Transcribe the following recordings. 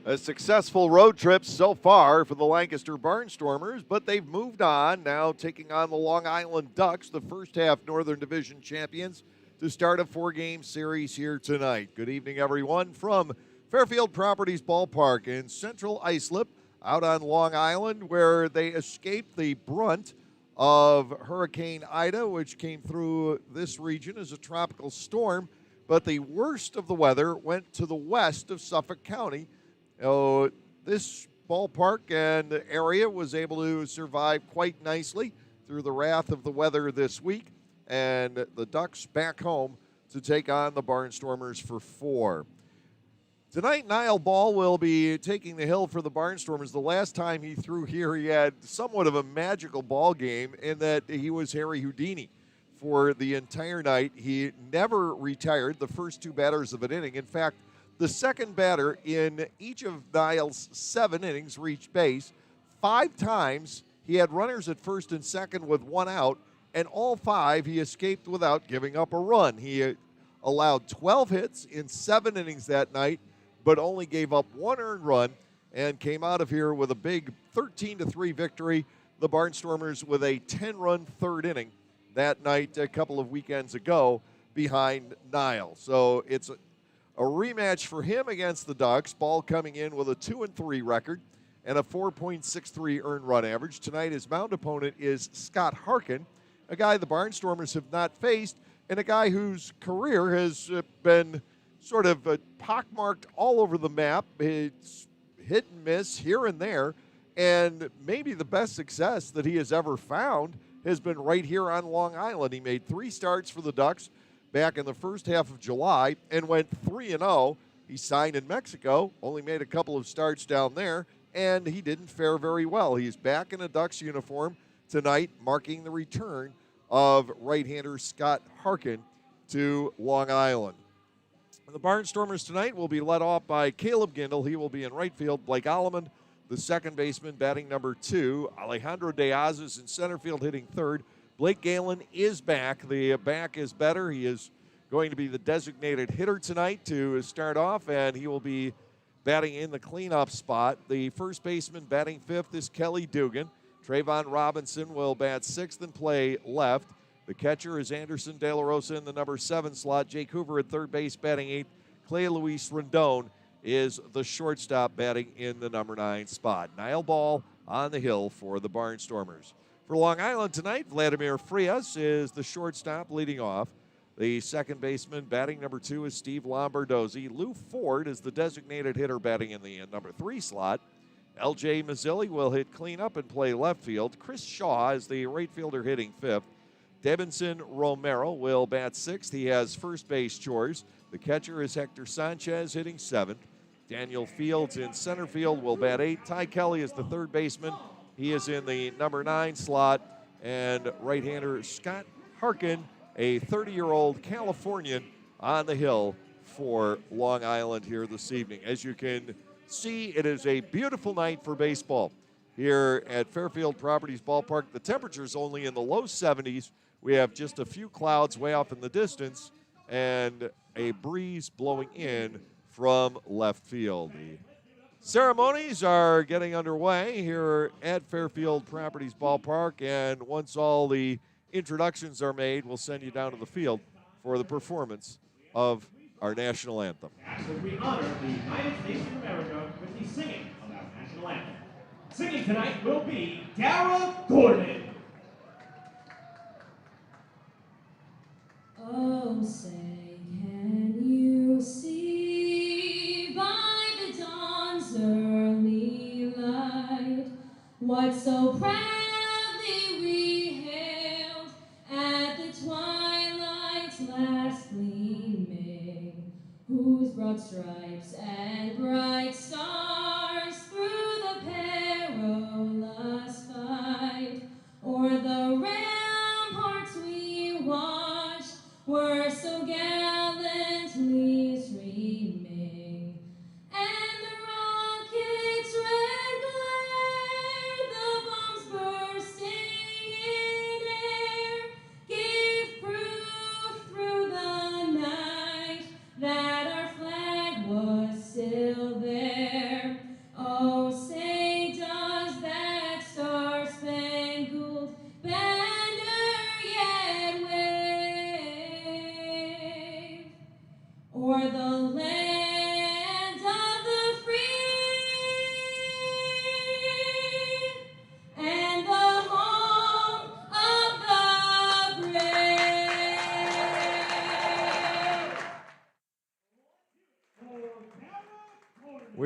A successful road trip so far for the Lancaster Barnstormers, but they've moved on, now taking on the Long Island Ducks, the first half Northern Division champions, to start a 4-game series here tonight. Good evening, everyone, from Fairfield Properties Ballpark in Central Islip, out on Long Island, where they escaped the brunt of Hurricane Ida, which came through this region as a tropical storm. But the worst of the weather went to the west of Suffolk County. This ballpark and area was able to survive quite nicely through the wrath of the weather this week, and the Ducks back home to take on the Barnstormers for 4. Tonight, Niall Ball will be taking the hill for the Barnstormers. The last time he threw here, he had somewhat of a magical ball game in that he was Harry Houdini for the entire night. He never retired the first 2 batters of an inning. In fact, the second batter in each of Niall's 7 innings reached base. 5 times he had runners at first and second with 1 out, and all 5 he escaped without giving up a run. He allowed 12 hits in 7 innings that night, but only gave up 1 earned run and came out of here with a big 13-3 victory. The Barnstormers with a 10-run third inning that night a couple of weekends ago behind Niall. So it's a rematch for him against the Ducks. Ball coming in with a 2-3 record and a 4.63 earned run average. Tonight his mound opponent is Scott Harkin, a guy the Barnstormers have not faced, and a guy whose career has been sort of pockmarked all over the map. It's hit and miss here and there, and maybe the best success that he has ever found has been right here on Long Island. He made 3 starts for the Ducks back in the first half of July and went 3-0. He signed in Mexico, only made a couple of starts down there, and he didn't fare very well. He's back in a Ducks uniform tonight, marking the return of right-hander Scott Harkin to Long Island. The Barnstormers tonight will be led off by Caleb Gindel. He will be in right field. Blake Alleman, the second baseman, batting number 2. Alejandro Diaz is in center field, hitting third. Blake Galen is back. The back is better. He is going to be the designated hitter tonight to start off, and he will be batting in the cleanup spot. The first baseman batting 5th is Kelly Dugan. Trayvon Robinson will bat 6th and play left. The catcher is Anderson De La Rosa in the number 7 slot. Jake Hoover at third base batting 8th. Clay Luis Rendon is the shortstop batting in the number 9 spot. Niall Ball on the hill for the Barnstormers. For Long Island tonight, Vladimir Frias is the shortstop leading off. The second baseman batting number 2 is Steve Lombardozzi. Lou Ford is the designated hitter batting in the number 3 slot. L.J. Mazzilli will hit cleanup and play left field. Chris Shaw is the right fielder hitting 5th. Debinson Romero will bat 6th. He has first base chores. The catcher is Hector Sanchez hitting 7th. Daniel Fields in center field will bat 8th. Ty Kelly is the third baseman. He is in the number 9 slot. And right-hander Scott Harkin, a 30-year-old Californian, on the hill for Long Island here this evening. As you can see, it is a beautiful night for baseball here at Fairfield Properties Ballpark. The temperature is only in the low 70s. We have just a few clouds way off in the distance and a breeze blowing in from left field. The ceremonies are getting underway here at Fairfield Properties Ballpark, and once all the introductions are made, we'll send you down to the field for the performance of our national anthem. As we honor the United States of America with the singing of our national anthem. Singing tonight will be Dara Gordon. Oh, say, can you see by the dawn's early light what so proudly we hailed at the twilight's last gleaming, whose broad stripes and bright stars through the perilous fight o'er the ramparts we watched were so gallantly streaming, and the rocket's red glare, the bombs bursting in air, gave proof through the night that our flag was still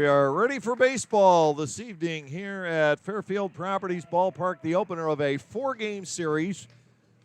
We are ready for baseball this evening here at Fairfield Properties Ballpark, the opener of a 4-game series.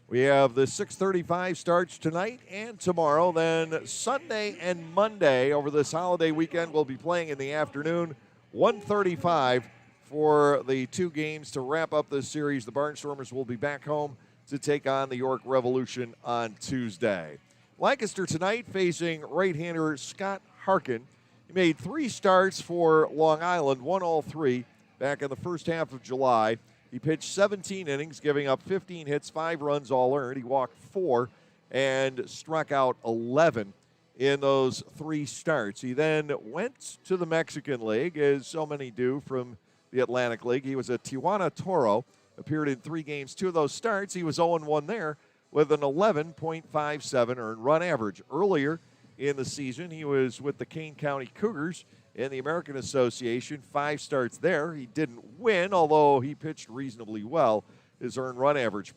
We have the 6:35 starts tonight and tomorrow. Then Sunday and Monday over this holiday weekend, we'll be playing in the afternoon, 1:35 for the 2 games to wrap up this series. The Barnstormers will be back home to take on the York Revolution on Tuesday. Lancaster tonight facing right-hander Scott Harkin. He made 3 starts for Long Island, won all 3 back in the first half of July. He pitched 17 innings, giving up 15 hits, 5 runs all earned. He walked 4 and struck out 11 in those 3 starts. He then went to the Mexican League, as so many do from the Atlantic League. He was a Tijuana Toro, appeared in 3 games. 2 of those starts, he was 0-1 there with an 11.57 earned run average. Earlier in the season, he was with the Kane County Cougars in the American Association. 5 starts there. He didn't win, although he pitched reasonably well. His earned run average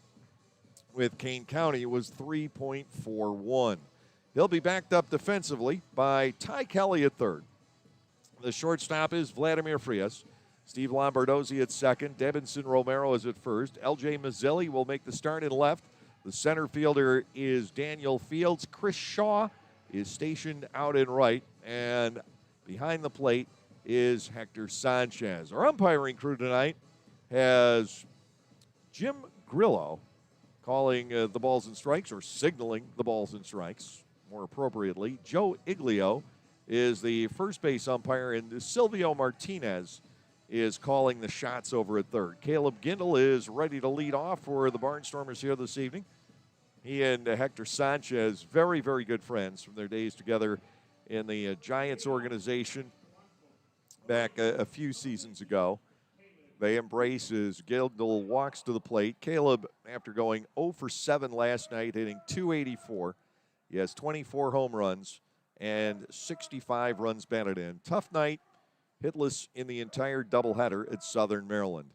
with Kane County was 3.41. He'll be backed up defensively by Ty Kelly at third. The shortstop is Vladimir Frias. Steve Lombardozzi at second. Debinson Romero is at first. L.J. Mazzilli will make the start in left. The center fielder is Daniel Fields. Chris Shaw is stationed out in right, and behind the plate is Hector Sanchez. Our umpiring crew tonight has Jim Grillo calling the balls and strikes, or signaling the balls and strikes, more appropriately. Joe Iglio is the first base umpire, and Silvio Martinez is calling the shots over at third. Caleb Gindel is ready to lead off for the Barnstormers here this evening. He and Hector Sanchez, very, very good friends from their days together in the Giants organization back a few seasons ago. They embrace as Gindel walks to the plate. Caleb, after going 0 for 7 last night, hitting .284. He has 24 home runs and 65 runs batted in. Tough night, hitless in the entire doubleheader at Southern Maryland.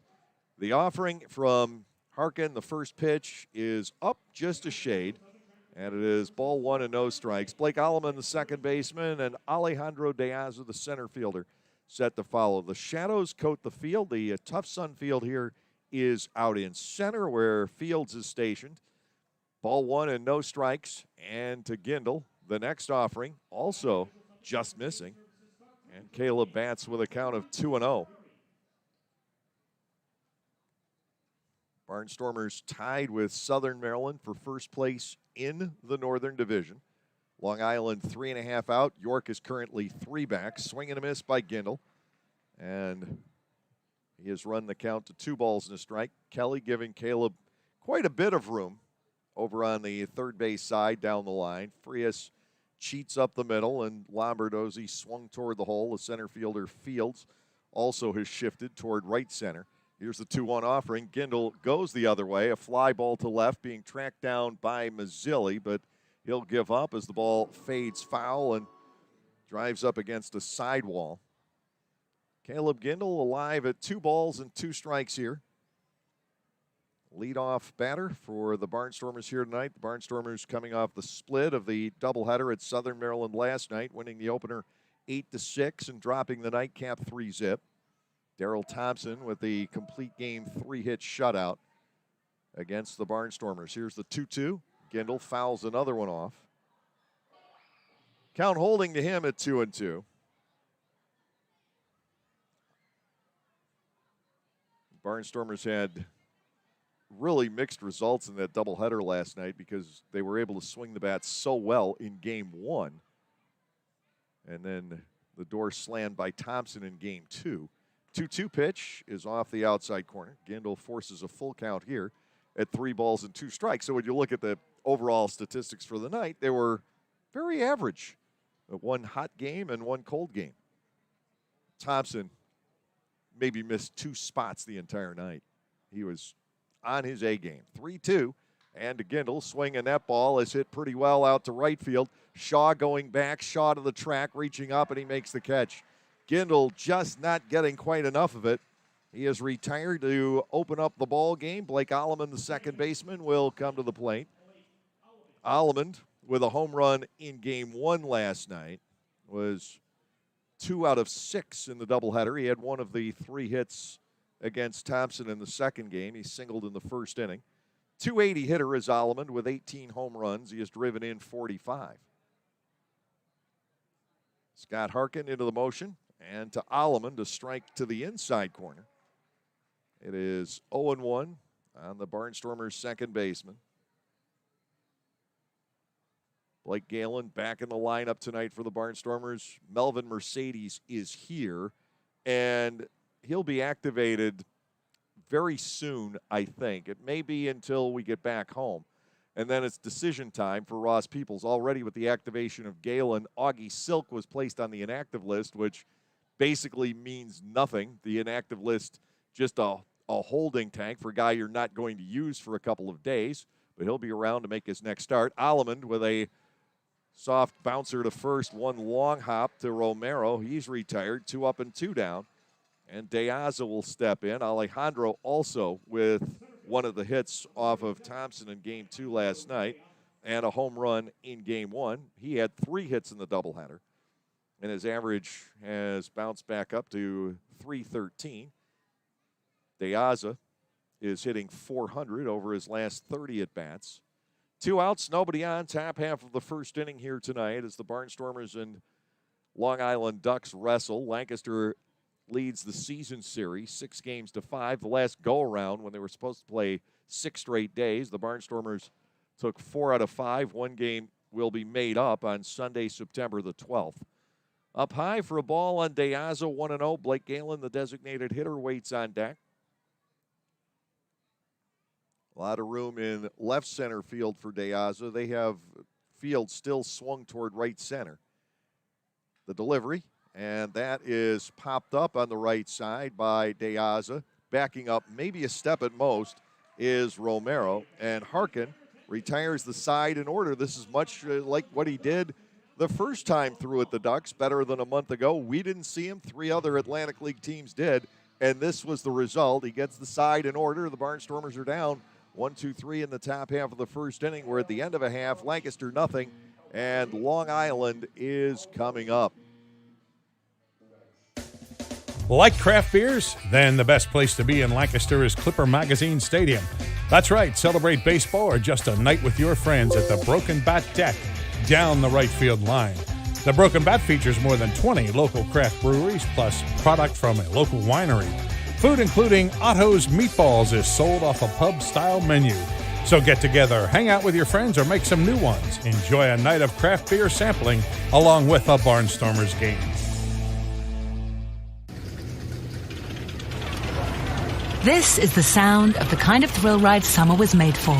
The offering from Harkin, the first pitch, is up just a shade, and it is ball 1 and no strikes. Blake Alleman, the second baseman, and Alejandro Deaza, the center fielder, set to follow. The shadows coat the field. The Tough Sun field here is out in center where Fields is stationed. Ball 1 and no strikes, and to Gindel, the next offering, also just missing. And Caleb bats with a count of 2-0. Barnstormers tied with Southern Maryland for first place in the Northern Division. Long Island 3.5 out. York is currently 3 back. Swing and a miss by Gindel. And he has run the count to 2 balls and a strike. Kelly giving Caleb quite a bit of room over on the third base side down the line. Frias cheats up the middle, and Lombardozzi swung toward the hole. The center fielder Fields also has shifted toward right center. Here's the 2-1 offering. Gindel goes the other way. A fly ball to left being tracked down by Mazzilli, but he'll give up as the ball fades foul and drives up against a sidewall. Caleb Gindel alive at 2 balls and 2 strikes here. Leadoff batter for the Barnstormers here tonight. The Barnstormers coming off the split of the doubleheader at Southern Maryland last night, winning the opener 8-6 and dropping the nightcap 3-zip. Daryl Thompson with the complete game 3-hit shutout against the Barnstormers. Here's the 2-2. Gindel fouls another one off. Count holding to him at 2-2. Barnstormers had really mixed results in that doubleheader last night because they were able to swing the bat so well in game 1. And then the door slammed by Thompson in game 2. 2-2 pitch is off the outside corner. Gindel forces a full count here at 3 balls and 2 strikes. So when you look at the overall statistics for the night, they were very average. 1 hot game and 1 cold game. Thompson maybe missed 2 spots the entire night. He was on his A game. 3-2, and to Gindel, swinging that ball is hit pretty well out to right field. Shaw going back, Shaw to the track, reaching up, and he makes the catch. Gindel just not getting quite enough of it. He is retired to open up the ball game. Blake Alleman, the second baseman, will come to the plate. Alleman, with a home run in game 1 last night, was 2 out of 6 in the doubleheader. He had one of the 3 hits against Thompson in the second game. He singled in the first inning. 280 hitter is Allemond with 18 home runs. He has driven in 45. Scott Harkin into the motion, and to Allemond, a strike to the inside corner. It is 0-1 on the Barnstormers' second baseman. Blake Galen back in the lineup tonight for the Barnstormers. Melvin Mercedes is here, and he'll be activated very soon, I think. It may be until we get back home. And then it's decision time for Ross Peoples. Already with the activation of Galen, Augie Silk was placed on the inactive list, which basically means nothing. The inactive list, just a holding tank for a guy you're not going to use for a couple of days, but he'll be around to make his next start. Allemond with a soft bouncer to first, one long hop to Romero. He's retired, 2 up and 2 down. And De Aza will step in. Alejandro also with one of the hits off of Thompson in Game 2 last night and a home run in Game 1. He had 3 hits in the doubleheader, and his average has bounced back up to .313. De Aza is hitting .400 over his last 30 at-bats. 2 outs, nobody on. Top half of the first inning here tonight as the Barnstormers and Long Island Ducks wrestle. Lancaster leads the season series 6-5. The last go-around when they were supposed to play 6 straight days, the Barnstormers took 4 out of 5. One game will be made up on Sunday, September the 12th. Up high for a ball on De Aza, 1-0. Blake Galen, the designated hitter, waits on deck. A lot of room in left center field for De Aza. They have field still swung toward right center. The delivery, and that is popped up on the right side by De Aza. Backing up maybe a step at most is Romero, and Harkin retires the side in order. This is much like what he did the first time through at the Ducks, better than a month ago. We didn't see him. 3 other Atlantic League teams did, and this was the result. He gets the side in order. The Barnstormers are down 1-2-3 in the top half of the first inning. We're at the end of a half. Lancaster nothing, and Long Island is coming up. Like craft beers? Then the best place to be in Lancaster is Clipper Magazine Stadium. That's right, celebrate baseball or just a night with your friends at the Broken Bat Deck down the right field line. The Broken Bat features more than 20 local craft breweries plus product from a local winery. Food including Otto's Meatballs is sold off a pub-style menu. So get together, hang out with your friends, or make some new ones. Enjoy a night of craft beer sampling along with a Barnstormers game. This is the sound of the kind of thrill ride summer was made for.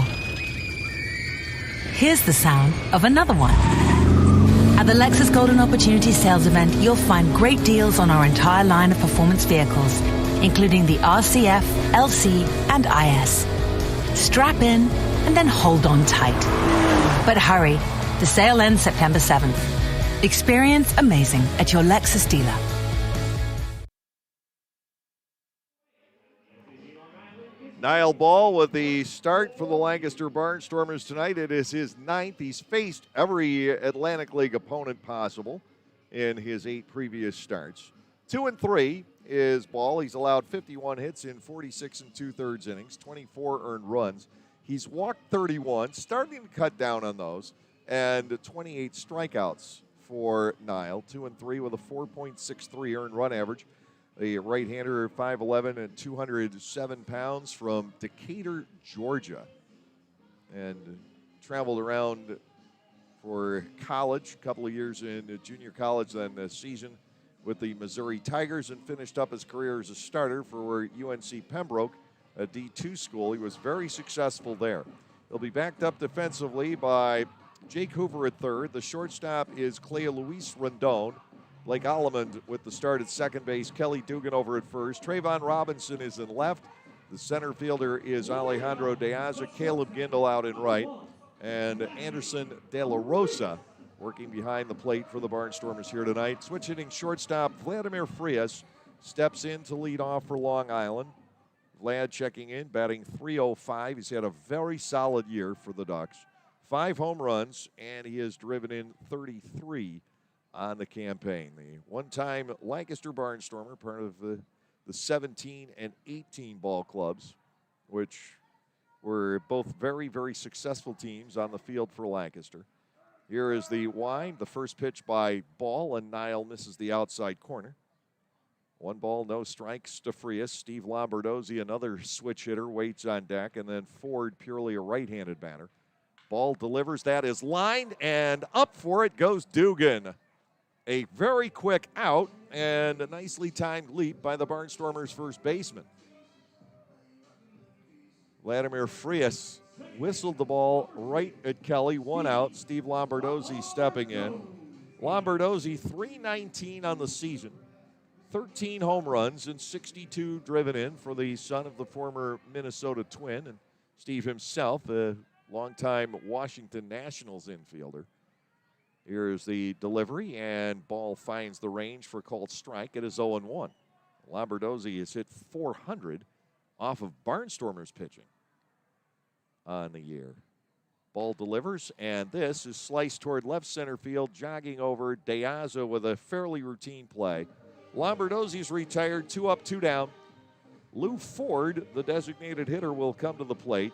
Here's the sound of another one. At the Lexus Golden Opportunity Sales Event, you'll find great deals on our entire line of performance vehicles, including the RCF, LC, and IS. Strap in and then hold on tight. But hurry, the sale ends September 7th. Experience amazing at your Lexus dealer. Niall Ball with the start for the Lancaster Barnstormers tonight. It is his 9th. He's faced every Atlantic League opponent possible in his 8 previous starts. 2-3 is Ball. He's allowed 51 hits in 46 2/3 innings, 24 earned runs. He's walked 31, starting to cut down on those, and 28 strikeouts for Niall. 2-3 with a 4.63 earned run average. A right-hander, 5'11" and 207 pounds from Decatur, Georgia. And traveled around for college, a couple of years in junior college, then a season with the Missouri Tigers, and finished up his career as a starter for UNC Pembroke, a D2 school. He was very successful there. He'll be backed up defensively by Jake Hoover at third. The shortstop is Clea Luis Rondon. Blake Allemond with the start at second base. Kelly Dugan over at first. Trayvon Robinson is in left. The center fielder is Alejandro De Aza. Caleb Gindel out in right. And Anderson De La Rosa working behind the plate for the Barnstormers here tonight. Switch hitting shortstop Vladimir Frias steps in to lead off for Long Island. Vlad checking in, batting .305. He's had a very solid year for the Ducks. 5 home runs, and he has driven in 33 on the campaign. The one-time Lancaster Barnstormer, part of the 17 and 18 ball clubs, which were both very, very successful teams on the field for Lancaster. Here is the wind, the first pitch by Ball, and Nile misses the outside corner. 1 ball, no strikes to Frias. Steve Lombardozzi, another switch hitter, waits on deck, and then Ford, purely a right-handed batter. Ball delivers, that is lined, and up for it goes Dugan. A very quick out and a nicely timed leap by the Barnstormers' first baseman. Vladimir Frias whistled the ball right at Kelly, 1 out. Steve Lombardozzi stepping in. Lombardozzi, .319 on the season, 13 home runs and 62 driven in for the son of the former Minnesota Twin. And Steve himself, a longtime Washington Nationals infielder. Here's the delivery, and ball finds the range for called strike. It is 0-1. Lombardozzi has hit .400 off of Barnstormers pitching on the year. Ball delivers, and this is sliced toward left center field, jogging over Deaza with a fairly routine play. Lombardozzi's retired, 2 up, 2 down. Lou Ford, the designated hitter, will come to the plate.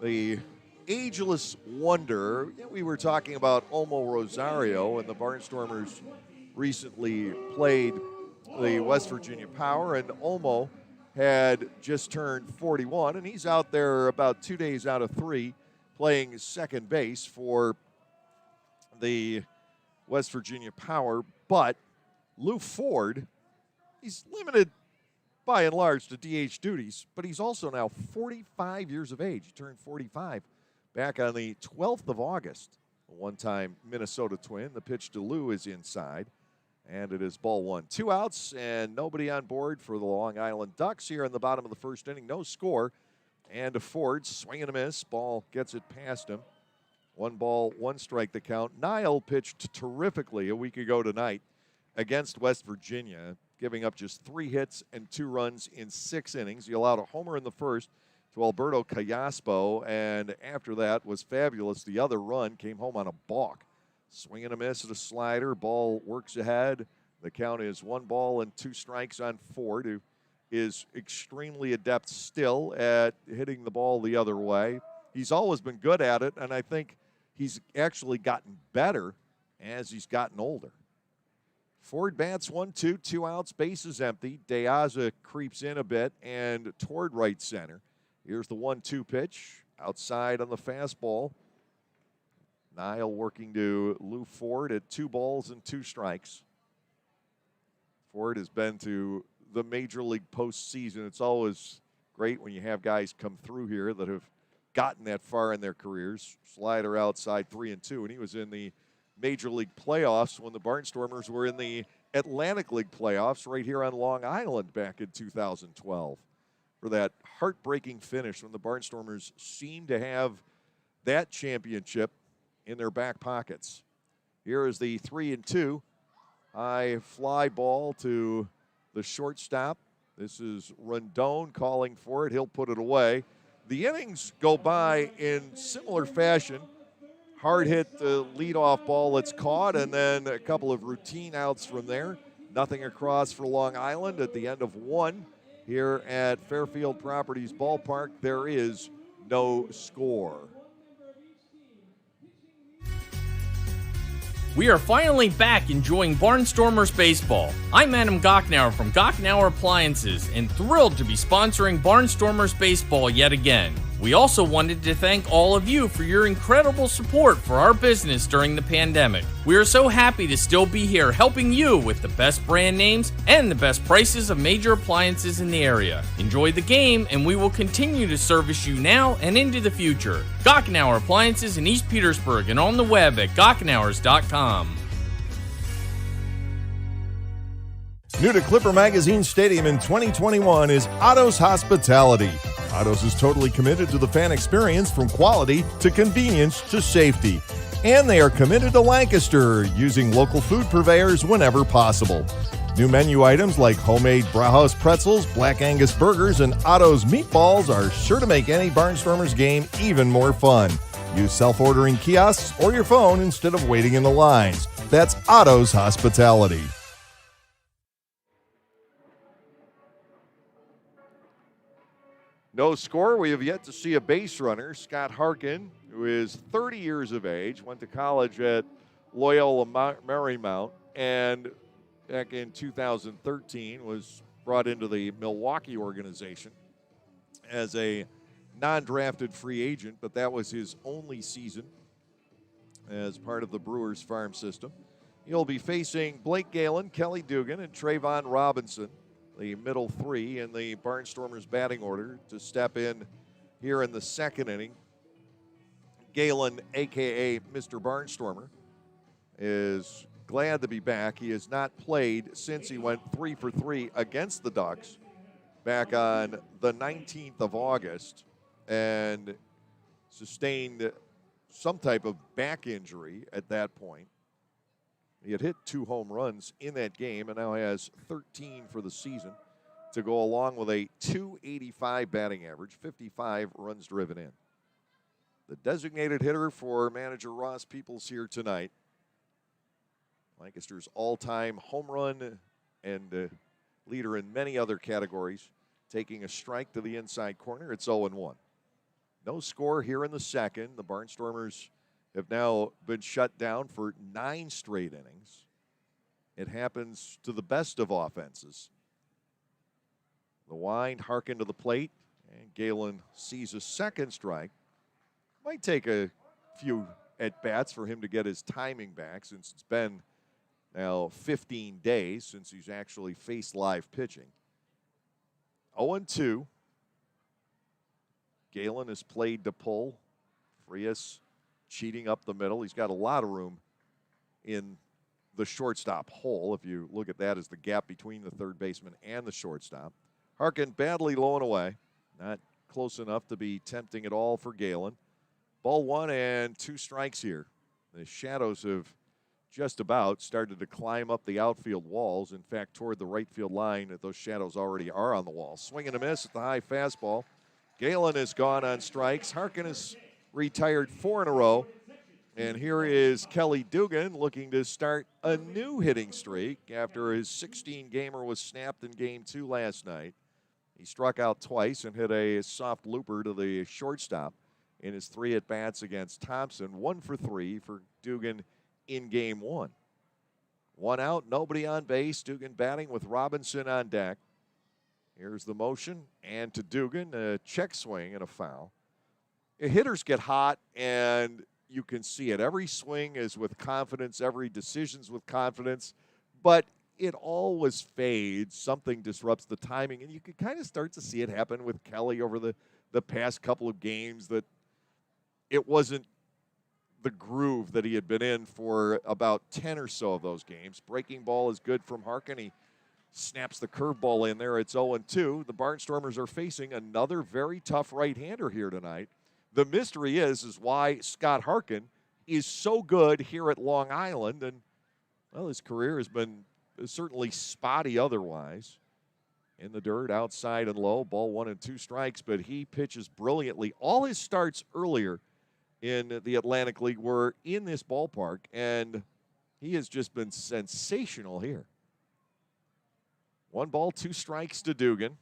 The ageless wonder, we were talking about Olmo Rosario, and the Barnstormers recently played the West Virginia Power, and Olmo had just turned 41, and he's out there about 2 days out of 3 playing second base for the West Virginia Power. But Lou Ford, he's limited by and large to DH duties, but he's also now 45 years of age. He turned 45 back on the 12th of August. A one-time Minnesota Twin. The pitch to Lou is inside, and it is ball 1. 2 outs and nobody on board for the Long Island Ducks here in the bottom of the first inning. No score, and to Ford, swing and a miss. Ball gets it past him. 1 ball, 1 strike the count. Nile pitched terrifically a week ago tonight against West Virginia, giving up just 3 hits and 2 runs in 6 innings. He allowed a homer in the first to Alberto Callaspo, and after that was fabulous. The other run came home on a balk. Swing and a miss at a slider. Ball works ahead. The count is 1 ball and 2 strikes on Ford, who is extremely adept still at hitting the ball the other way. He's always been good at it, and I think he's actually gotten better as he's gotten older. Ford bats 1-2, 2 outs, bases empty. Deaza creeps in a bit and toward right center. Here's the 1-2 pitch, outside on the fastball. Nile working to Lou Ford at 2 balls and 2 strikes. Ford has been to the Major League postseason. It's always great when you have guys come through here that have gotten that far in their careers. Slider outside 3-2, and he was in the Major League playoffs when the Barnstormers were in the Atlantic League playoffs right here on Long Island back in 2012. For that heartbreaking finish when the Barnstormers seemed to have that championship in their back pockets. Here is the 3-2. High fly ball to the shortstop. This is Rondon calling for it. He'll put it away. The innings go by in similar fashion. Hard hit the leadoff ball that's caught, and then a couple of routine outs from there. Nothing across for Long Island at the end of 1 here at Fairfield Properties Ballpark. There is no score. We are finally back enjoying Barnstormers baseball. I'm Adam Gocknauer from Gocknauer Appliances and thrilled to be sponsoring Barnstormers baseball yet again. We also wanted to thank all of you for your incredible support for our business during the pandemic. We are so happy to still be here helping you with the best brand names and the best prices of major appliances in the area. Enjoy the game, and we will continue to service you now and into the future. Gocknauer Appliances in East Petersburg and on the web at gocknauers.com. New to Clipper Magazine Stadium in 2021 is Otto's Hospitality. Otto's is totally committed to the fan experience, from quality to convenience to safety. And they are committed to Lancaster, using local food purveyors whenever possible. New menu items like homemade Brauhaus pretzels, Black Angus burgers, and Otto's meatballs are sure to make any Barnstormers game even more fun. Use self-ordering kiosks or your phone instead of waiting in the lines. That's Otto's Hospitality. No score. We have yet to see a base runner. Scott Harkin, who is 30 years of age, went to college at Loyola Marymount, and back in 2013 was brought into the Milwaukee organization as a non-drafted free agent, but that was his only season as part of the Brewers farm system. He'll be facing Blake Galen, Kelly Dugan, and Trayvon Robinson, the middle three in the Barnstormers batting order, to step in here in the second inning. Galen, a.k.a. Mr. Barnstormer, is glad to be back. He has not played since he went 3 for 3 against the Ducks back on the 19th of August and sustained some type of back injury at that point. He had hit 2 home runs in that game and now has 13 for the season to go along with a .285 batting average, 55 runs driven in. The designated hitter for manager Ross Peoples here tonight. Lancaster's all-time home run and leader in many other categories, taking a strike to the inside corner. It's 0-1. No score here in the second. The Barnstormers have now been shut down for 9 straight innings. It happens to the best of offenses. The wind, Harkin to the plate, and Galen sees a second strike. Might take a few at-bats for him to get his timing back, since it's been now 15 days since he's actually faced live pitching. 0-2. Galen has played to pull. Frias cheating up the middle. He's got a lot of room in the shortstop hole. If you look at that as the gap between the third baseman and the shortstop. Harkin badly low and away. Not close enough to be tempting at all for Galen. Ball 1 and 2 strikes here. The Shadows have just about started to climb up the outfield walls. In fact, toward the right field line, those Shadows already are on the wall. Swing and a miss at the high fastball. Galen is gone on strikes. Harkin has retired 4 in a row. And here is Kelly Dugan looking to start a new hitting streak after his 16-gamer was snapped in Game 2 last night. He struck out twice and hit a soft looper to the shortstop in his 3 at-bats against Thompson. 1 for 3 for Dugan in Game 1. 1 out, nobody on base. Dugan batting with Robinson on deck. Here's the motion, and to Dugan, a check swing and a foul. Hitters get hot, and you can see it. Every swing is with confidence. Every decision's with confidence. But it always fades. Something disrupts the timing, and you can kind of start to see it happen with Kelly over the past couple of games, that it wasn't the groove that he had been in for about 10 or so of those games. Breaking ball is good from Harkin. He snaps the curveball in there. It's 0-2. The Barnstormers are facing another very tough right-hander here tonight. The mystery is why Scott Harkin is so good here at Long Island. And, well, his career has been certainly spotty otherwise. In the dirt, outside and low, ball 1 and 2 strikes, but he pitches brilliantly. All his starts earlier in the Atlantic League were in this ballpark, and he has just been sensational here. 1 ball, 2 strikes to Dugan.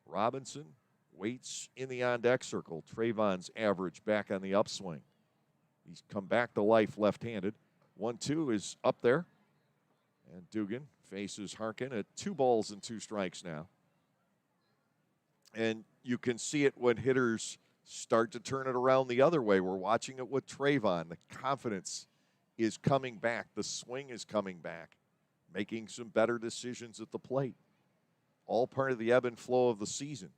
Robinson waits in the on-deck circle. Trayvon's average back on the upswing. He's come back to life left-handed. 1-2 is up there. And Dugan faces Harkin at 2 balls and 2 strikes now. And you can see it when hitters start to turn it around the other way. We're watching it with Trayvon. The confidence is coming back. The swing is coming back. Making some better decisions at the plate. All part of the ebb and flow of the season.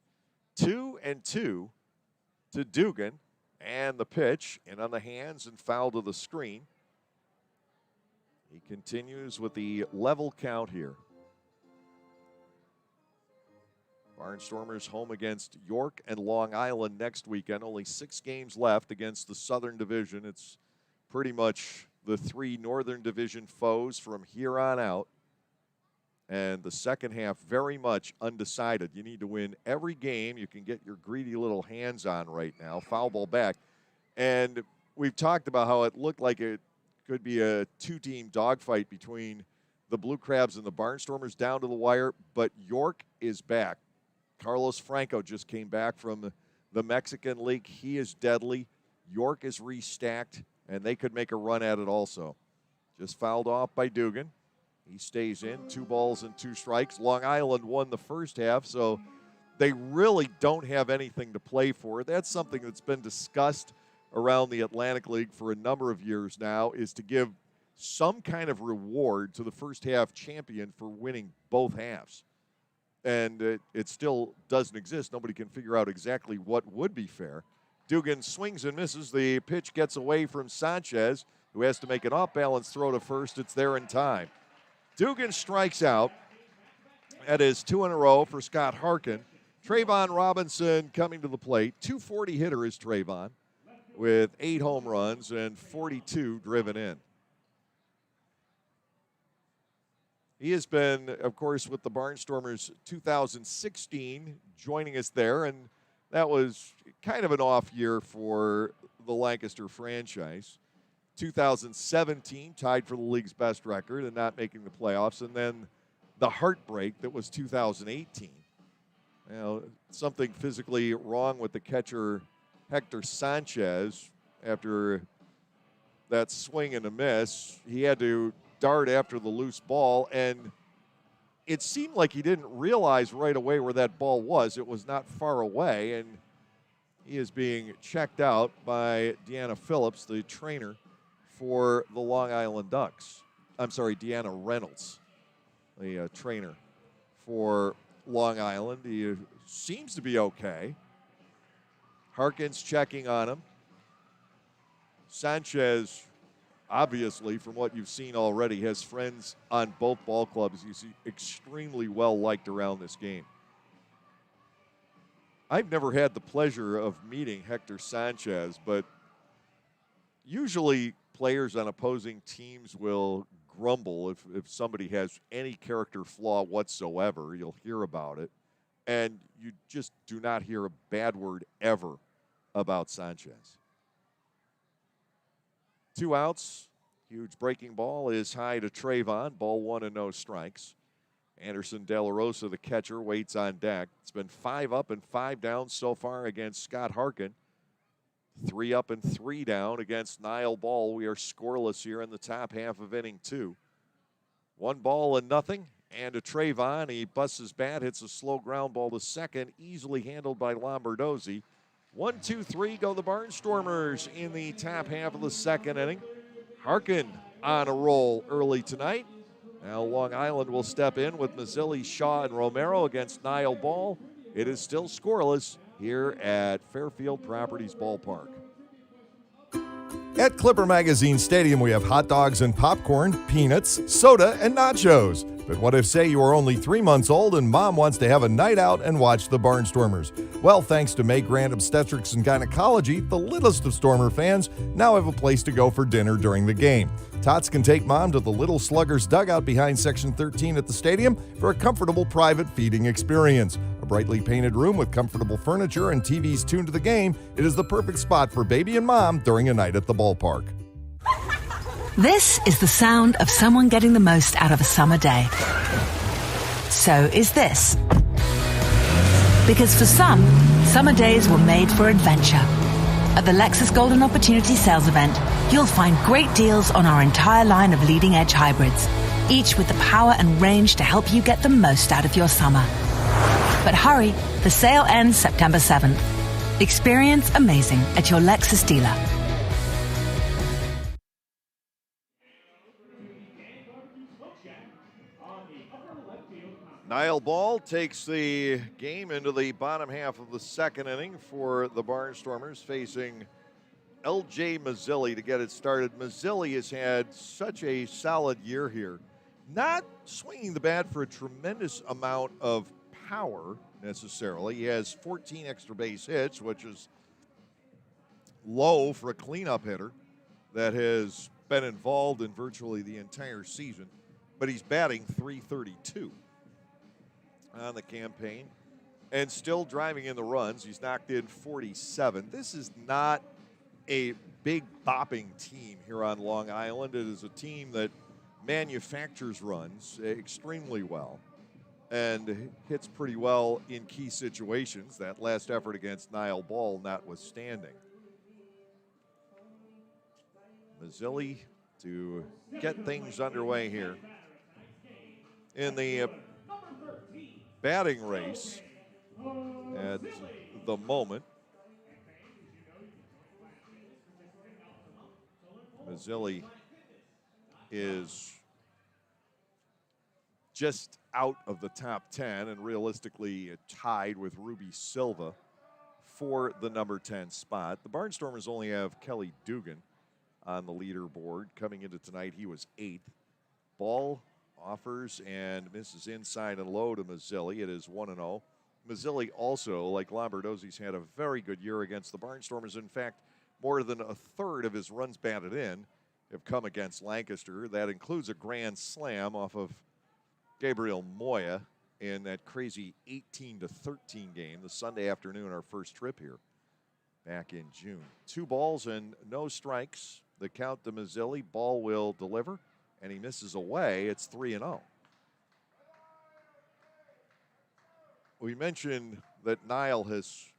2-2 to Dugan, and the pitch, and on the hands and foul to the screen. He continues with the level count here. Barnstormers home against York and Long Island next weekend. Only 6 games left against the Southern Division. It's pretty much the 3 Northern Division foes from here on out. And the second half very much undecided. You need to win every game you can get your greedy little hands on right now. Foul ball back. And we've talked about how it looked like it could be a two-team dogfight between the Blue Crabs and the Barnstormers down to the wire, but York is back. Carlos Franco just came back from the Mexican League. He is deadly. York is restacked, and they could make a run at it also. Just fouled off by Dugan. He stays in, 2 balls and 2 strikes. Long Island won the first half, so they really don't have anything to play for. That's something that's been discussed around the Atlantic League for a number of years now, is to give some kind of reward to the first half champion for winning both halves. And it still doesn't exist. Nobody can figure out exactly what would be fair. Dugan swings and misses. The pitch gets away from Sanchez, who has to make an off-balance throw to first. It's there in time. Dugan strikes out. That is 2 in a row for Scott Harkin. Trayvon Robinson coming to the plate. 240 hitter is Trayvon, with 8 home runs and 42 driven in. He has been, of course, with the Barnstormers 2016, joining us there, and that was kind of an off year for the Lancaster franchise. 2017, tied for the league's best record and not making the playoffs, and then the heartbreak that was 2018. You know, something physically wrong with the catcher Hector Sanchez after that swing and a miss. He had to dart after the loose ball, and it seemed like he didn't realize right away where that ball was. It was not far away, and he is being checked out by Deanna Phillips, the trainer for the Long Island Ducks. I'm sorry, Deanna Reynolds, the trainer for Long Island. He seems to be okay. Harkins checking on him. Sanchez, obviously, from what you've seen already, has friends on both ball clubs. He's extremely well liked around this game. I've never had the pleasure of meeting Hector Sanchez, but usually players on opposing teams will grumble if somebody has any character flaw whatsoever. You'll hear about it. And you just do not hear a bad word ever about Sanchez. 2 outs. Huge breaking ball is high to Trayvon. Ball 1 and no strikes. Anderson De La Rosa, the catcher, waits on deck. It's been 5 up and 5 down so far against Scott Harkin. 3 up and 3 down against Niall Ball. We are scoreless here in the top half of inning 2. 1 ball and nothing. And to Trayvon, he busts his bat, hits a slow ground ball to second, easily handled by Lombardozzi. 1, 2, 3 go the Barnstormers in the top half of the second inning. Harkin on a roll early tonight. Now Long Island will step in with Mazzilli, Shaw, and Romero against Niall Ball. It is still scoreless here at Fairfield Properties Ballpark. At Clipper Magazine Stadium, we have hot dogs and popcorn, peanuts, soda, and nachos. But what if, say, you are only 3 months old and mom wants to have a night out and watch the Barnstormers? Well, thanks to May Grant Obstetrics and Gynecology, the littlest of Stormer fans now have a place to go for dinner during the game. Tots can take mom to the Little Sluggers dugout behind Section 13 at the stadium for a comfortable private feeding experience. A brightly painted room with comfortable furniture and TVs tuned to the game, it is the perfect spot for baby and mom during a night at the ballpark. This is the sound of someone getting the most out of a summer day. So is this. Because for some, summer days were made for adventure. At the Lexus Golden Opportunity Sales Event, you'll find great deals on our entire line of leading-edge hybrids, each with the power and range to help you get the most out of your summer. But hurry, the sale ends September 7th. Experience amazing at your Lexus dealer. Niall Ball takes the game into the bottom half of the second inning for the Barnstormers, facing L.J. Mazzilli to get it started. Mazzilli has had such a solid year here, not swinging the bat for a tremendous amount of power necessarily. He has 14 extra base hits, which is low for a cleanup hitter that has been involved in virtually the entire season, but he's batting .332 on the campaign and still driving in the runs. He's knocked in 47. This is not a big bopping team here on Long Island. It is a team that manufactures runs extremely well and hits pretty well in key situations, that last effort against Niall Ball notwithstanding. Mazzilli to get things underway here in the batting race at the moment. Mazzilli is just out of the top 10 and realistically tied with Ruby Silva for the number 10 spot. The Barnstormers only have Kelly Dugan on the leaderboard. Coming into tonight, he was 8th. Ball offers and misses inside and low to Mazzilli. It is 1-0. Mazzilli also, like Lombardozzi's, had a very good year against the Barnstormers. In fact, more than a third of his runs batted in have come against Lancaster. That includes a grand slam off of Gabriel Moya in that crazy 18-13 game, the Sunday afternoon, our first trip here back in June. 2 balls and no strikes. The count to Mazzilli. Ball will deliver, and he misses away. It's 3-0. We mentioned that Niall has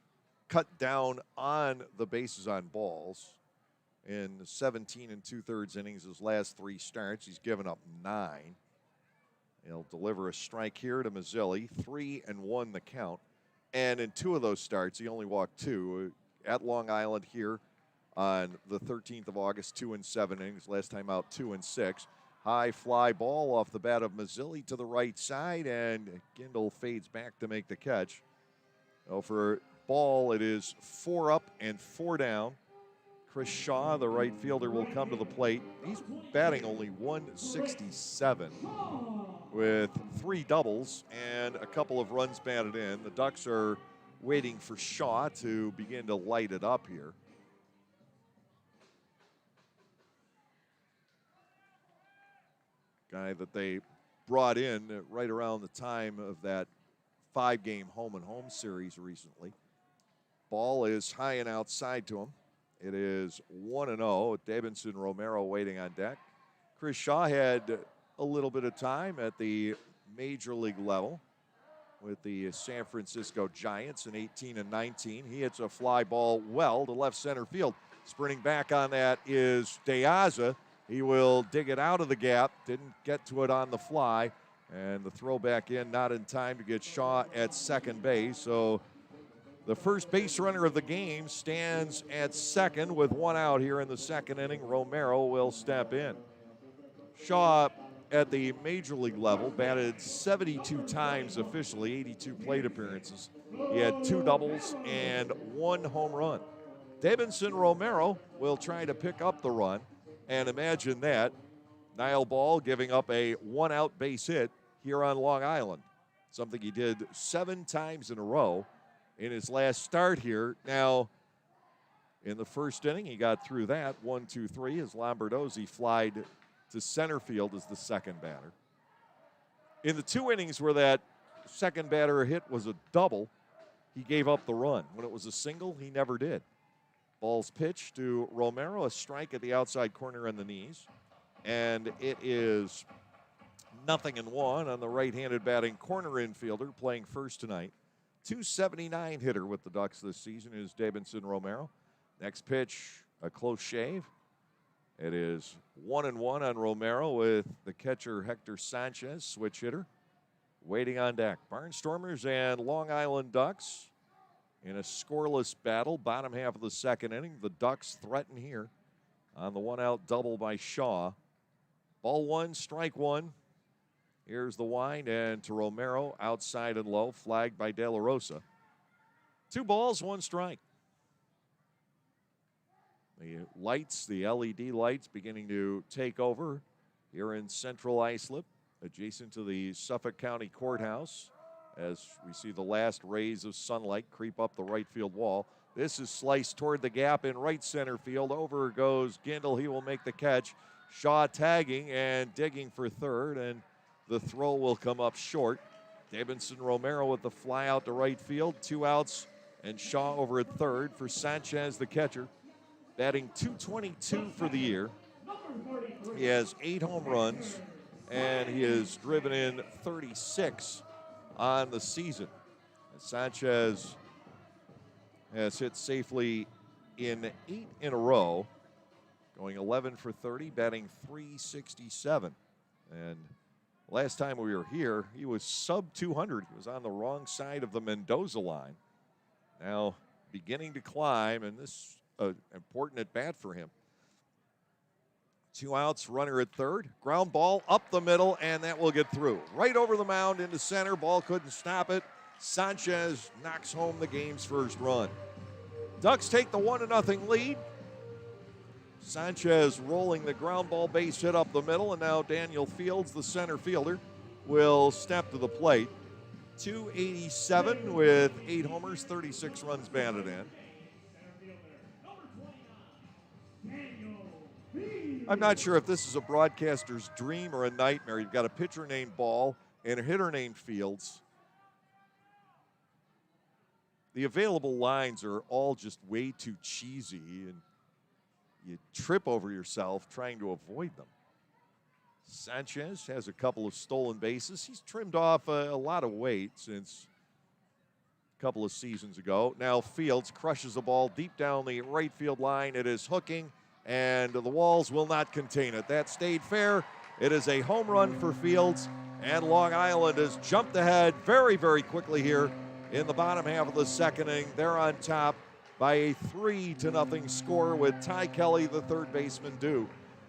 cut down on the bases on balls in 17 2/3 innings his last 3 starts. He's given up 9. He'll deliver a strike here to Mazzilli. 3-1 the count. And in 2 of those starts, he only walked 2. At Long Island here on the 13th of August, 2 7 innings. Last time out, 2 6. High fly ball off the bat of Mazzilli to the right side, and Gindel fades back to make the catch. So for Ball, it is 4 up and 4 down. Chris Shaw, the right fielder, will come to the plate. He's batting only .167 with 3 doubles and a couple of runs batted in. The Ducks are waiting for Shaw to begin to light it up here. Guy that they brought in right around the time of that 5-game home-and-home series recently. Ball is high and outside to him. It is 1-0. Davidson Romero waiting on deck. Chris Shaw had a little bit of time at the major league level with the San Francisco Giants in 18 and 19. He hits a fly ball well to left center field. Sprinting back on that is Deaza. He will dig it out of the gap. Didn't get to it on the fly. And the throw back in, not in time to get Shaw at second base. So the first base runner of the game stands at second with 1 out here in the second inning. Romero will step in. Shaw at the major league level batted 72 times officially, 82 plate appearances. He had 2 doubles and 1 home run. Davidson Romero will try to pick up the run. And imagine that, Niall Ball giving up a 1-out base hit here on Long Island, something he did 7 times in a row in his last start here. Now, in the first inning, he got through that, 1-2-3, as Lombardozzi flied to center field as the second batter. In the 2 innings where that second batter hit was a double, he gave up the run. When it was a single, he never did. Ball's pitch to Romero, a strike at the outside corner on the knees. And it is 0-1 on the right-handed batting corner infielder playing first tonight. .279 hitter with the Ducks this season is Davidson Romero. Next pitch, a close shave. It is 1-1 on Romero with the catcher Hector Sanchez, switch hitter, waiting on deck. Barnstormers and Long Island Ducks in a scoreless battle, bottom half of the second inning. The Ducks threaten here on the 1-out double by Shaw. Ball 1, strike 1. Here's the wind, and to Romero, outside and low, flagged by De La Rosa. 2 balls, 1 strike. The lights, the LED lights, beginning to take over here in Central Islip, adjacent to the Suffolk County Courthouse, as we see the last rays of sunlight creep up the right field wall. This is sliced toward the gap in right center field. Over goes Gindel. He will make the catch. Shaw tagging and digging for third, and the throw will come up short. Davidson Romero with the fly out to right field. 2 outs, and Shaw over at third for Sanchez, the catcher. batting .222 for the year. He has 8 home runs, and he has driven in 36 on the season. And Sanchez has hit safely in 8 in a row, going 11 for 30, batting .367. And last time we were here, he was sub 200. He was on the wrong side of the Mendoza line. Now beginning to climb, and this important at bat for him. 2 outs, runner at third. Ground ball up the middle, and that will get through. Right over the mound into center. Ball couldn't stop it. Sanchez knocks home the game's first run. Ducks take the 1-0 lead. Sanchez rolling the ground ball base hit up the middle, and now Daniel Fields, the center fielder, will step to the plate. .287 with 8 homers, 36 runs batted in. I'm not sure if this is a broadcaster's dream or a nightmare. You've got a pitcher named Ball and a hitter named Fields. The available lines are all just way too cheesy, and you trip over yourself trying to avoid them. Sanchez has a couple of stolen bases. He's trimmed off a lot of weight since a couple of seasons ago. Now Fields crushes the ball deep down the right field line. It is hooking, and the walls will not contain it. That stayed fair. It is a home run for Fields, and Long Island has jumped ahead very, very quickly here in the bottom half of the second inning. They're on top by a 3-0 score with Ty Kelly, the third baseman, due.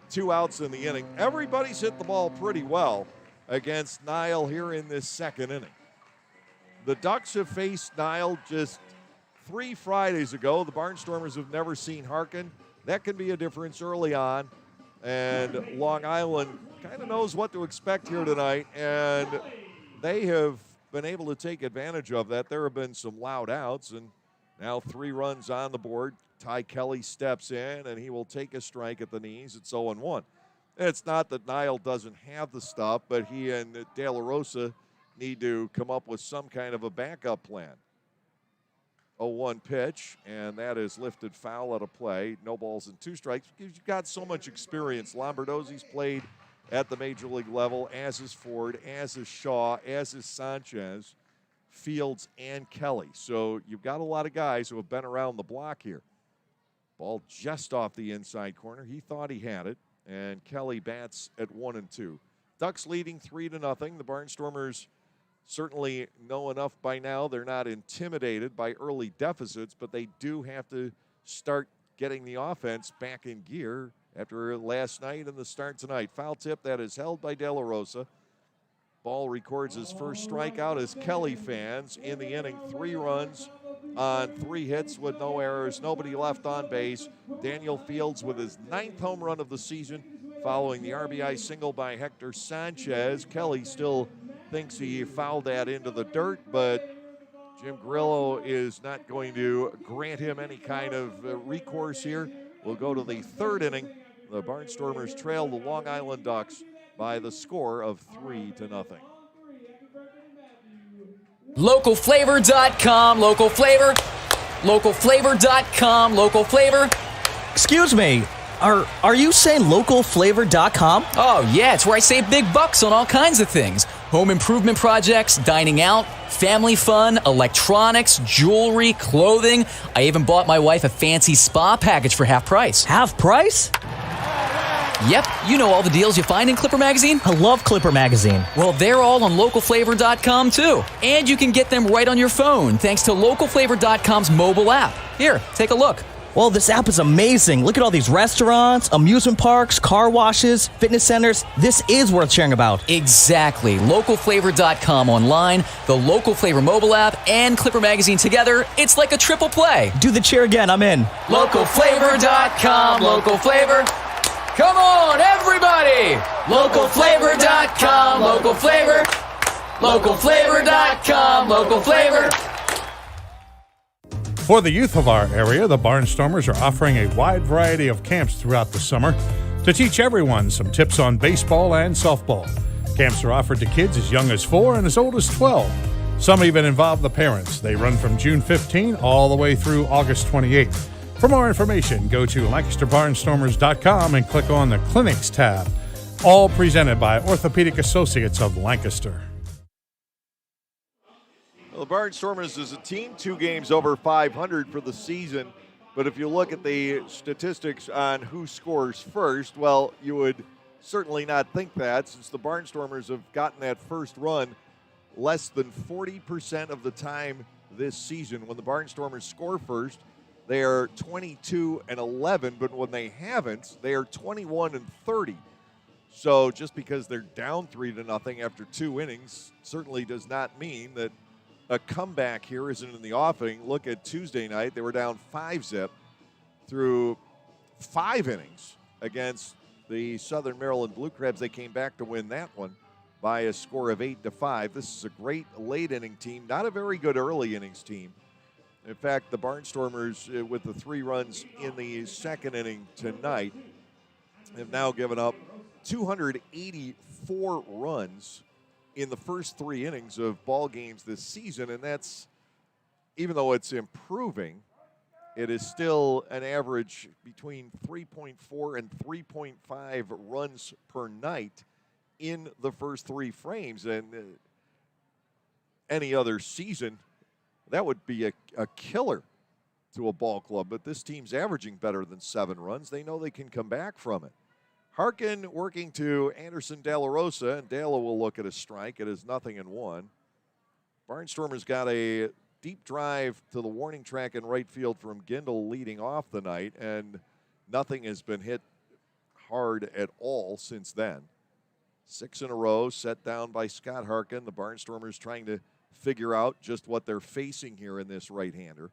2 outs in the inning. Everybody's hit the ball pretty well against Nile here in this second inning. The Ducks have faced Nile just 3 Fridays ago. The Barnstormers have never seen Harkin. That can be a difference early on, and Long Island kind of knows what to expect here tonight, and they have been able to take advantage of that. There have been some loud outs, and now 3 runs on the board. Ty Kelly steps in, and he will take a strike at the knees. It's 0-1. It's not that Nile doesn't have the stuff, but he and De La Rosa need to come up with some kind of a backup plan. 0-1 pitch, and that is lifted foul out of play. No balls and 2 strikes because you've got so much experience. Lombardozzi's played at the major league level, as is Ford, as is Shaw, as is Sanchez, Fields, and Kelly. So you've got a lot of guys who have been around the block here. Ball just off the inside corner. He thought he had it, and Kelly bats at 1-2. Ducks leading 3-0. The Barnstormers certainly know enough by now. They're not intimidated by early deficits, but they do have to start getting the offense back in gear after last night and the start tonight. Foul tip that is held by De La Rosa. Ball records his first strikeout as Kelly fans in the inning. 3 runs on 3 hits with no errors, nobody left on base. Daniel Fields with his 9th home run of the season following the RBI single by Hector Sanchez. Kelly still thinks he fouled that into the dirt, but Jim Grillo is not going to grant him any kind of recourse here. We'll go to the 3rd inning. The Barnstormers trail the Long Island Ducks by the score of 3-0. Localflavor.com, local flavor. Localflavor.com, local flavor. Excuse me, are you saying localflavor.com? Oh, yeah, it's where I save big bucks on all kinds of things. Home improvement projects, dining out, family fun, electronics, jewelry, clothing. I even bought my wife a fancy spa package for half price. Half price? Yep, you know all the deals you find in Clipper Magazine. I love Clipper Magazine. Well, they're all on localflavor.com too. And you can get them right on your phone thanks to localflavor.com's mobile app. Here, take a look. Well, this app is amazing. Look at all these restaurants, amusement parks, car washes, fitness centers. This is worth sharing about. Exactly. Localflavor.com online, the Local Flavor mobile app, and Clipper Magazine together. It's like a triple play. Do the cheer again. I'm in. Localflavor.com, local flavor. Come on, everybody! Localflavor.com, local flavor. Localflavor.com, local flavor. For the youth of our area, the Barnstormers are offering a wide variety of camps throughout the summer to teach everyone some tips on baseball and softball. Camps are offered to kids as young as 4 and as old as 12. Some even involve the parents. They run from June 15 all the way through August 28. For more information, go to LancasterBarnstormers.com and click on the Clinics tab. All presented by Orthopedic Associates of Lancaster. Well, the Barnstormers is a team 2 games over 500 for the season. But if you look at the statistics on who scores first, well, you would certainly not think that, since the Barnstormers have gotten that first run less than 40% of the time this season. When the Barnstormers score first, they are 22-11, but when they haven't, they are 21-30. So just because they're down 3-0 after 2 innings certainly does not mean that a comeback here isn't in the offing. Look at Tuesday night. They were down 5-zip through 5 innings against the Southern Maryland Blue Crabs. They came back to win that one by a score of 8-5. This is a great late inning team, not a very good early innings team. In fact, the Barnstormers, with the 3 runs in the second inning tonight, have now given up 284 runs in the first 3 innings of ball games this season, and that's, even though it's improving, it is still an average between 3.4 and 3.5 runs per night in the first 3 frames. And any other season, that would be a killer to a ball club, but this team's averaging better than 7 runs. They know they can come back from it. Harkin working to Anderson De La Rosa, and De La will look at a strike. It is 0-1. Barnstormers got a deep drive to the warning track in right field from Gindel leading off the night, and nothing has been hit hard at all since then. 6 in a row set down by Scott Harkin. The Barnstormers trying to figure out just what they're facing here in this right-hander.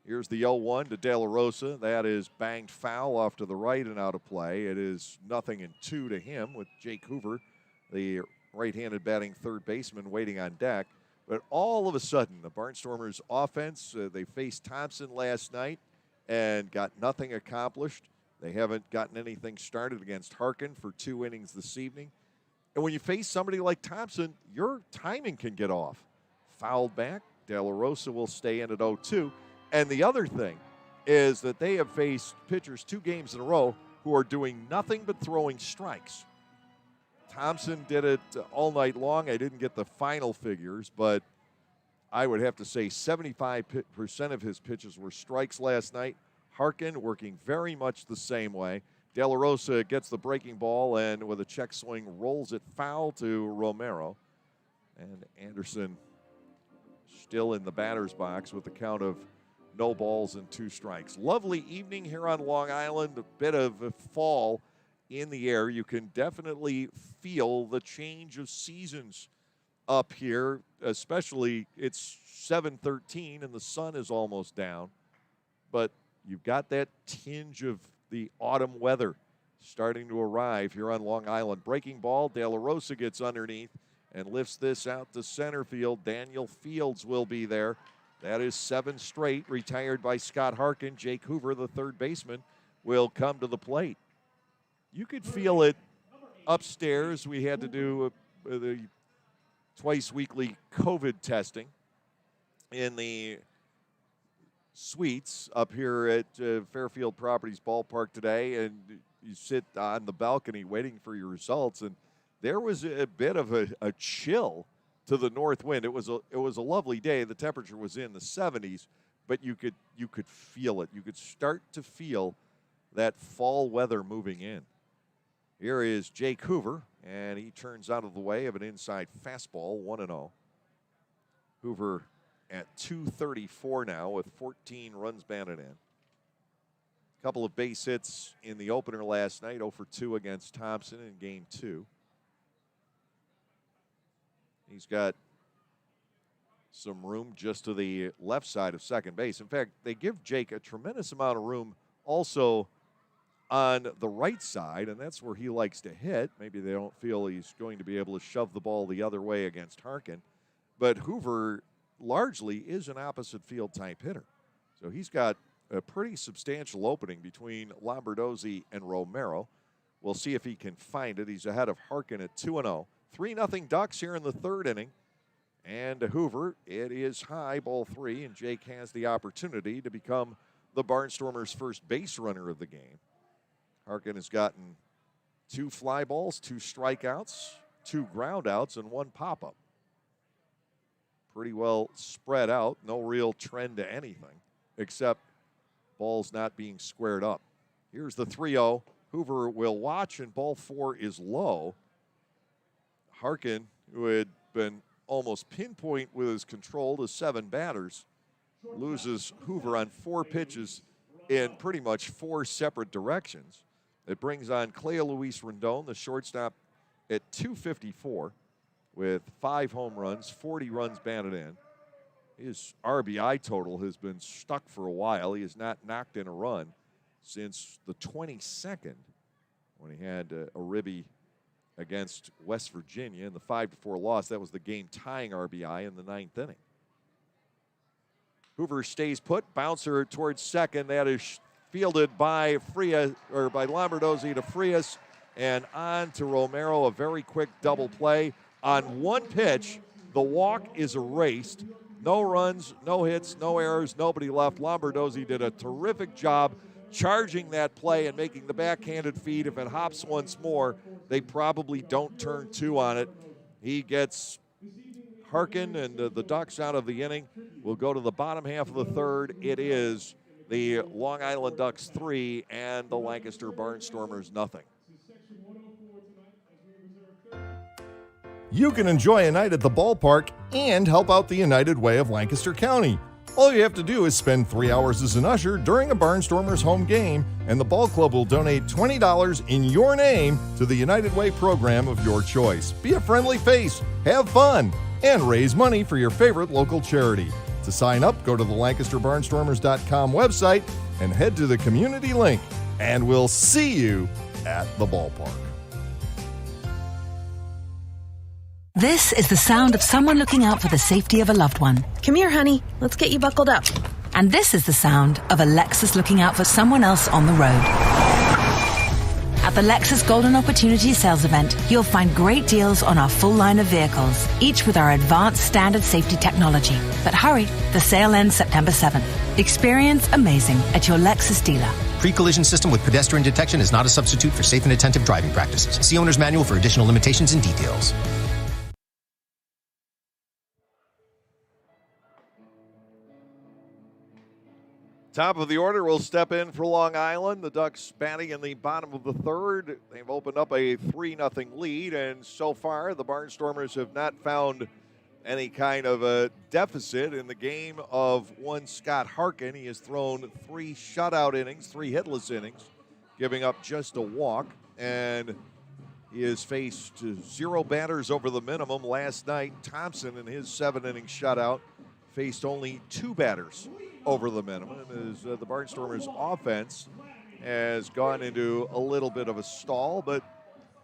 Here's the 0-1 to De La Rosa. That is banged foul off to the right and out of play. It is 0-2 to him with Jake Hoover, the right-handed batting third baseman, waiting on deck. But all of a sudden, the Barnstormers offense, they faced Thompson last night and got nothing accomplished. They haven't gotten anything started against Harkin for 2 innings this evening. And when you face somebody like Thompson, your timing can get off. Fouled back. De La Rosa will stay in at 0-2. And the other thing is that they have faced pitchers 2 games in a row who are doing nothing but throwing strikes. Thompson did it all night long. I didn't get the final figures, but I would have to say 75% of his pitches were strikes last night. Harkin working very much the same way. De La Rosa gets the breaking ball and with a check swing rolls it foul to Romero. And Anderson still in the batter's box with the count of no balls and 2 strikes. Lovely evening here on Long Island. A bit of a fall in the air. You can definitely feel the change of seasons up here, especially it's 7:13 and the sun is almost down. But you've got that tinge of the autumn weather starting to arrive here on Long Island. Breaking ball, De La Rosa gets underneath and lifts this out to center field. Daniel Fields will be there. That is 7 straight, retired by Scott Harkin. Jake Hoover, the third baseman, will come to the plate. You could feel it upstairs. We had to do the twice weekly COVID testing in the suites up here at Fairfield Properties Ballpark today, and you sit on the balcony waiting for your results, and there was a bit of a chill to the north wind. It was a lovely day. The temperature was in the 70s, but you could feel it. You could start to feel that fall weather moving in. Here is Jake Hoover, and he turns out of the way of an inside fastball, 1-0. Hoover at 234 now with 14 runs batted in. A couple of base hits in the opener last night, 0 for 2 against Thompson in game 2. He's got some room just to the left side of second base. In fact, they give Jake a tremendous amount of room also on the right side, and that's where he likes to hit. Maybe they don't feel he's going to be able to shove the ball the other way against Harkin. But Hoover largely is an opposite field type hitter. So he's got a pretty substantial opening between Lombardozzi and Romero. We'll see if he can find it. He's ahead of Harkin at 2-0. 3-0 Ducks here in the third inning. And Hoover, it is high, ball 3, and Jake has the opportunity to become the Barnstormers' first base runner of the game. Harkin has gotten 2 fly balls, 2 strikeouts, 2 ground outs, and 1 pop-up. Pretty well spread out. No real trend to anything except balls not being squared up. Here's the 3-0. Hoover will watch, and ball 4 is low. Harkin, who had been almost pinpoint with his control to 7 batters, loses Hoover on 4 pitches in pretty much 4 separate directions. It brings on Cleo Luis Rendon, the shortstop, at 254 with 5 home runs, 40 runs batted in. His RBI total has been stuck for a while. He has not knocked in a run since the 22nd when he had a ribby against West Virginia in the 5-4 loss. That was the game-tying RBI in the 9th inning. Hoover stays put, bouncer towards second. That is fielded by by Lombardozzi to Frias, and on to Romero. A very quick double play. On 1 pitch, the walk is erased. No runs, no hits, no errors, nobody left. Lombardozzi did a terrific job charging that play and making the backhanded feed. If it hops once more, they probably don't turn 2 on it. He gets Harkin and the Ducks out of the inning. We'll go to the bottom half of the 3rd. It is the Long Island Ducks 3 and the Lancaster Barnstormers nothing. You can enjoy a night at the ballpark and help out the United Way of Lancaster County. All you have to do is spend 3 hours as an usher during a Barnstormers home game, and the ball club will donate $20 in your name to the United Way program of your choice. Be a friendly face, have fun, and raise money for your favorite local charity. To sign up, go to the LancasterBarnstormers.com website and head to the community link, and we'll see you at the ballpark. This is the sound of someone looking out for the safety of a loved one. Come here, honey. Let's get you buckled up. And this is the sound of a Lexus looking out for someone else on the road. At the Lexus Golden Opportunity Sales Event, you'll find great deals on our full line of vehicles, each with our advanced standard safety technology. But hurry, the sale ends September 7th. Experience amazing at your Lexus dealer. Pre-collision system with pedestrian detection is not a substitute for safe and attentive driving practices. See owner's manual for additional limitations and details. Top of the order will step in for Long Island. The Ducks batting in the bottom of the 3rd. They've opened up a 3-0 lead, and so far the Barnstormers have not found any kind of a deficit in the game of one Scott Harkin. He has thrown 3 shutout innings, 3 hitless innings, giving up just a walk, and he has faced 0 batters over the minimum. Last night, Thompson in his 7-inning shutout faced only 2 batters over the minimum, as the Barnstormers offense has gone into a little bit of a stall, but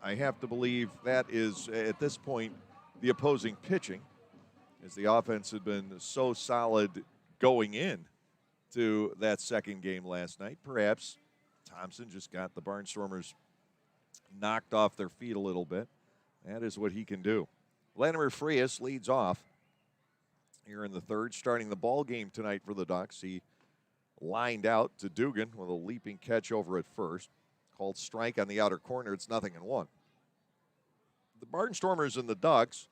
I have to believe that is, at this point, the opposing pitching, as the offense had been so solid going in to that second game last night. Perhaps Thompson just got the Barnstormers knocked off their feet a little bit. That is what he can do. Vladimir Frias leads off here in the 3rd, starting the ball game tonight for the Ducks. He lined out to Dugan with a leaping catch over at first. Called strike on the outer corner. It's 0-1. The Barnstormers and the Ducks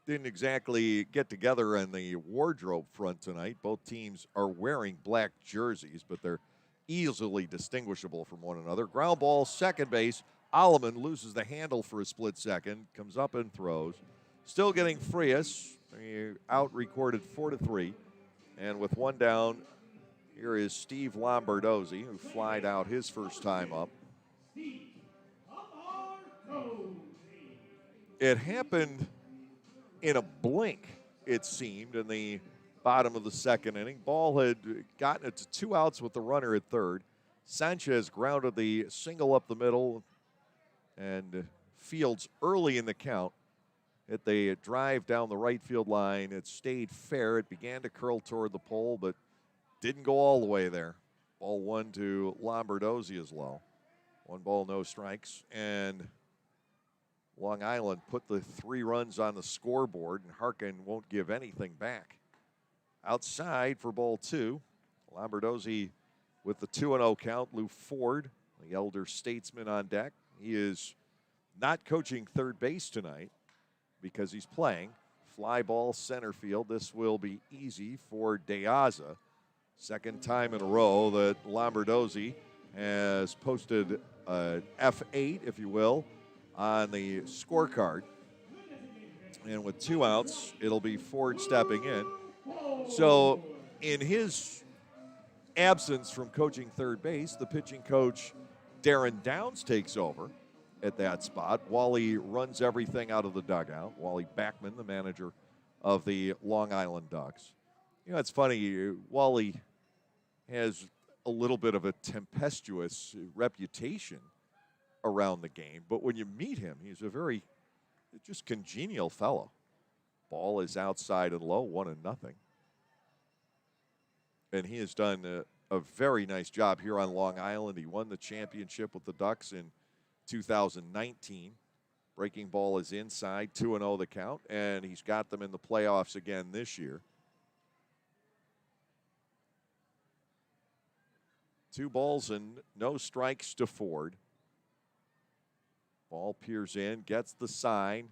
didn't exactly get together on the wardrobe front tonight. Both teams are wearing black jerseys, but they're easily distinguishable from one another. Ground ball, second base. Alleman loses the handle for a split second, comes up and throws. Still getting Frias. Out recorded 4-3. And with 1 down, here is Steve Lombardozzi, who flied out his first time up. It happened in a blink, it seemed, in the bottom of the 2nd inning. Ball had gotten it to 2 outs with the runner at 3rd. Sanchez grounded the single up the middle, and Fields early in the count hit the drive down the right field line. It stayed fair. It began to curl toward the pole, but didn't go all the way there. Ball 1 to Lombardozzi is low. 1 ball, no strikes. And Long Island put the 3 runs on the scoreboard, and Harkin won't give anything back. Outside for ball 2. Lombardozzi with the 2-0 count. Lou Ford, the elder statesman, on deck. He is not coaching third base tonight because he's playing. Fly ball center field. This will be easy for De Aza. Second time in a row that Lombardozzi has posted an F8, if you will, on the scorecard. And with 2 outs, it'll be Ford stepping in. So in his absence from coaching third base, the pitching coach, Darren Downs, takes over at that spot. Wally runs everything out of the dugout. Wally Backman, the manager of the Long Island Ducks. You know, it's funny, Wally has a little bit of a tempestuous reputation around the game, but when you meet him, he's a very just congenial fellow. Ball is outside and low, 1-0. And he has done a very nice job here on Long Island. He won the championship with the Ducks in 2019. Breaking ball is inside, 2-0 the count, and he's got them in the playoffs again this year. 2 balls and no strikes to Ford. Ball peers in, gets the sign,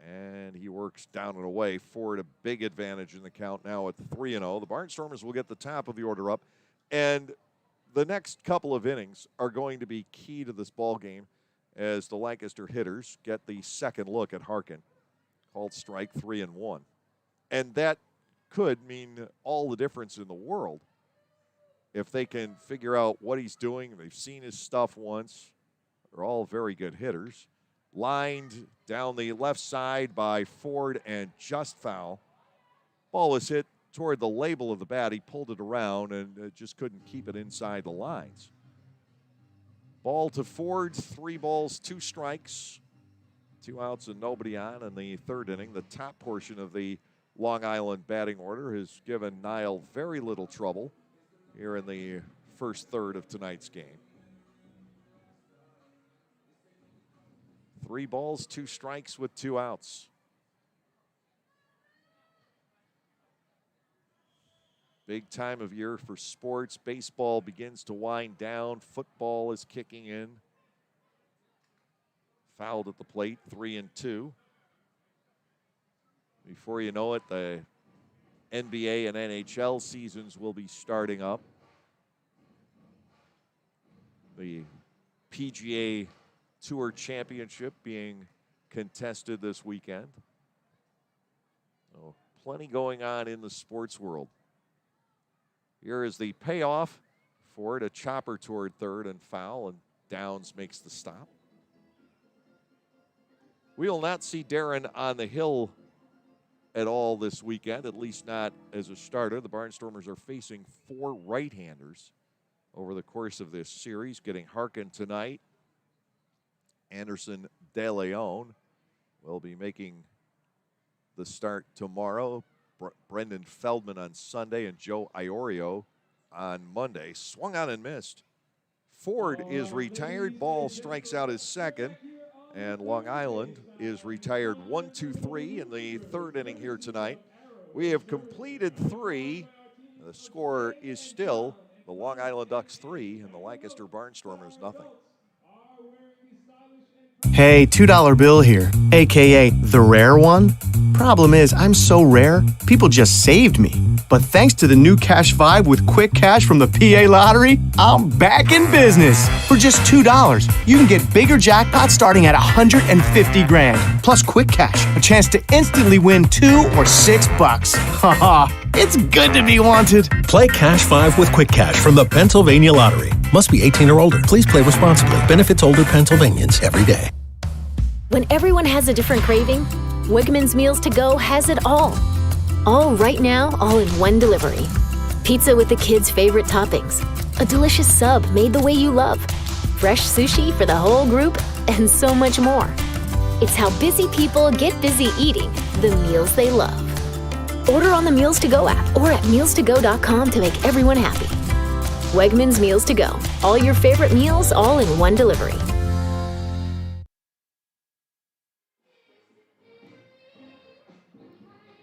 and he works down and away. Ford a big advantage in the count now at 3-0. The Barnstormers will get the top of the order up, and the next couple of innings are going to be key to this ball game as the Lancaster hitters get the second look at Harkin. Called strike 3-1. And that could mean all the difference in the world if they can figure out what he's doing. They've seen his stuff once. They're all very good hitters. Lined down the left side by Ford and just foul. Ball was hit toward the label of the bat. He pulled it around and just couldn't keep it inside the lines. Ball to Ford, 3 balls, 2 strikes, 2 outs and nobody on in the third inning. The top portion of the Long Island batting order has given Nile very little trouble here in the first third of tonight's game. 3 balls, 2 strikes with 2 outs. Big time of year for sports. Baseball begins to wind down. Football is kicking in. Fouled at the plate, 3-2. Before you know it, the NBA and NHL seasons will be starting up. The PGA Tour Championship being contested this weekend. So plenty going on in the sports world. Here is the payoff for it, a chopper toward third and foul, and Downs makes the stop. We will not see Darren on the hill at all this weekend, at least not as a starter. The Barnstormers are facing 4 right-handers over the course of this series, getting Harkin tonight. Anderson De Leon will be making the start tomorrow. Brendan Feldman on Sunday and Joe Iorio on Monday. Swung on and missed. Ford is retired. Ball strikes out his second. And Long Island is retired 1-2-3 in the third inning here tonight. We have completed 3. The score is still the Long Island Ducks 3 and the Lancaster Barnstormers nothing. Hey, $2 bill here, aka the rare one. Problem is, I'm so rare, people just saved me. But thanks to the new Cash Vibe with Quick Cash from the PA Lottery, I'm back in business. For just $2, you can get bigger jackpots starting at $150,000. Plus Quick Cash, a chance to instantly win $2 or $6. Haha, it's good to be wanted. Play Cash 5 with Quick Cash from the Pennsylvania Lottery. Must be 18 or older. Please play responsibly. Benefits older Pennsylvanians every day. When everyone has a different craving, Wegmans Meals to Go has it all. All right now, all in one delivery. Pizza with the kids' favorite toppings. A delicious sub made the way you love. Fresh sushi for the whole group, and so much more. It's how busy people get busy eating the meals they love. Order on the Meals to Go app or at mealstogo.com to make everyone happy. Wegmans Meals to Go. All your favorite meals, all in one delivery.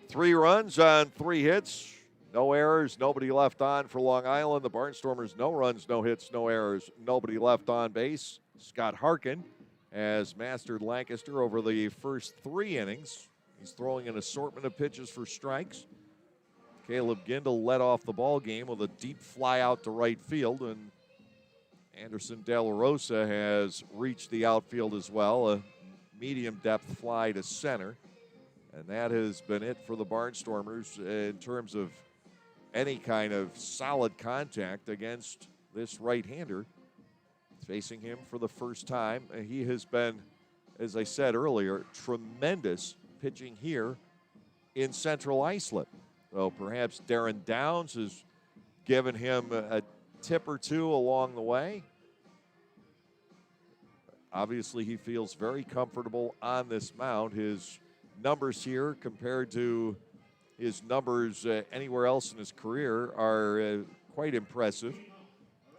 Three runs on 3 hits. No errors, nobody left on for Long Island. The Barnstormers, no runs, no hits, no errors, nobody left on base. Scott Harkin has mastered Lancaster over the first 3 innings. He's throwing an assortment of pitches for strikes. Caleb Gindel led off the ball game with a deep fly out to right field, and Anderson De La Rosa has reached the outfield as well, a medium depth fly to center. And that has been it for the Barnstormers in terms of any kind of solid contact against this right-hander. Facing him for the first time, he has been, as I said earlier, tremendous pitching here in Central Islip. So perhaps Darren Downs has given him a tip or two along the way. Obviously, he feels very comfortable on this mound. His numbers here compared to his numbers anywhere else in his career are quite impressive.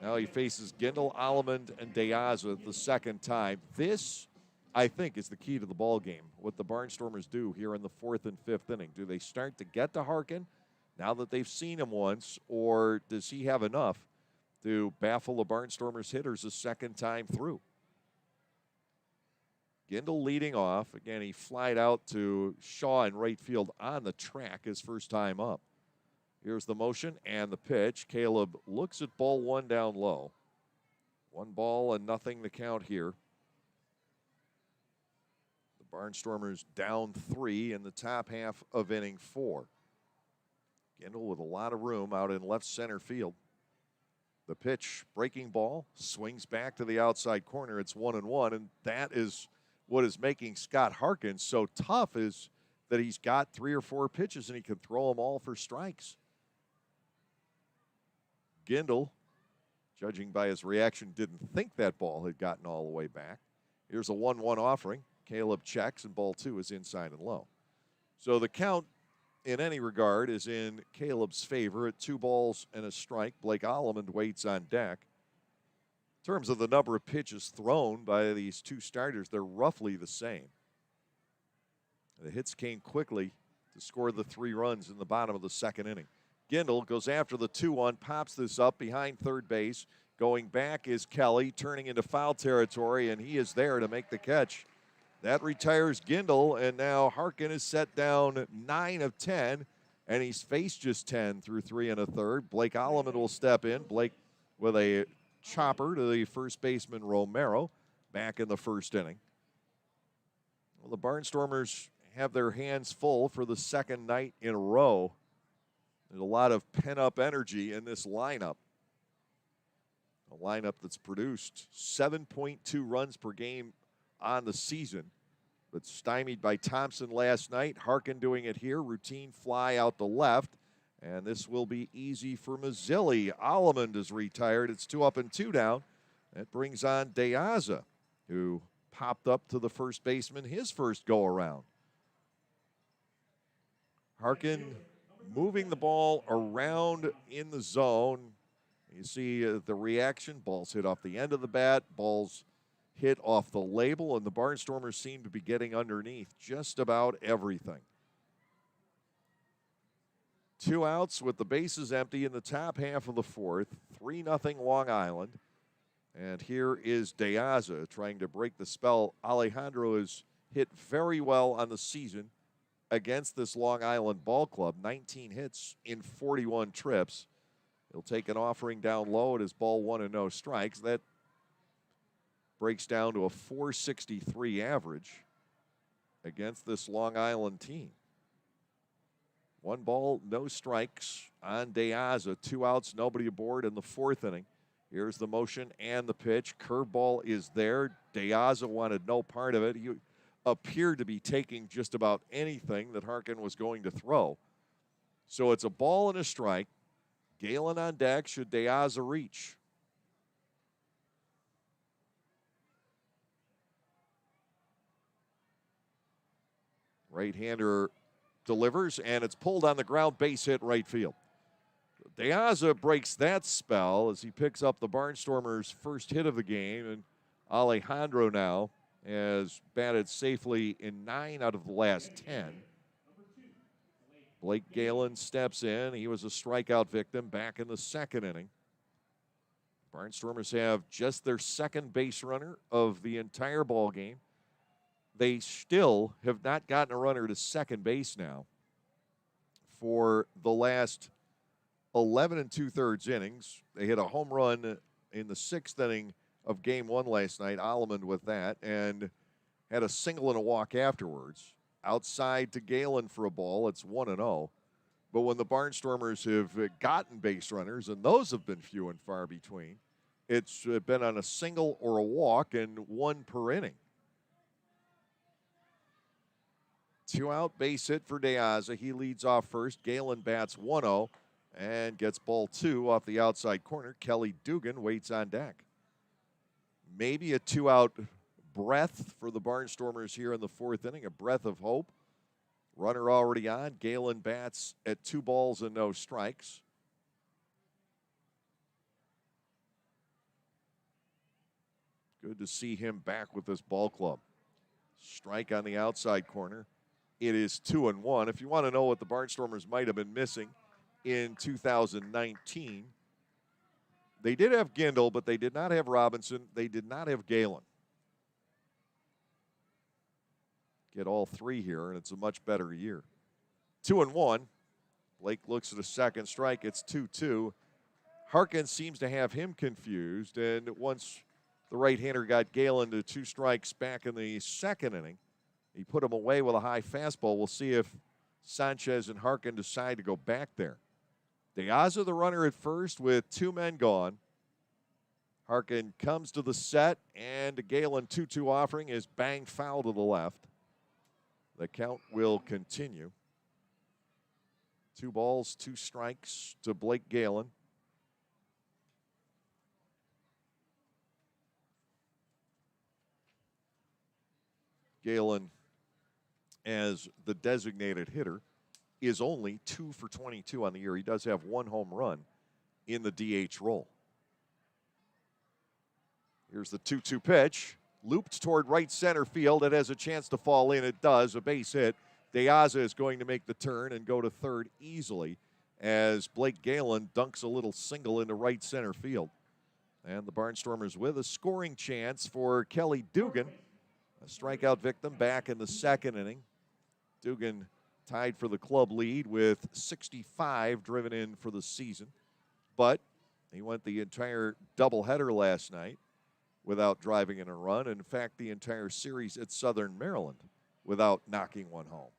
Now he faces Gindel, Allemond, and De Aza the second time. This, I think, is the key to the ball game. What the Barnstormers do here in the 4th and 5th inning. Do they start to get to Harkin now that they've seen him once, or does he have enough to baffle the Barnstormers hitters a second time through? Gindel leading off. Again, he flied out to Shaw in right field on the track his first time up. Here's the motion and the pitch. Caleb looks at ball 1 down low. 1 ball and nothing to count here. The Barnstormers down 3 in the top half of inning 4. Gindel with a lot of room out in left center field. The pitch, breaking ball, swings back to the outside corner. It's 1-1, and that is what is making Scott Harkin so tough, is that he's got 3 or 4 pitches and he can throw them all for strikes. Gindel, judging by his reaction, didn't think that ball had gotten all the way back. Here's a 1-1 offering. Caleb checks, and ball 2 is inside and low. So the count in any regard is in Caleb's favor at 2 balls and a strike. Blake Allemond waits on deck. In terms of the number of pitches thrown by these 2 starters, they're roughly the same. The hits came quickly to score the 3 runs in the bottom of the 2nd inning. Gindel goes after the 2-1, pops this up behind third base. Going back is Kelly, turning into foul territory, and he is there to make the catch. That retires Gindel, and now Harkin is set down 9 of 10, and he's faced just 10 through 3 1/3. Blake Allemond will step in. Blake with a chopper to the first baseman Romero back in the 1st inning. Well, the Barnstormers have their hands full for the 2nd night in a row. There's a lot of pent-up energy in this lineup. A lineup that's produced 7.2 runs per game on the season, but stymied by Thompson last night. Harkin doing it here. Routine fly out the left, and this will be easy for Mazzilli. Allemond is retired. It's 2 up and 2 down. That brings on De Aza, who popped up to the first baseman his first go-around. Harkin moving the ball around in the zone. You see the reaction. Balls hit off the end of the bat. Balls hit off the label, and the Barnstormers seem to be getting underneath just about everything. 2 outs with the bases empty in the top half of the 4th. 3-0 Long Island. And here is De Aza trying to break the spell. Alejandro has hit very well on the season against this Long Island ball club. 19 hits in 41 trips. He'll take an offering down low at his ball 1 and no strikes. That breaks down to a .463 average against this Long Island team. 1 ball, no strikes on De Aza. 2 outs, nobody aboard in the 4th inning. Here's the motion and the pitch. Curveball is there. De Aza wanted no part of it. He appeared to be taking just about anything that Harkin was going to throw. So it's a ball and a strike. Galen on deck should De Aza reach. Right-hander delivers, and it's pulled on the ground, base hit right field. De Aza breaks that spell as he picks up the Barnstormers' first hit of the game, and Alejandro now has batted safely in 9 out of the last 10. Blake Galen steps in. He was a strikeout victim back in the second inning. Barnstormers have just their second base runner of the entire ball game. They still have not gotten a runner to second base now for the last 11 2/3 innings. They hit a home run in the sixth inning of game one last night, Alleman with that, and had a single and a walk afterwards. Outside to Galen for a ball, it's 1-0. But when the Barnstormers have gotten base runners, and those have been few and far between, it's been on a single or a walk and one per inning. 2-out base hit for De Aza. He leads off first. Galen bats 1-0 and gets ball 2 off the outside corner. Kelly Dugan waits on deck. Maybe a 2-out breath for the Barnstormers here in the fourth inning, a breath of hope. Runner already on. Galen bats at 2 balls and no strikes. Good to see him back with this ball club. Strike on the outside corner. It is 2-1. If you want to know what the Barnstormers might have been missing in 2019, they did have Gindel, but they did not have Robinson. They did not have Galen. Get all 3 here, and it's a much better year. 2-1. Blake looks at a second strike. It's 2-2. Harkins seems to have him confused, and once the right-hander got Galen to 2 strikes back in the second inning, he put him away with a high fastball. We'll see if Sanchez and Harkin decide to go back there. De Aza, the runner at first with 2 men gone. Harkin comes to the set, and a Galen 2-2 offering is banged foul to the left. The count will continue. 2 balls, 2 strikes to Blake Galen. Galen, as the designated hitter, is only 2 for 22 on the year. He does have 1 home run in the DH role. Here's the 2-2 pitch. Looped toward right center field. It has a chance to fall in. It does. A base hit. De Aza is going to make the turn and go to third easily as Blake Galen dunks a little single into right center field. And the Barnstormers with a scoring chance for Kelly Dugan, a strikeout victim back in the second inning. Dugan tied for the club lead with 65 driven in for the season. But he went the entire doubleheader last night without driving in a run. In fact, the entire series at Southern Maryland without knocking one home.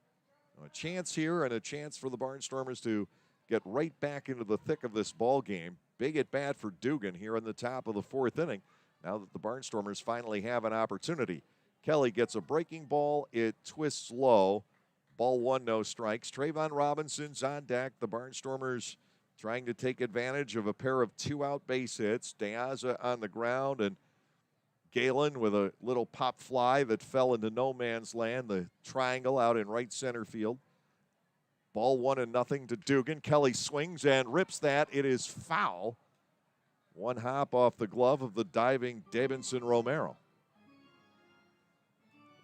A chance here and a chance for the Barnstormers to get right back into the thick of this ball game. Big at bat for Dugan here in the top of the fourth inning. Now that the Barnstormers finally have an opportunity. Kelly gets a breaking ball. It twists low. Ball 1, no strikes. Trayvon Robinson's on deck. The Barnstormers trying to take advantage of a pair of 2-out base hits. De Aza on the ground and Galen with a little pop fly that fell into no man's land. The triangle out in right center field. Ball 1-0 to Dugan. Kelly swings and rips that. It is foul. 1 hop off the glove of the diving Davidson Romero.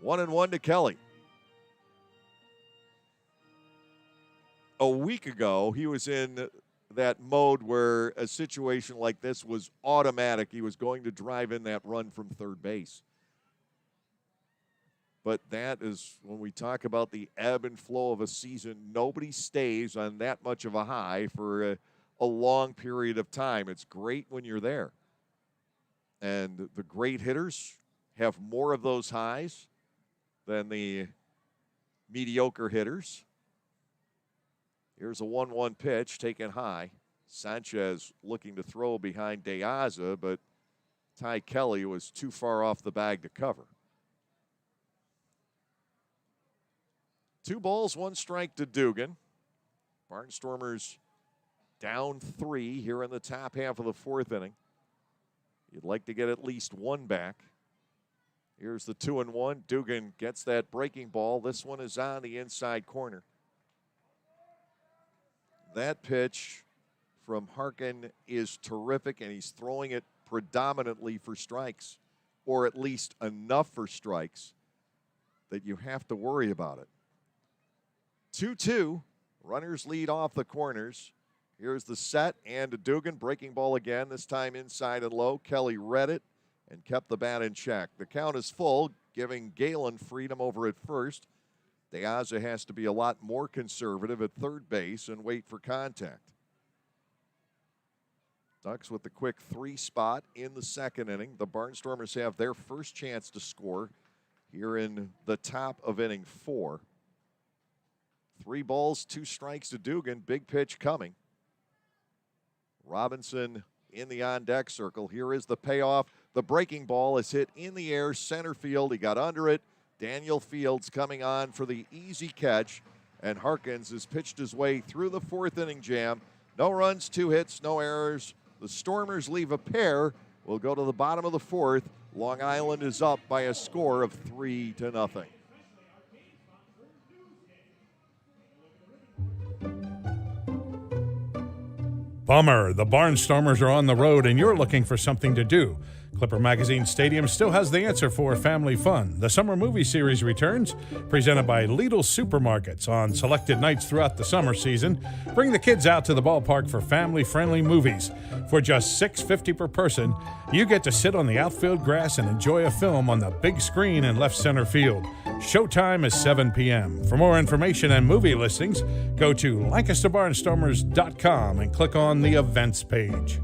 1-1 to Kelly. A week ago, he was in that mode where a situation like this was automatic. He was going to drive in that run from third base. But that is, when we talk about the ebb and flow of a season, nobody stays on that much of a high for a long period of time. It's great when you're there. And the great hitters have more of those highs than the mediocre hitters. Here's a 1-1 pitch taken high. Sanchez looking to throw behind De Aza, but Ty Kelly was too far off the bag to cover. 2 balls, 1 strike to Dugan. Barnstormers down 3 here in the top half of the fourth inning. You'd like to get at least 1 back. Here's the 2-1. Dugan gets that breaking ball. This one is on the inside corner. That pitch from Harkin is terrific, and he's throwing it predominantly for strikes, or at least enough for strikes that you have to worry about it. 2-2. Runners lead off the corners. Here's the set, and Dugan breaking ball again, this time inside and low. Kelly read it and kept the bat in check. The count is full, giving Galen freedom over at first. De Aza has to be a lot more conservative at third base and wait for contact. Ducks with the quick 3 spot in the second inning. The Barnstormers have their first chance to score here in the top of inning 4. 3 balls, 2 strikes to Dugan. Big pitch coming. Robinson in the on-deck circle. Here is the payoff. The breaking ball is hit in the air, center field. He got under it. Daniel Fields coming on for the easy catch, and Harkins has pitched his way through the 4th inning jam. No runs, 2 hits, no errors. The Stormers leave a pair. We'll go to the bottom of the 4th. Long Island is up by a score of 3-0. Bummer, the Barnstormers are on the road and you're looking for something to do. Clipper Magazine Stadium still has the answer for family fun. The summer movie series returns, presented by Lidl Supermarkets on selected nights throughout the summer season. Bring the kids out to the ballpark for family-friendly movies. For just $6.50 per person, you get to sit on the outfield grass and enjoy a film on the big screen in left center field. Showtime is 7 p.m. For more information and movie listings, go to LancasterBarnstormers.com and click on the events page.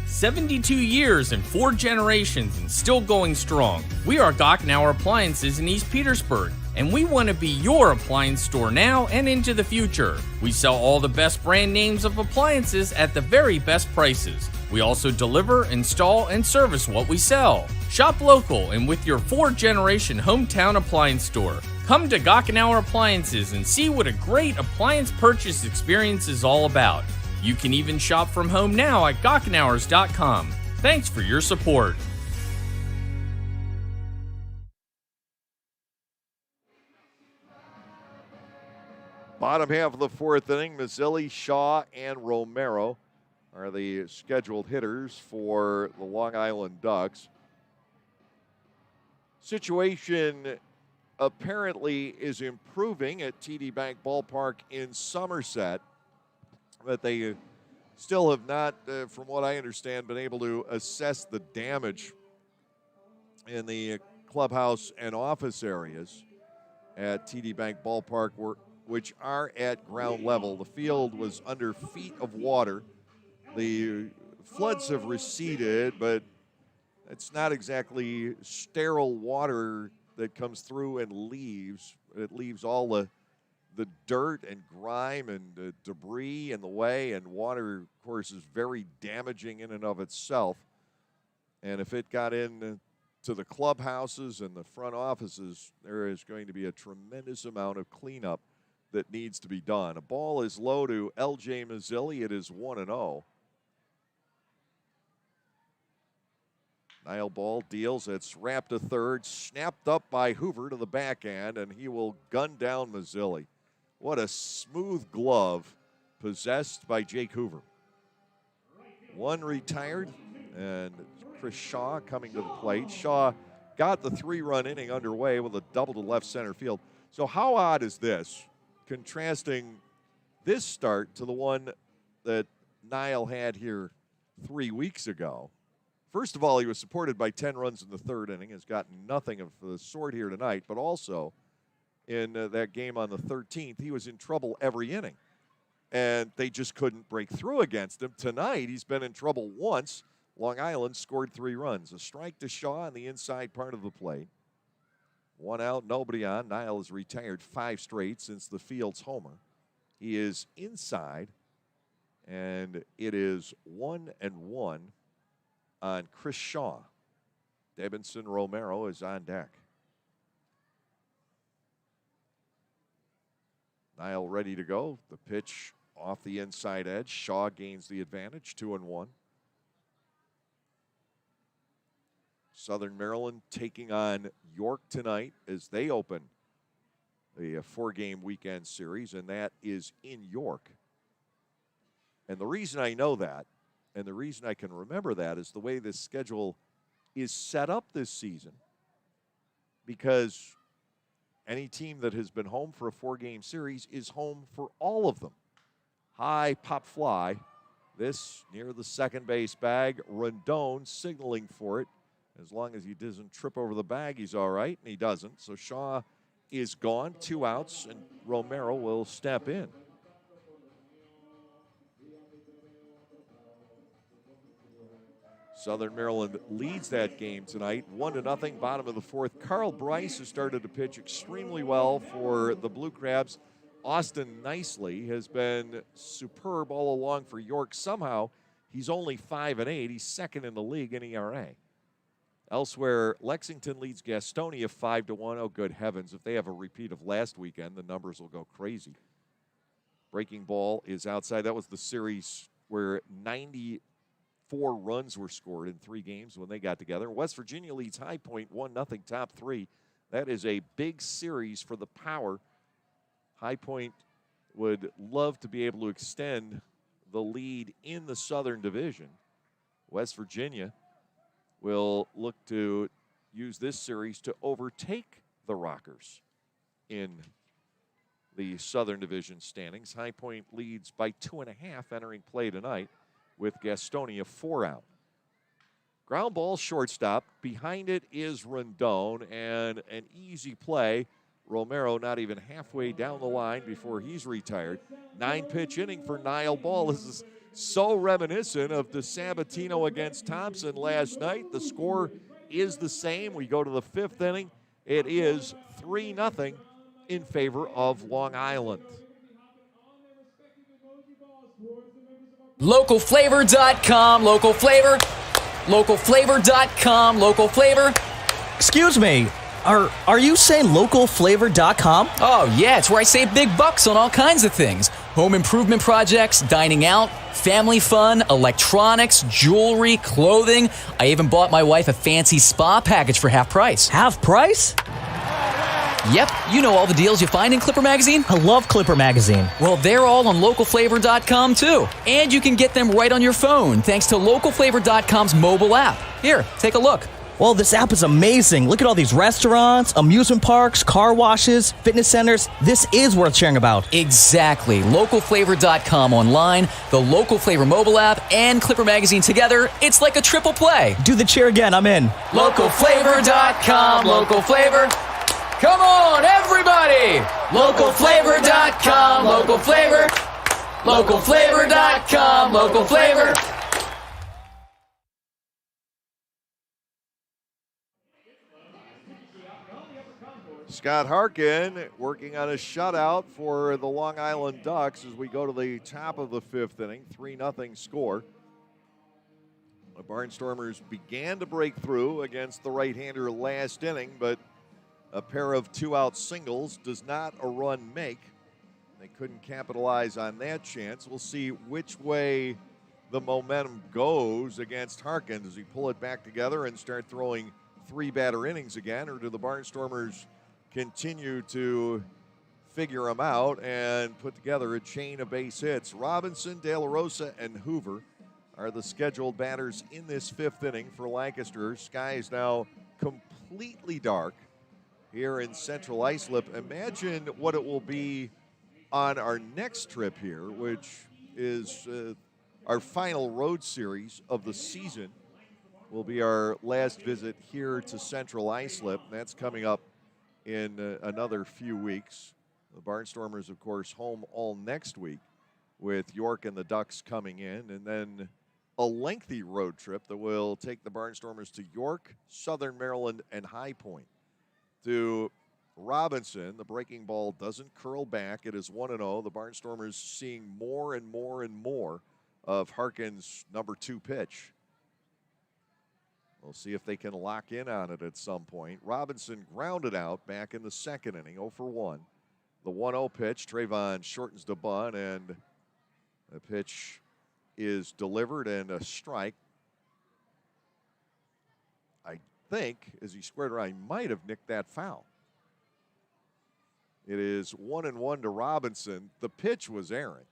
72 years and 4 generations and still going strong. We are Gochenauer Appliances in East Petersburg, and we want to be your appliance store now and into the future. We sell all the best brand names of appliances at the very best prices. We also deliver, install, and service what we sell. Shop local and with your 4th-generation hometown appliance store. Come to Gochenauer Appliances and see what a great appliance purchase experience is all about. You can even shop from home now at Gochenauers.com. Thanks for your support. Bottom half of the 4th inning, Mazzilli, Shaw, and Romero are the scheduled hitters for the Long Island Ducks. Situation apparently is improving at TD Bank Ballpark in Somerset, but they still have not, from what I understand, been able to assess the damage in the clubhouse and office areas at TD Bank Ballpark, which are at ground level. The field was under feet of water. The floods have receded, but it's not exactly sterile water that comes through and leaves. It leaves all the dirt and grime and debris in the way, and water, of course, is very damaging in and of itself. And if it got in to the clubhouses and the front offices, there is going to be a tremendous amount of cleanup that needs to be done. A ball is low to L.J. Mazzilli. It is 1-0. Niall ball deals. It's wrapped to third, snapped up by Hoover to the backhand, and he will gun down Mazzilli. What a smooth glove possessed by Jake Hoover. One retired, and Chris Shaw coming to the plate. Shaw got the 3-run inning underway with a double to left center field. So how odd is this, contrasting this start to the one that Niall had here 3 weeks ago? First of all, he was supported by 10 runs in the 3rd inning, has gotten nothing of the sort here tonight, but also in that game on the 13th, he was in trouble every inning, and they just couldn't break through against him. Tonight, he's been in trouble once. Long Island scored 3 runs. A strike to Shaw on the inside part of the plate. 1 out, nobody on. Niall has retired 5 straight since the Fields homer. He is inside, and it is 1-1 on Chris Shaw. Debinson Romero is on deck. Niall ready to go. The pitch off the inside edge. Shaw gains the advantage, 2-1. Southern Maryland taking on York tonight as they open the 4-game weekend series, and that is in York. And the reason I know that, and the reason I can remember that, is the way this schedule is set up this season. Because Any team that has been home for a 4-game series is home for all of them. High pop fly. This near the second base bag. Rendon signaling for it. As long as he doesn't trip over the bag, he's all right, and he doesn't. So Shaw is gone, 2 outs, and Romero will step in. Southern Maryland leads that game tonight, 1-0, bottom of the 4th. Carl Bryce has started to pitch extremely well for the Blue Crabs. Austin Nicely has been superb all along for York. Somehow, he's only 5-8. He's second in the league in ERA. Elsewhere, Lexington leads Gastonia 5-1. Oh, good heavens. If they have a repeat of last weekend, the numbers will go crazy. Breaking ball is outside. That was the series where 94 runs were scored in 3 games when they got together. West Virginia leads High Point 1-0, top 3. That is a big series for the Power. High Point would love to be able to extend the lead in the Southern Division. West Virginia will look to use this series to overtake the Rockers in the Southern Division standings. High Point leads by 2.5 entering play tonight with Gastonia 4 out. Ground ball shortstop. Behind it is Rendon, and an easy play. Romero not even halfway down the line before he's retired. 9-pitch inning for Niall Ball. This is so reminiscent of DeSabatino against Thompson last night. The score is the same. We go to the 5th inning. It is 3-0 in favor of Long Island. Localflavor.com, local flavor. Localflavor.com, local flavor. Excuse me. Are you saying localflavor.com? Oh, yeah, it's where I save big bucks on all kinds of things. Home improvement projects, dining out, family fun, electronics, jewelry, clothing. I even bought my wife a fancy spa package for half price. Half price? Yep, you know all the deals you find in Clipper Magazine. I love Clipper Magazine. Well, they're all on localflavor.com too. And you can get them right on your phone thanks to localflavor.com's mobile app. Here, take a look. Well, this app is amazing. Look at all these restaurants, amusement parks, car washes, fitness centers. This is worth sharing about. Exactly. Localflavor.com online, the Local Flavor mobile app, and Clipper Magazine together. It's like a triple play. Do the cheer again. I'm in. Localflavor.com, local flavor. Come on, everybody! Localflavor.com, local flavor. Localflavor.com, local flavor. Scott Harkin working on a shutout for the Long Island Ducks as we go to the top of the 5th inning. 3-0 score. The Barnstormers began to break through against the right-hander last inning, but a pair of 2-out singles does not a run make. They couldn't capitalize on that chance. We'll see which way the momentum goes against Harkin. Does he pull it back together and start throwing 3-batter innings again, or do the Barnstormers continue to figure them out and put together a chain of base hits? Robinson, De La Rosa, and Hoover are the scheduled batters in this 5th inning for Lancaster. Sky is now completely dark here in Central Islip. Imagine what it will be on our next trip here, which is our final road series of the season. Will be our last visit here to Central Islip, and that's coming up in another few weeks. The Barnstormers, of course, home all next week with York and the Ducks coming in, and then a lengthy road trip that will take the Barnstormers to York, Southern Maryland, and High Point. To Robinson, the breaking ball doesn't curl back. It is 1-0. The Barnstormers seeing more and more and more of Harkin's number 2 pitch. We'll see if they can lock in on it at some point. Robinson grounded out back in the 2nd inning, 0 for 1. The 1-0 pitch, Trayvon shortens the bunt, and the pitch is delivered and a strike. I think, as he squared around, he might have nicked that foul. It is 1-1 to Robinson. The pitch was errant.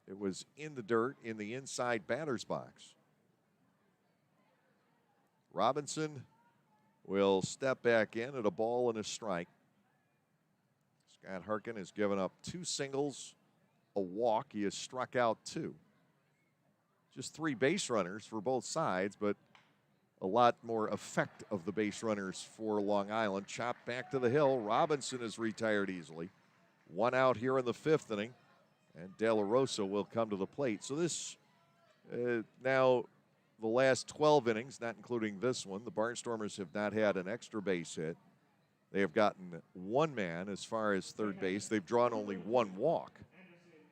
It was in the dirt in the inside batter's box. Robinson will step back in at a ball and a strike. Scott Harkin has given up 2 singles, a walk. He has struck out 2. Just 3 base runners for both sides, but a lot more effect of the base runners for Long Island. Chopped back to the hill. Robinson is retired easily. 1 out here in the 5th inning, and De La Rosa will come to the plate. So this now the last 12 innings, not including this one, the Barnstormers have not had an extra base hit. They have gotten 1 man as far as third base. They've drawn only 1 walk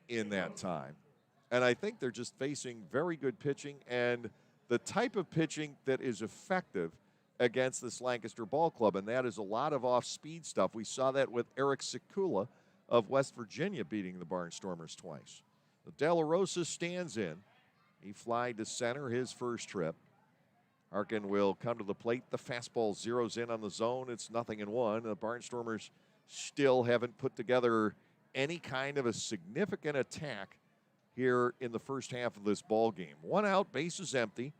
in that time. And I think they're just facing very good pitching and the type of pitching that is effective against this Lancaster ball club, and that is a lot of off-speed stuff. We saw that with Eric Sikula of West Virginia beating the Barnstormers twice. The De La Rosa stands in. He flied to center his first trip. Harkin will come to the plate. The fastball zeroes in on the zone. It's 0-1. The Barnstormers still haven't put together any kind of a significant attack here in the first half of this ball game. 1 out, bases empty.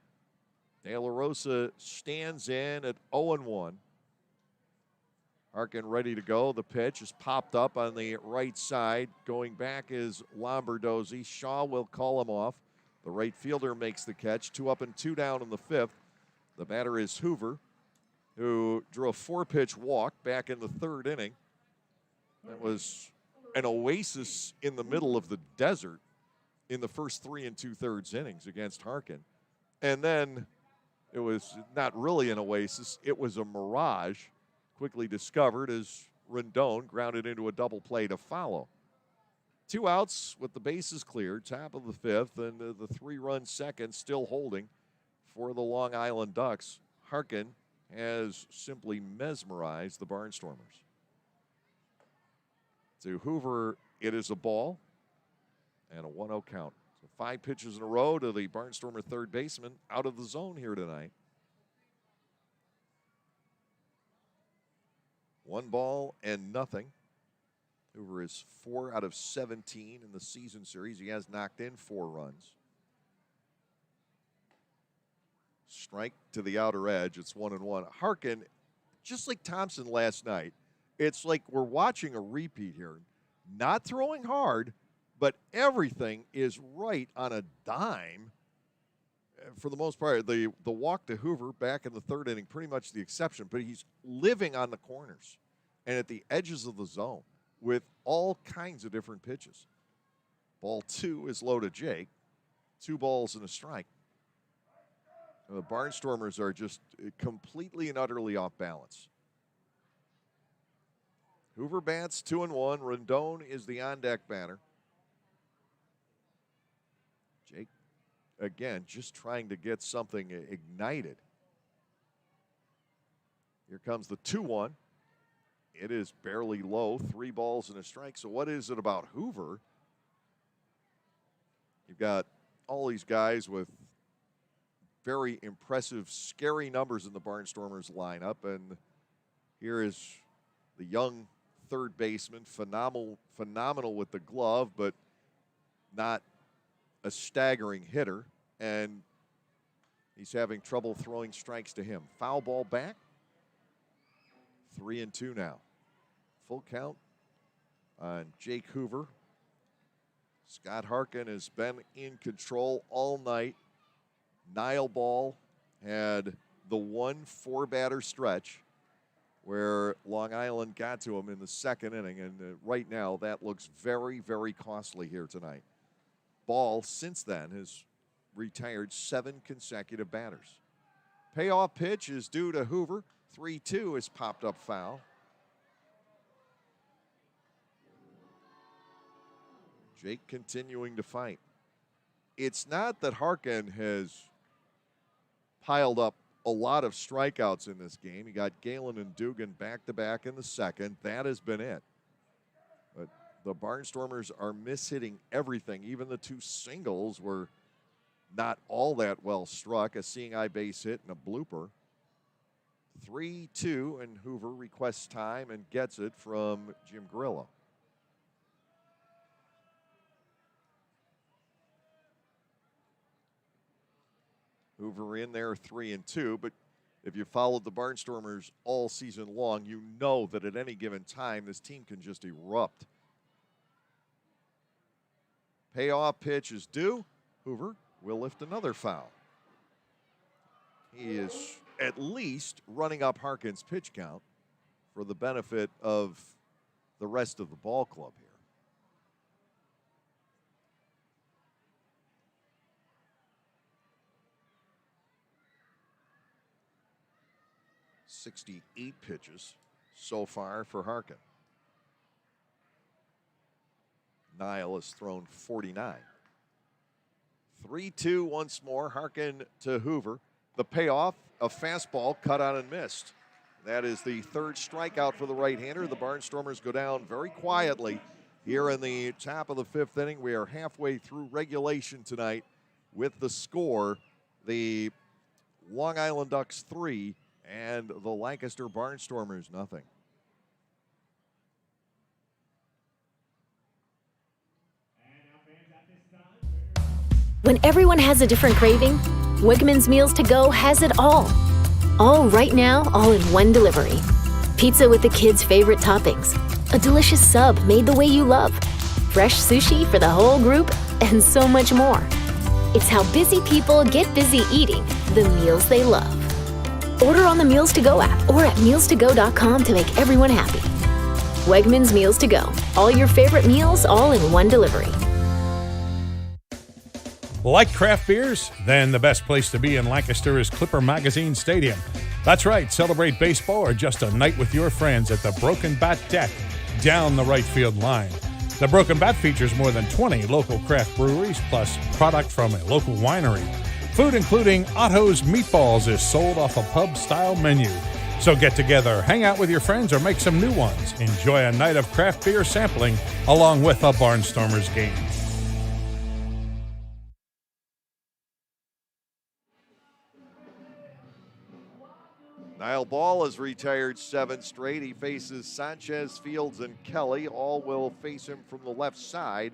De La Rosa stands in at 0-1. Harkin ready to go. The pitch is popped up on the right side. Going back is Lombardozzi. Shaw will call him off. The right fielder makes the catch. 2 up and 2 down in the 5th. The batter is Hoover, who drew a 4-pitch walk back in the 3rd inning. That was an oasis in the middle of the desert in the first 3 2/3 innings against Harkin. And then it was not really an oasis. It was a mirage, quickly discovered as Rendon grounded into a double play to follow. 2 outs with the bases cleared, top of the 5th, and the 3-run second still holding for the Long Island Ducks. Harkin has simply mesmerized the Barnstormers. To Hoover, it is a ball and a 1-0 count. So 5 pitches in a row to the Barnstormer third baseman out of the zone here tonight. 1 ball and nothing. Hoover is 4 out of 17 in the season series. He has knocked in 4 runs. Strike to the outer edge. It's 1-1. Harkin, just like Thompson last night, it's like we're watching a repeat here. Not throwing hard, but everything is right on a dime. For the most part, the walk to Hoover back in the 3rd inning, pretty much the exception, but he's living on the corners and at the edges of the zone with all kinds of different pitches. Ball 2 is low to Jake. 2 balls and a strike. The Barnstormers are just completely and utterly off balance. Hoover bats 2-1. Rendon is the on-deck batter. Jake, again, just trying to get something ignited. Here comes the 2-1. It is barely low, 3 balls and a strike. So what is it about Hoover? You've got all these guys with very impressive, scary numbers in the Barnstormers lineup. And here is the young third baseman, phenomenal with the glove, but not a staggering hitter. And he's having trouble throwing strikes to him. Foul ball back. 3-2 now. Full count on Jake Hoover. Scott Harkin has been in control all night. Niall Ball had the 1 4-batter stretch where Long Island got to him in the 2nd inning, and right now that looks very, very costly here tonight. Ball, since then, has retired 7 consecutive batters. Payoff pitch is due to Hoover. 3-2 is popped up foul. Jake continuing to fight. It's not that Harkin has piled up a lot of strikeouts in this game. He got Galen and Dugan back-to-back in the 2nd. That has been it. But the Barnstormers are mishitting everything. Even the 2 singles were not all that well struck. A seeing-eye base hit and a blooper. 3-2, and Hoover requests time and gets it from Jim Grillo. Hoover in there 3-2, but If you followed the Barnstormers all season long, you know that at any given time, this team can just erupt. Payoff pitch is due. Hoover will lift another foul. He is at least running up Harkin's pitch count for the benefit of the rest of the ball club here. "68 pitches so far for Harkin. Niall has thrown 49. 3-2 once more. Harkin to Hoover. The payoff, a fastball cut on and missed. That is the third strikeout for the right-hander. The Barnstormers go down very quietly here in the top of the fifth inning. We are halfway through regulation tonight with the score. The Long Island Ducks 3 and the Lancaster Barnstormers nothing. When everyone has a different craving, Wegmans Meals to Go has it all. All right now, all in one delivery. Pizza with the kids' favorite toppings. A delicious sub made the way you love. Fresh sushi for the whole group, and so much more. It's how busy people get busy eating the meals they love. Order on the Meals to Go app or at mealstogo.com to make everyone happy. Wegmans Meals to Go. All your favorite meals, all in one delivery. Like craft beers? Then the best place to be in Lancaster is Clipper Magazine Stadium. That's right, celebrate baseball or just a night with your friends at the Broken Bat Deck down the right field line. The Broken Bat features more than 20 local craft breweries plus product from a local winery. Food including Otto's Meatballs is sold off a pub-style menu. So get together, hang out with your friends, or make some new ones. Enjoy a night of craft beer sampling along with a Barnstormers game. Niall Ball has retired 7 straight. He faces Sanchez, Fields, and Kelly. All will face him from the left side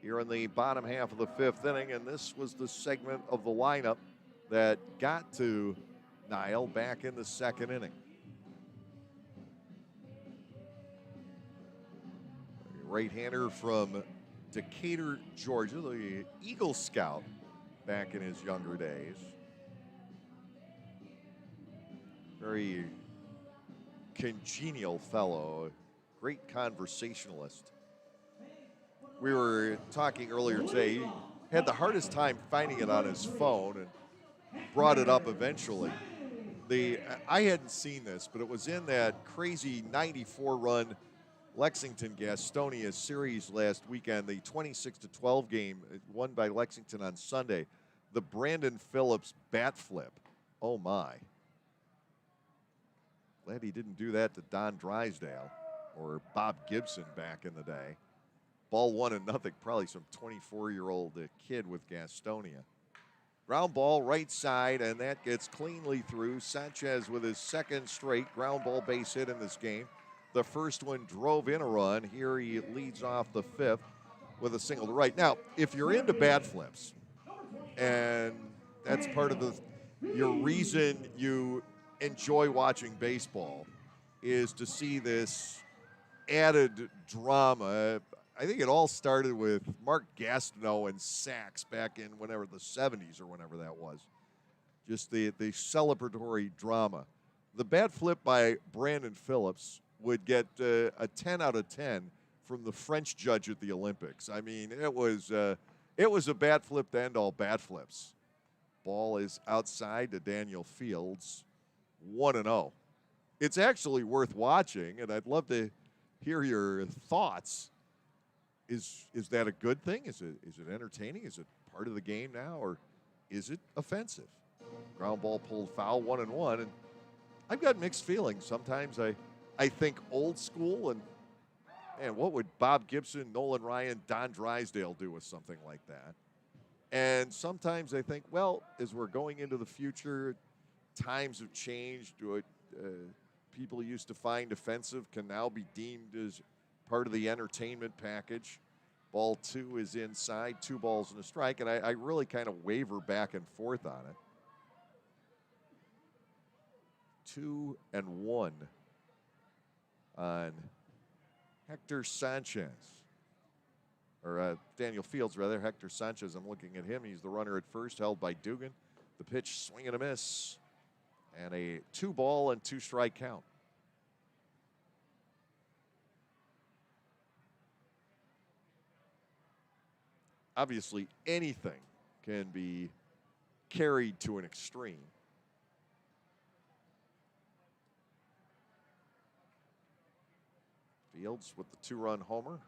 here in the bottom half of the fifth inning. And this was the segment of the lineup that got to Niall back in the second inning. Right-hander from Decatur, Georgia, the Eagle Scout back in his younger days. Very congenial fellow, great conversationalist. We were talking earlier today. He had the hardest time finding it on his phone and brought it up eventually. I hadn't seen this, but it was in that crazy 94-run Lexington Gastonia series last weekend, the 26-12 game won by Lexington on Sunday. The Brandon Phillips bat flip. Oh, my. Glad he didn't do that to Don Drysdale or Bob Gibson back in the day. Ball 1-0, probably some 24-year-old kid with Gastonia. Ground ball right side, and that gets cleanly through. Sanchez with his second straight ground ball base hit in this game. The first one drove in a run. Here he leads off the fifth with a single to right. Now, if you're into bat flips, and that's part of your reason you enjoy watching baseball, is to see this added drama. I think it all started with Mark Gastineau and Sachs back in whenever the 70s or whenever that was. Just the celebratory drama. The bat flip by Brandon Phillips would get a 10 out of 10 from the French judge at the Olympics. I mean, it was a bat flip to end all bat flips. Ball is outside to Daniel Fields, 1-0. It's actually worth watching, and I'd love to hear your thoughts. Is that a good thing? Is it entertaining? Is it part of the game now, or is it offensive? Ground ball pulled foul, 1-1, and I've got mixed feelings. Sometimes I think old school, and man, what would Bob Gibson, Nolan Ryan, Don Drysdale do with something like that? And sometimes I think, well, as we're going into the future, times have changed. What people used to find offensive can now be deemed as part of the entertainment package. Ball 2 is inside, 2 balls and a strike, and I really kind of waver back and forth on it. 2-1 on Hector Sanchez. Or Daniel Fields, rather. Hector Sanchez, I'm looking at him. He's the runner at first, held by Dugan. The pitch, swing and a miss. And a 2-ball and 2-strike count. Obviously, anything can be carried to an extreme. Fields with the 2-run homer.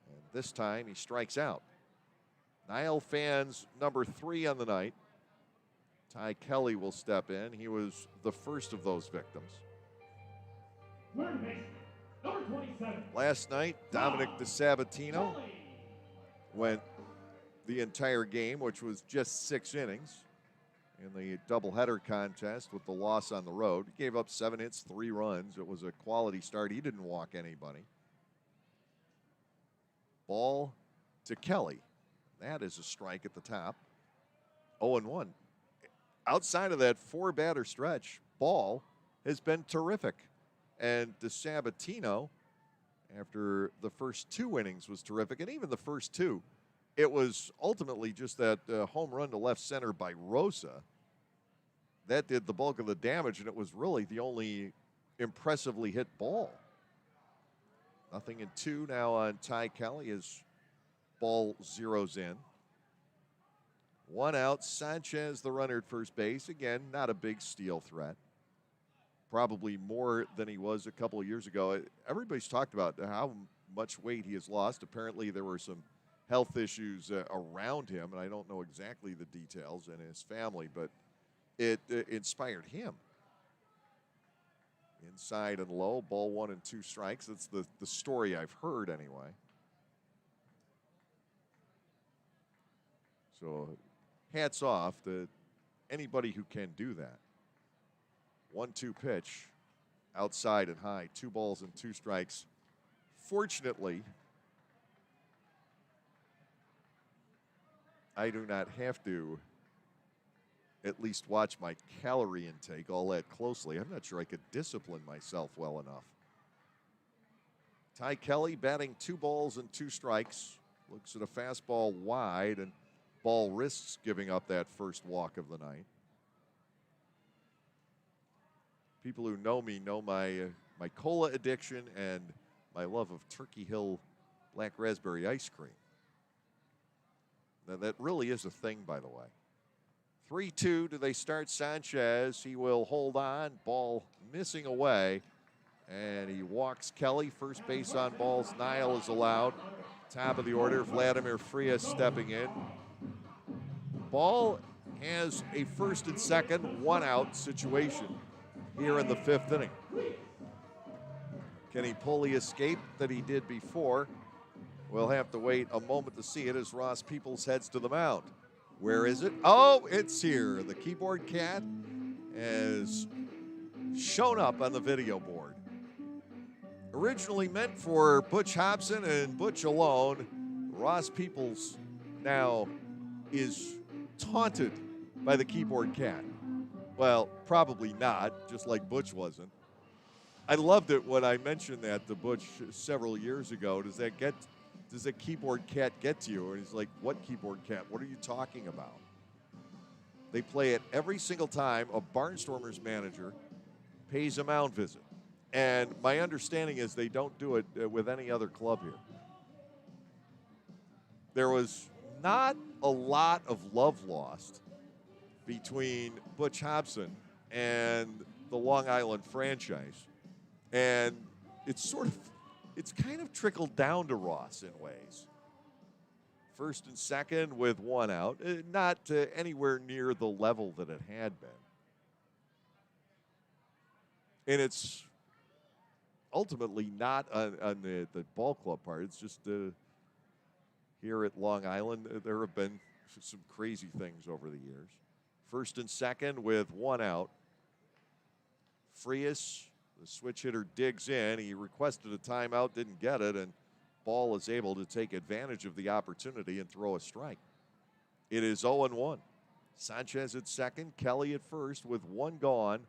And this time he strikes out. Nile fans number 3 on the night. Ty Kelly will step in. He was the first of those victims. Number 27. Last night, Dominic DeSabatino went the entire game, which was just 6 innings in the doubleheader contest with the loss on the road. He gave up 7 hits, 3 runs. It was a quality start. He didn't walk anybody. Ball to Kelly. That is a strike at the top. 0-1. Outside of that 4-batter stretch, Ball has been terrific. And DeSabatino, after the first 2 innings, was terrific. And even the first 2, it was ultimately just that home run to left center by Rosa. That did the bulk of the damage, and it was really the only impressively hit ball. 0-2 now on Ty Kelly as Ball zeroes in. 1 out, Sanchez, the runner at first base. Again, not a big steal threat. Probably more than he was a couple of years ago. Everybody's talked about how much weight he has lost. Apparently there were some health issues around him, and I don't know exactly the details, and his family, but it inspired him. Inside and low, ball 1 and 2 strikes. That's the story I've heard anyway. So hats off to anybody who can do that. 1-2 pitch, outside and high, 2 balls and 2 strikes. Fortunately, I do not have to at least watch my calorie intake all that closely. I'm not sure I could discipline myself well enough. Ty Kelly batting 2 balls and 2 strikes. Looks at a fastball wide, and Ball risks giving up that first walk of the night. People who know me know my cola addiction and my love of Turkey Hill black raspberry ice cream. Now, that really is a thing, by the way. 3-2, do they start Sanchez? He will hold on. Ball missing away. And he walks Kelly. First base on balls. Nile is allowed. Top of the order, Vladimir Frias stepping in. Ball has a first and second, 1-out situation here in the 5th inning. Can he pull the escape that he did before? We'll have to wait a moment to see it as Ross Peoples heads to the mound. Where is it? Oh, it's here. The keyboard cat has shown up on the video board. Originally meant for Butch Hobson and Butch alone, Ross Peoples now is taunted by the keyboard cat. Well, probably not, just like Butch wasn't. I loved it when I mentioned that to Butch several years ago. Does that keyboard cat get to you? And he's like, what keyboard cat? What are you talking about? They play it every single time a Barnstormers manager pays a mound visit. And my understanding is they don't do it with any other club here. There was not a lot of love lost between Butch Hobson and the Long Island franchise. And it's kind of trickled down to Ross in ways. First and second with 1 out, not anywhere near the level that it had been. And it's ultimately not on the ball club part. It's just here at Long Island, there have been some crazy things over the years. First and second with 1 out. Frias, the switch hitter, digs in. He requested a timeout, didn't get it, and Ball is able to take advantage of the opportunity and throw a strike. It is 0-1. Sanchez at second, Kelly at first with 1 gone.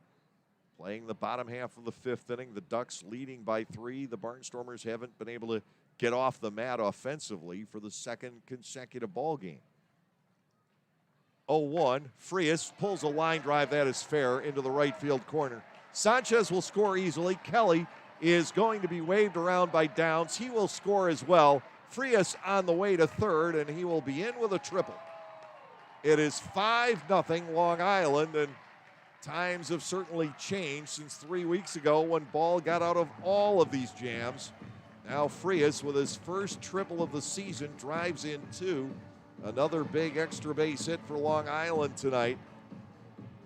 Playing the bottom half of the fifth inning, the Ducks leading by 3. The Barnstormers haven't been able to get off the mat offensively for the second consecutive ball game. 0-1. Frias pulls a line drive. That is fair into the right field corner. Sanchez will score easily. Kelly is going to be waved around by Downs. He will score as well. Frias on the way to third, and he will be in with a triple. It is 5-0 Long Island, and times have certainly changed since 3 weeks ago when Ball got out of all of these jams. Now Frias, with his first triple of the season, drives in 2. Another big extra base hit for Long Island tonight.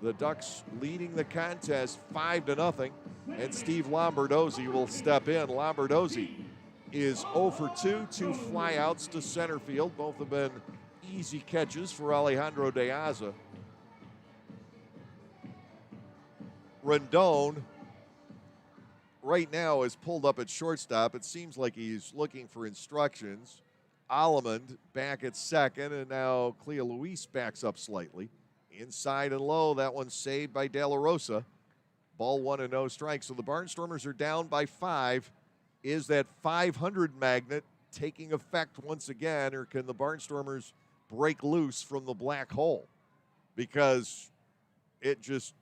The Ducks leading the contest 5-0, and Steve Lombardozzi will step in. Lombardozzi is 0 for 2, 2 flyouts to center field. Both have been easy catches for Alejandro De Aza. Rendon right now is pulled up at shortstop. It seems like he's looking for instructions. Allemand back at second, and now Clea Luis backs up slightly. Inside and low, that one's saved by De La Rosa. Ball 1 and no strikes. So the Barnstormers are down by 5. Is that 500 magnet taking effect once again, or can the Barnstormers break loose from the black hole? Because it just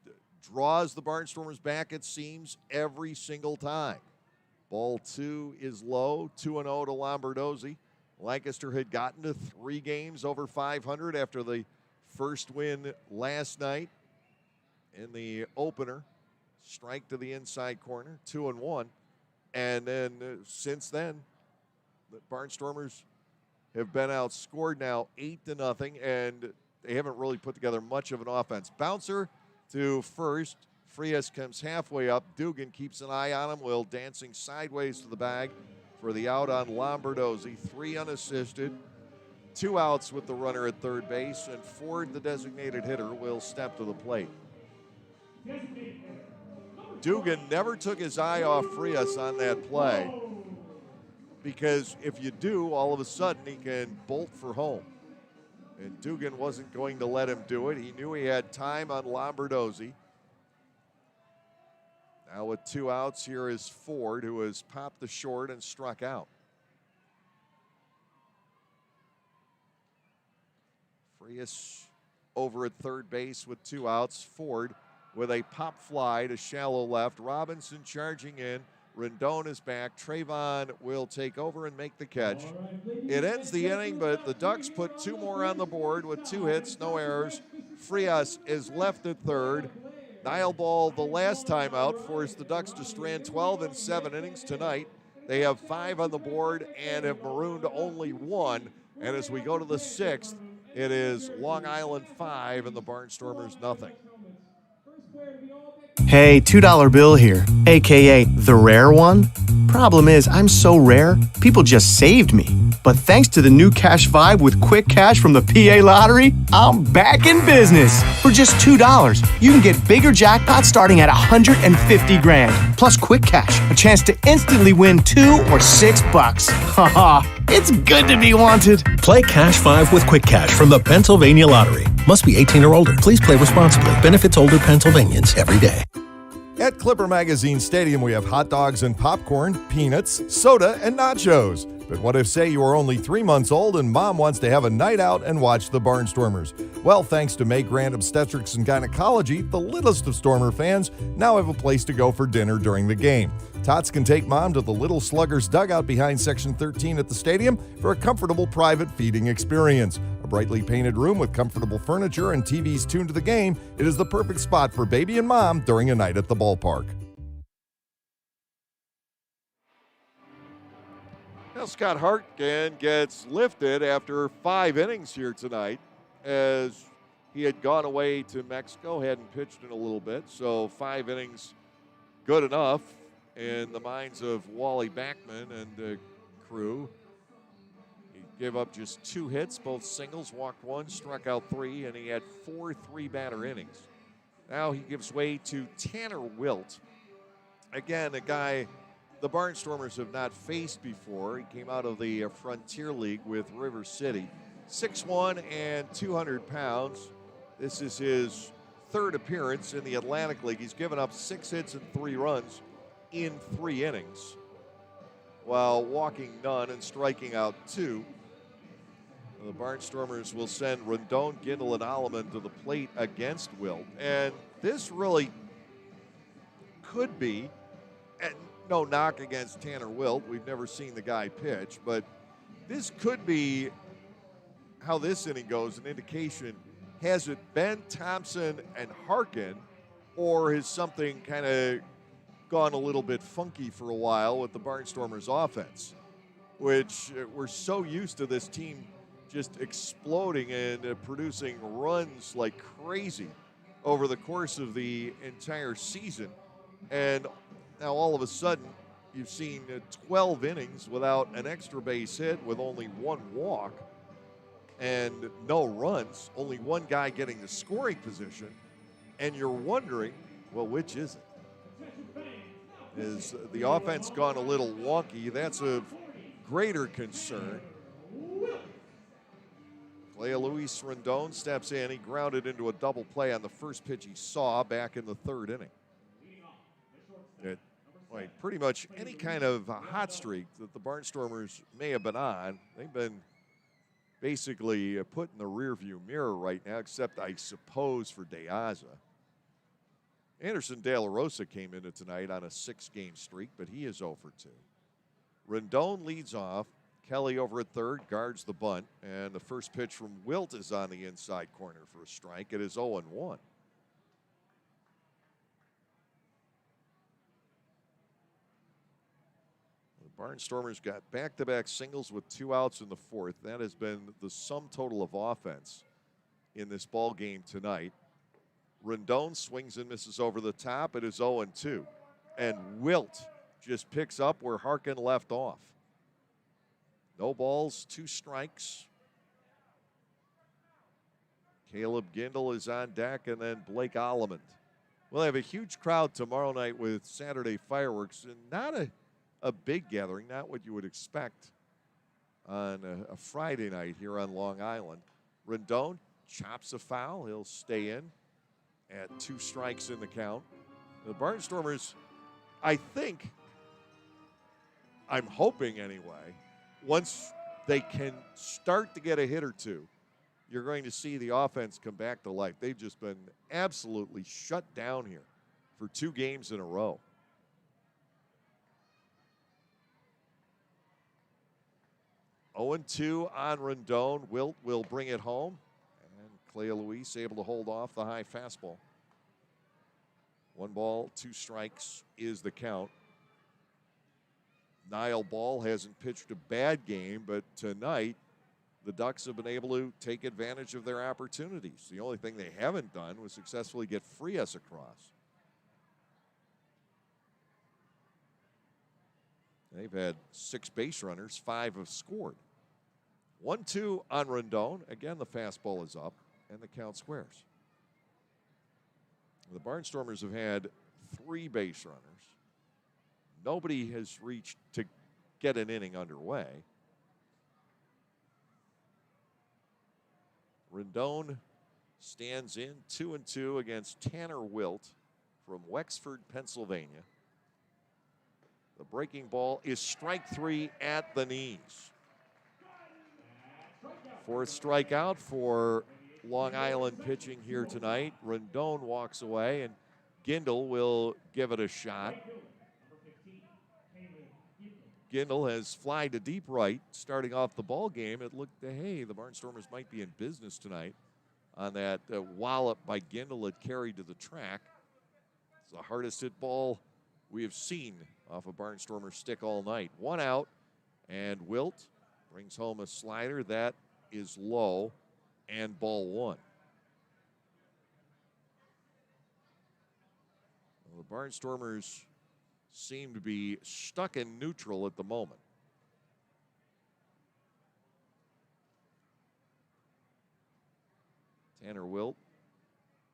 draws the Barnstormers back, it seems, every single time. Ball 2 is low, 2-0 to Lombardozzi. Lancaster had gotten to 3 games over 500 after the first win last night in the opener. Strike to the inside corner, 2-1. And then since then, the Barnstormers have been outscored now 8-0, and they haven't really put together much of an offense. Bouncer to first. Frias comes halfway up. Dugan keeps an eye on him while dancing sideways to the bag for the out on Lombardozzi. 3 unassisted. 2 outs with the runner at third base, and Ford, the designated hitter, will step to the plate. Dugan never took his eye off Frias on that play, because if you do, all of a sudden he can bolt for home. And Dugan wasn't going to let him do it. He knew he had time on Lombardozzi. Now with 2 outs, here is Ford, who has popped the short and struck out. Frias over at third base with 2 outs. Ford with a pop fly to shallow left. Robinson charging in. Rendon is back. Trayvon will take over and make the catch. It ends the inning, but the Ducks put 2 more on the board with 2 hits, no errors. Frias is left at third. Niall Ball, the last time out, forced the Ducks to strand 12 in 7 innings tonight. They have 5 on the board and have marooned only 1. And as we go to the 6th, it is Long Island 5 and the Barnstormers nothing. Hey, $2 bill here, aka the rare one. Problem is, I'm so rare, people just saved me. But thanks to the new Cash Vibe with Quick Cash from the PA Lottery, I'm back in business. For just $2, you can get bigger jackpots starting at $150 grand. Plus Quick Cash, a chance to instantly win $2 or $6. Haha, it's good to be wanted. Play Cash 5 with Quick Cash from the Pennsylvania Lottery. Must be 18 or older. Please play responsibly. Benefits older Pennsylvanians every day. At Clipper Magazine Stadium, we have hot dogs and popcorn, peanuts, soda, and nachos. But what if, say, you are only 3 months old and mom wants to have a night out and watch the Barnstormers? Well, thanks to May Grant Obstetrics and Gynecology, the littlest of Stormer fans now have a place to go for dinner during the game. Tots can take mom to the Little Sluggers dugout behind Section 13 at the stadium for a comfortable private feeding experience. A brightly painted room with comfortable furniture and TVs tuned to the game, it is the perfect spot for baby and mom during a night at the ballpark. Now Scott Hartgen gets lifted after 5 innings here tonight, as he had gone away to Mexico, hadn't pitched in a little bit, so 5 innings good enough in the minds of Wally Backman and the crew. He gave up just 2 hits, both singles, walked 1, struck out 3, and he had 4 3-batter innings. Now he gives way to Tanner Wilt. Again, a guy the Barnstormers have not faced before. He came out of the Frontier League with River City. 6'1" and 200 pounds. This is his third appearance in the Atlantic League. He's given up 6 hits and 3 runs in 3 innings, while walking none and striking out 2. The Barnstormers will send Rendon, Gindel, and Alleman to the plate against Wilt. And this really could be, and no knock against Tanner Wilt. We've never seen the guy pitch, but this could be how this inning goes, an indication. Has it been Thompson and Harkin, or has something kind of gone a little bit funky for a while with the Barnstormers offense, which we're so used to this team just exploding and producing runs like crazy over the course of the entire season. And now all of a sudden, you've seen 12 innings without an extra base hit with only 1 walk and no runs, only 1 guy getting the scoring position, and you're wondering, well, which is it? Is the offense gone a little wonky? That's of greater concern. Lea Luis Rendon steps in. He grounded into a double play on the first pitch he saw back in the 3rd inning. Pretty much any kind of hot streak that the Barnstormers may have been on, they've been basically put in the rearview mirror right now, except I suppose for De Aza. Anderson De La Rosa came into tonight on a 6-game streak, but he is 0 for 2. Rendon leads off. Kelly over at third guards the bunt, and the first pitch from Wilt is on the inside corner for a strike. It is 0-1. The Barnstormers got back-to-back singles with 2 outs in the 4th. That has been the sum total of offense in this ball game tonight. Rendon swings and misses over the top. It is 0-2. And Wilt just picks up where Harkin left off. No balls, 2 strikes. Caleb Gindel is on deck, and then Blake Alleman. We'll have a huge crowd tomorrow night with Saturday fireworks, and not a big gathering, not what you would expect on a Friday night here on Long Island. Rendon chops a foul. He'll stay in at 2 strikes in the count. The Barnstormers, I think, I'm hoping anyway, once they can start to get a hit or 2, you're going to see the offense come back to life. They've just been absolutely shut down here for 2 games in a row. And 2 on Rendon. Wilt will bring it home. And Clea Luis able to hold off the high fastball. 1 ball, 2 strikes is the count. Niall Ball hasn't pitched a bad game, but tonight the Ducks have been able to take advantage of their opportunities. The only thing they haven't done was successfully get Frias across. They've had 6 base runners, 5 have scored. 1-2 on Rendon. Again, the fastball is up, and the count squares. The Barnstormers have had 3 base runners. Nobody has reached to get an inning underway. Rendon stands in 2-2 against Tanner Wilt from Wexford, Pennsylvania. The breaking ball is strike 3 at the knees. 4th strikeout for Long Island pitching here tonight. Rendon walks away, and Gindel will give it a shot. Gindel has fly to deep right starting off the ball game. It looked, hey, the Barnstormers might be in business tonight on that wallop by Gindel that carried to the track. It's the hardest hit ball we have seen off a Barnstormer stick all night. 1 out, and Wilt brings home a slider that is low, and ball 1. Well, the Barnstormers seem to be stuck in neutral at the moment. Tanner Wilt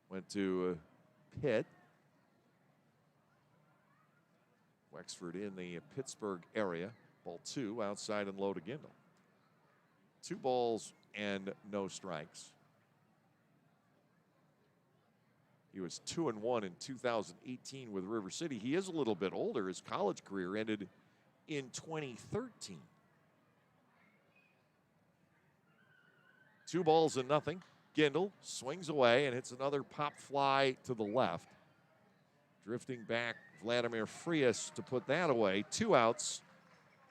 went to Pitt. Wexford in the Pittsburgh area. Ball 2, outside and low to Gindel. 2 balls and no strikes. He was 2-1 in 2018 with River City. He is a little bit older. His college career ended in 2013. 2-0. Gindel swings away and hits another pop fly to the left. Drifting back, Vladimir Frias to put that away. 2 outs,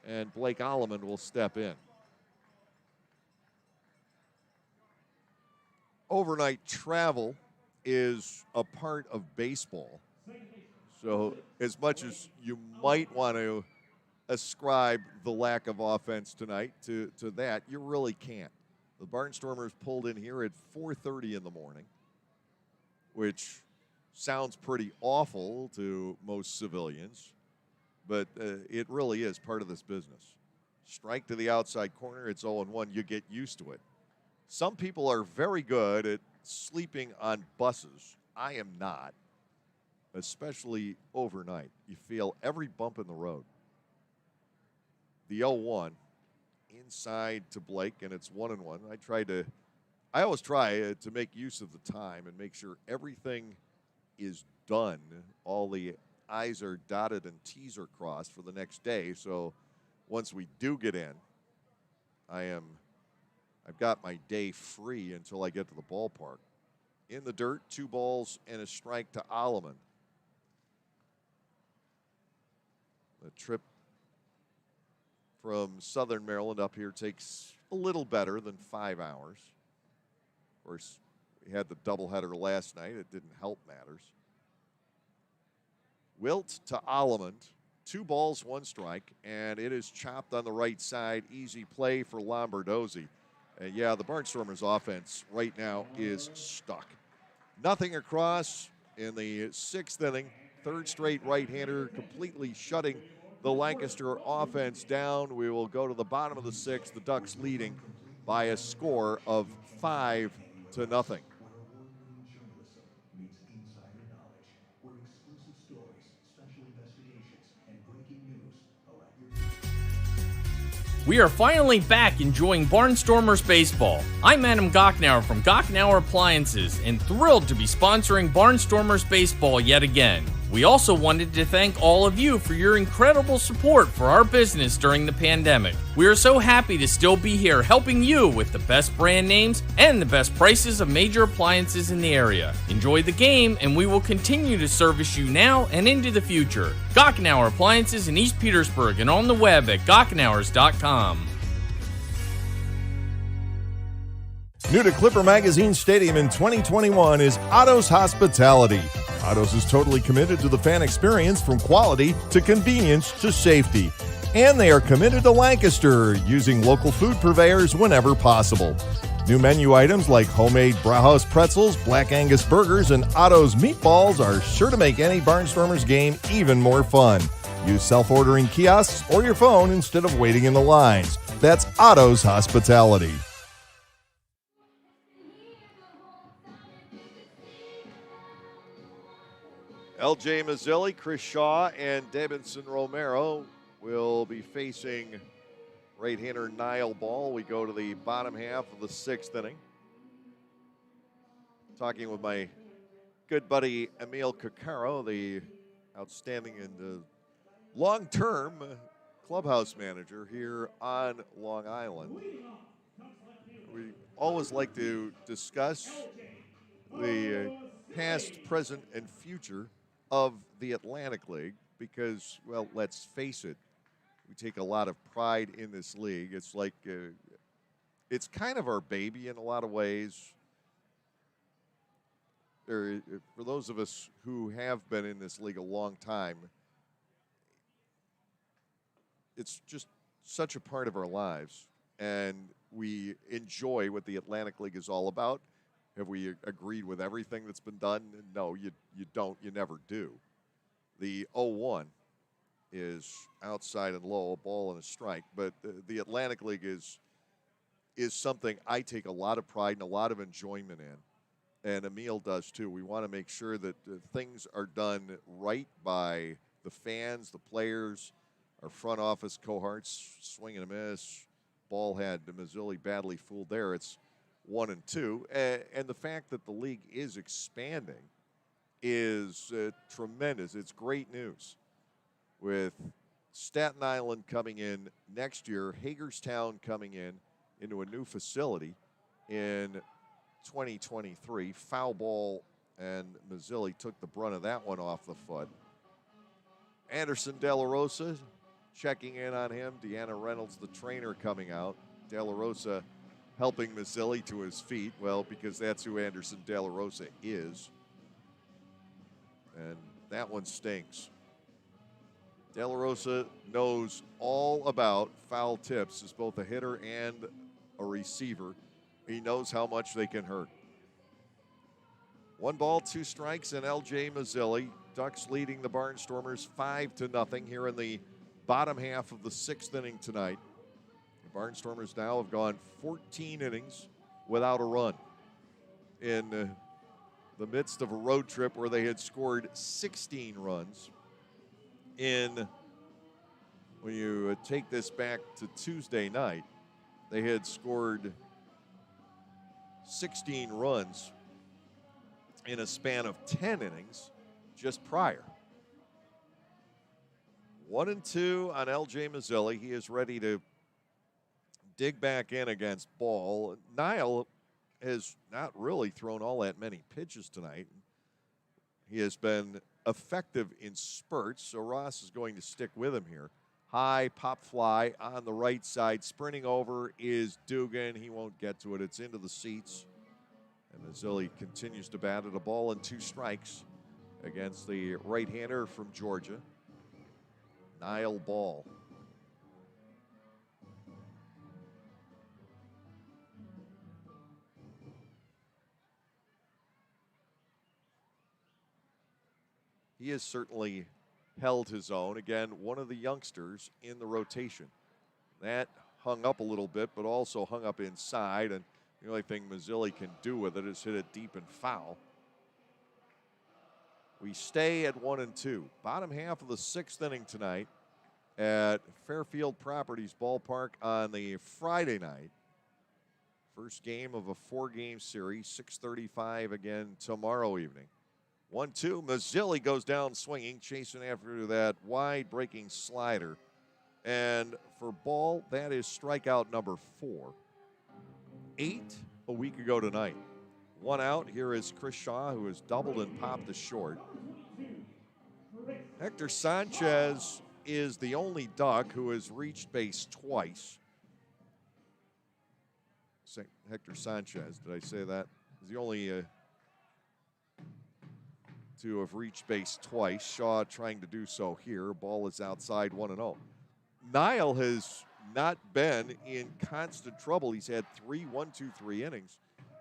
and Blake Alleman will step in. Overnight travel is a part of baseball. So as much as you might want to ascribe the lack of offense tonight to that, you really can't. The Barnstormers pulled in here at 4:30 in the morning, which sounds pretty awful to most civilians, but it really is part of this business. Strike to the outside corner, it's 0-1. You get used to it. Some people are very good at sleeping on buses. I am not, especially overnight. You feel every bump in the road. The 0-1 inside to Blake, and it's 1-1. I always try to make use of the time and make sure everything is done. All the I's are dotted and T's are crossed for the next day. So once we do get in, I've got my day free until I get to the ballpark. In the dirt, 2 balls and a strike to Alleman. The trip from Southern Maryland up here takes a little better than 5 hours. Of course, we had the doubleheader last night. It didn't help matters. Wilt to Alleman. 2 balls, 1 strike, and it is chopped on the right side. Easy play for Lombardozzi. Yeah, the Barnstormers offense right now is stuck. Nothing across in the 6th inning. 3rd straight right-hander completely shutting the Lancaster offense down. We will go to the bottom of the 6th. The Ducks leading by a score of 5-0. We are finally back enjoying Barnstormers baseball. I'm Adam Gocknauer from Gocknauer Appliances and thrilled to be sponsoring Barnstormers baseball yet again. We also wanted to thank all of you for your incredible support for our business during the pandemic. We are so happy to still be here helping you with the best brand names and the best prices of major appliances in the area. Enjoy the game, and we will continue to service you now and into the future. Gocknauer Appliances in East Petersburg and on the web at gocknauers.com. New to Clipper Magazine Stadium in 2021 is Otto's Hospitality. Otto's is totally committed to the fan experience, from quality to convenience to safety. And they are committed to Lancaster, using local food purveyors whenever possible. New menu items like homemade Brauhaus pretzels, Black Angus burgers, and Otto's meatballs are sure to make any Barnstormers game even more fun. Use self-ordering kiosks or your phone instead of waiting in the lines. That's Otto's Hospitality. L.J. Mazzilli, Chris Shaw, and Davidson Romero will be facing right-hander Niall Ball. We go to the bottom half of the 6th inning. Talking with my good buddy Emil Coccaro, the outstanding and long-term clubhouse manager here on Long Island. We always like to discuss the past, present, and future of the Atlantic League because, well, let's face it, we take a lot of pride in this league. It's like, it's kind of our baby in a lot of ways. For those of us who have been in this league a long time, it's just such a part of our lives, and we enjoy what the Atlantic League is all about. Have we agreed with everything that's been done? No, you don't. You never do. The 0-1 is outside and low, a ball and a strike. But the Atlantic League is something I take a lot of pride and a lot of enjoyment in. And Emil does too. We want to make sure that things are done right by the fans, the players, our front office cohorts. Swing and a miss. Ball had Mazzilli badly fooled there. It's 1-2, and the fact that the league is expanding is tremendous. It's great news. With Staten Island coming in next year, Hagerstown coming into a new facility in 2023. Foul ball, and Mazzilli took the brunt of that one off the foot. Anderson De La Rosa checking in on him. Deanna Reynolds, the trainer, coming out. De La Rosa helping Mazzilli to his feet. Well, because that's who Anderson De La Rosa is. And that one stings. De La Rosa knows all about foul tips as both a hitter and a receiver. He knows how much they can hurt. 1 ball, 2 strikes, and L.J. Mazzilli. Ducks leading the Barnstormers 5-0 here in the bottom half of the 6th inning tonight. The Barnstormers now have gone 14 innings without a run in the midst of a road trip where they had scored 16 runs. When you take this back to Tuesday night, they had scored 16 runs in a span of 10 innings just prior. 1-2 on L.J. Mazzilli. He is ready to dig back in against Ball. Niall has not really thrown all that many pitches tonight. He has been effective in spurts, so Ross is going to stick with him here. High pop fly on the right side. Sprinting over is Dugan. He won't get to it. It's into the seats. And Mazzilli continues to bat at a ball and 2 strikes against the right-hander from Georgia, Niall Ball. He has certainly held his own. Again, one of the youngsters in the rotation. That hung up a little bit, but also hung up inside, and the only thing Mazzilli can do with it is hit it deep and foul. We stay at 1-2. Bottom half of the 6th inning tonight at Fairfield Properties Ballpark on the Friday night. First game of a 4-game series, 6:35 again tomorrow evening. 1-2, Mazzilli goes down swinging, chasing after that wide breaking slider. And for Ball, that is strikeout number 4. 8 a week ago tonight. 1 out. Here is Chris Shaw, who has doubled and popped the short. Hector Sanchez is the only Duck who has reached base twice. Hector Sanchez, did I say that? Is the only to have reached base twice. Shaw trying to do so here. Ball is outside 1-0. Niall has not been in constant trouble. He's had 3 1-2-3 innings.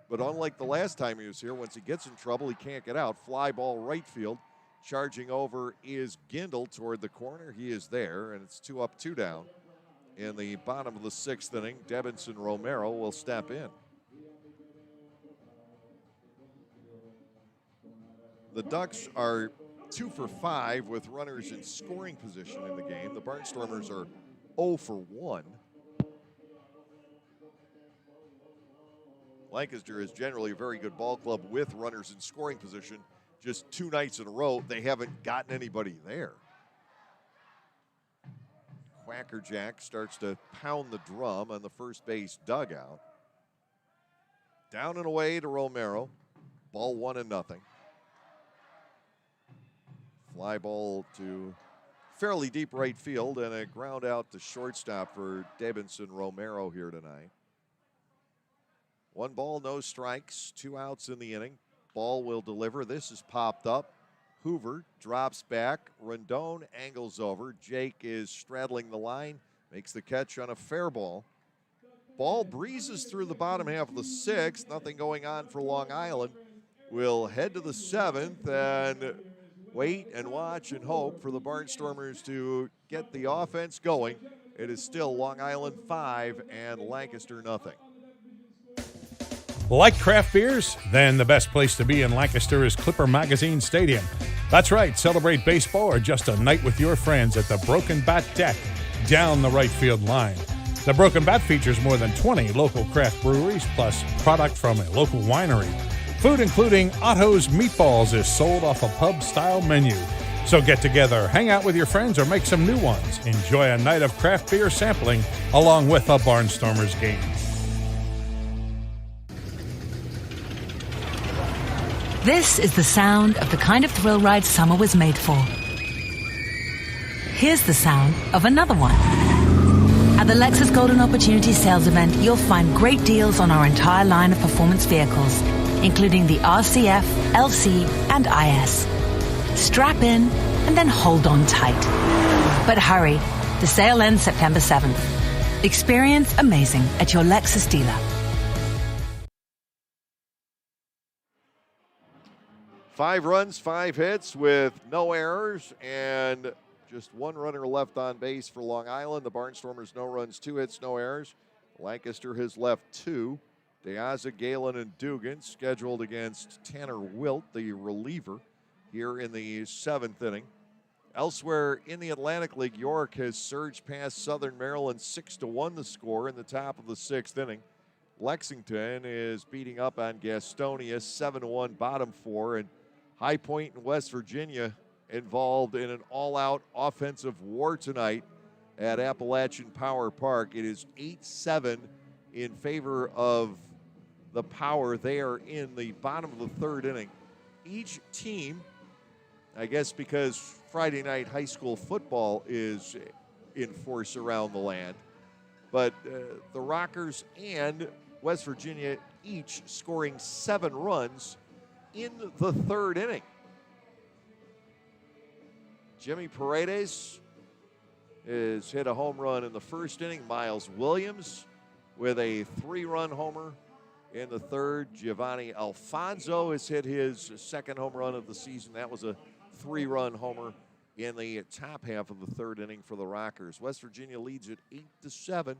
But unlike the last time he was here, once he gets in trouble, he can't get out. Fly ball right field. Charging over is Gindel toward the corner. He is there, and it's 2 up, 2 down. In the bottom of the 6th inning, Debinson Romero will step in. The Ducks are 2 for 5 with runners in scoring position in the game. The Barnstormers are 0 for 1. Lancaster is generally a very good ball club with runners in scoring position. Just 2 nights in a row, they haven't gotten anybody there. Quackerjack starts to pound the drum on the first base dugout. Down and away to Romero. Ball 1-0. Fly ball to fairly deep right field and a ground out to shortstop for Debinson Romero here tonight. 1 ball, no strikes, 2 outs in the inning. Ball will deliver. This is popped up. Hoover drops back. Rendon angles over. Jake is straddling the line, makes the catch on a fair ball. Ball breezes through the bottom half of the 6th. Nothing going on for Long Island. We'll head to the 7th and wait and watch and hope for the Barnstormers to get the offense going. It is still Long Island 5 and Lancaster nothing. Like craft beers? Then the best place to be in Lancaster is Clipper Magazine Stadium. That's right, celebrate baseball or just a night with your friends at the Broken Bat Deck down the right field line. The Broken Bat features more than 20 local craft breweries plus product from a local winery. Food including Otto's Meatballs is sold off a pub-style menu. So get together, hang out with your friends, or make some new ones. Enjoy a night of craft beer sampling along with a Barnstormers game. This is the sound of the kind of thrill ride summer was made for. Here's the sound of another one. At the Lexus Golden Opportunity Sales Event, you'll find great deals on our entire line of performance vehicles, including the RCF, LC, and IS. Strap in and then hold on tight. But hurry, the sale ends September 7th. Experience amazing at your Lexus dealer. Five runs, 5 hits with no errors, and just one runner left on base for Long Island. The Barnstormers, no runs, 2 hits, no errors. Lancaster has left 2. De Aza, Galen, and Dugan scheduled against Tanner Wilt, the reliever, here in the 7th inning. Elsewhere in the Atlantic League, York has surged past Southern Maryland 6-1 the score in the top of the 6th inning. Lexington is beating up on Gastonia 7-1 bottom 4, and High Point in West Virginia involved in an all-out offensive war tonight at Appalachian Power Park. It is 8-7 in favor of the Power. They are in the bottom of the 3rd inning. Each team, I guess because Friday night high school football is in force around the land, but the Rockers and West Virginia each scoring 7 runs in the 3rd inning. Jimmy Paredes has hit a home run in the 1st inning. Miles Williams with a 3-run homer in the 3rd. Giovanni Alfonso has hit his 2nd home run of the season. That was a 3-run homer in the top half of the 3rd inning for the Rockers. West Virginia leads it 8-7.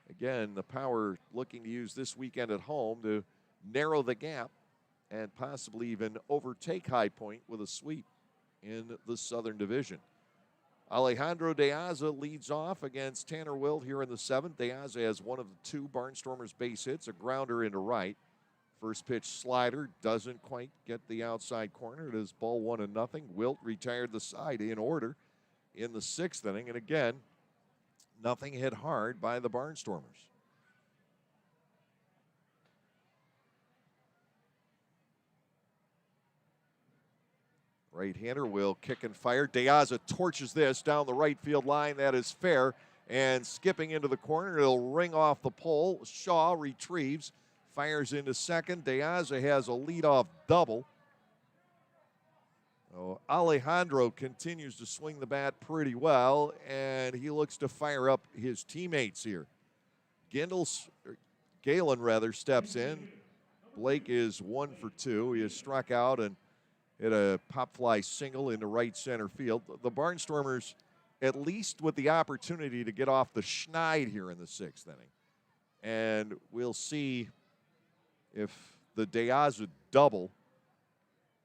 Again, the Power looking to use this weekend at home to narrow the gap and possibly even overtake High Point with a sweep in the Southern Division. Alejandro De Aza leads off against Tanner Wilt here in the 7th. De Aza has one of the 2 Barnstormers base hits, a grounder into right. First pitch slider doesn't quite get the outside corner. It is ball 1-0. Wilt retired the side in order in the 6th inning. And again, nothing hit hard by the Barnstormers. Right-hander will kick and fire. De Aza torches this down the right field line. That is fair. And skipping into the corner, it'll ring off the pole. Shaw retrieves, fires into second. De Aza has a leadoff double. So Alejandro continues to swing the bat pretty well, and he looks to fire up his teammates here. Galen steps in. Blake is 1 for 2. He has struck out and hit a pop fly single into right center field. The Barnstormers, at least with the opportunity to get off the schneid here in the 6th inning. And we'll see if the De Aza double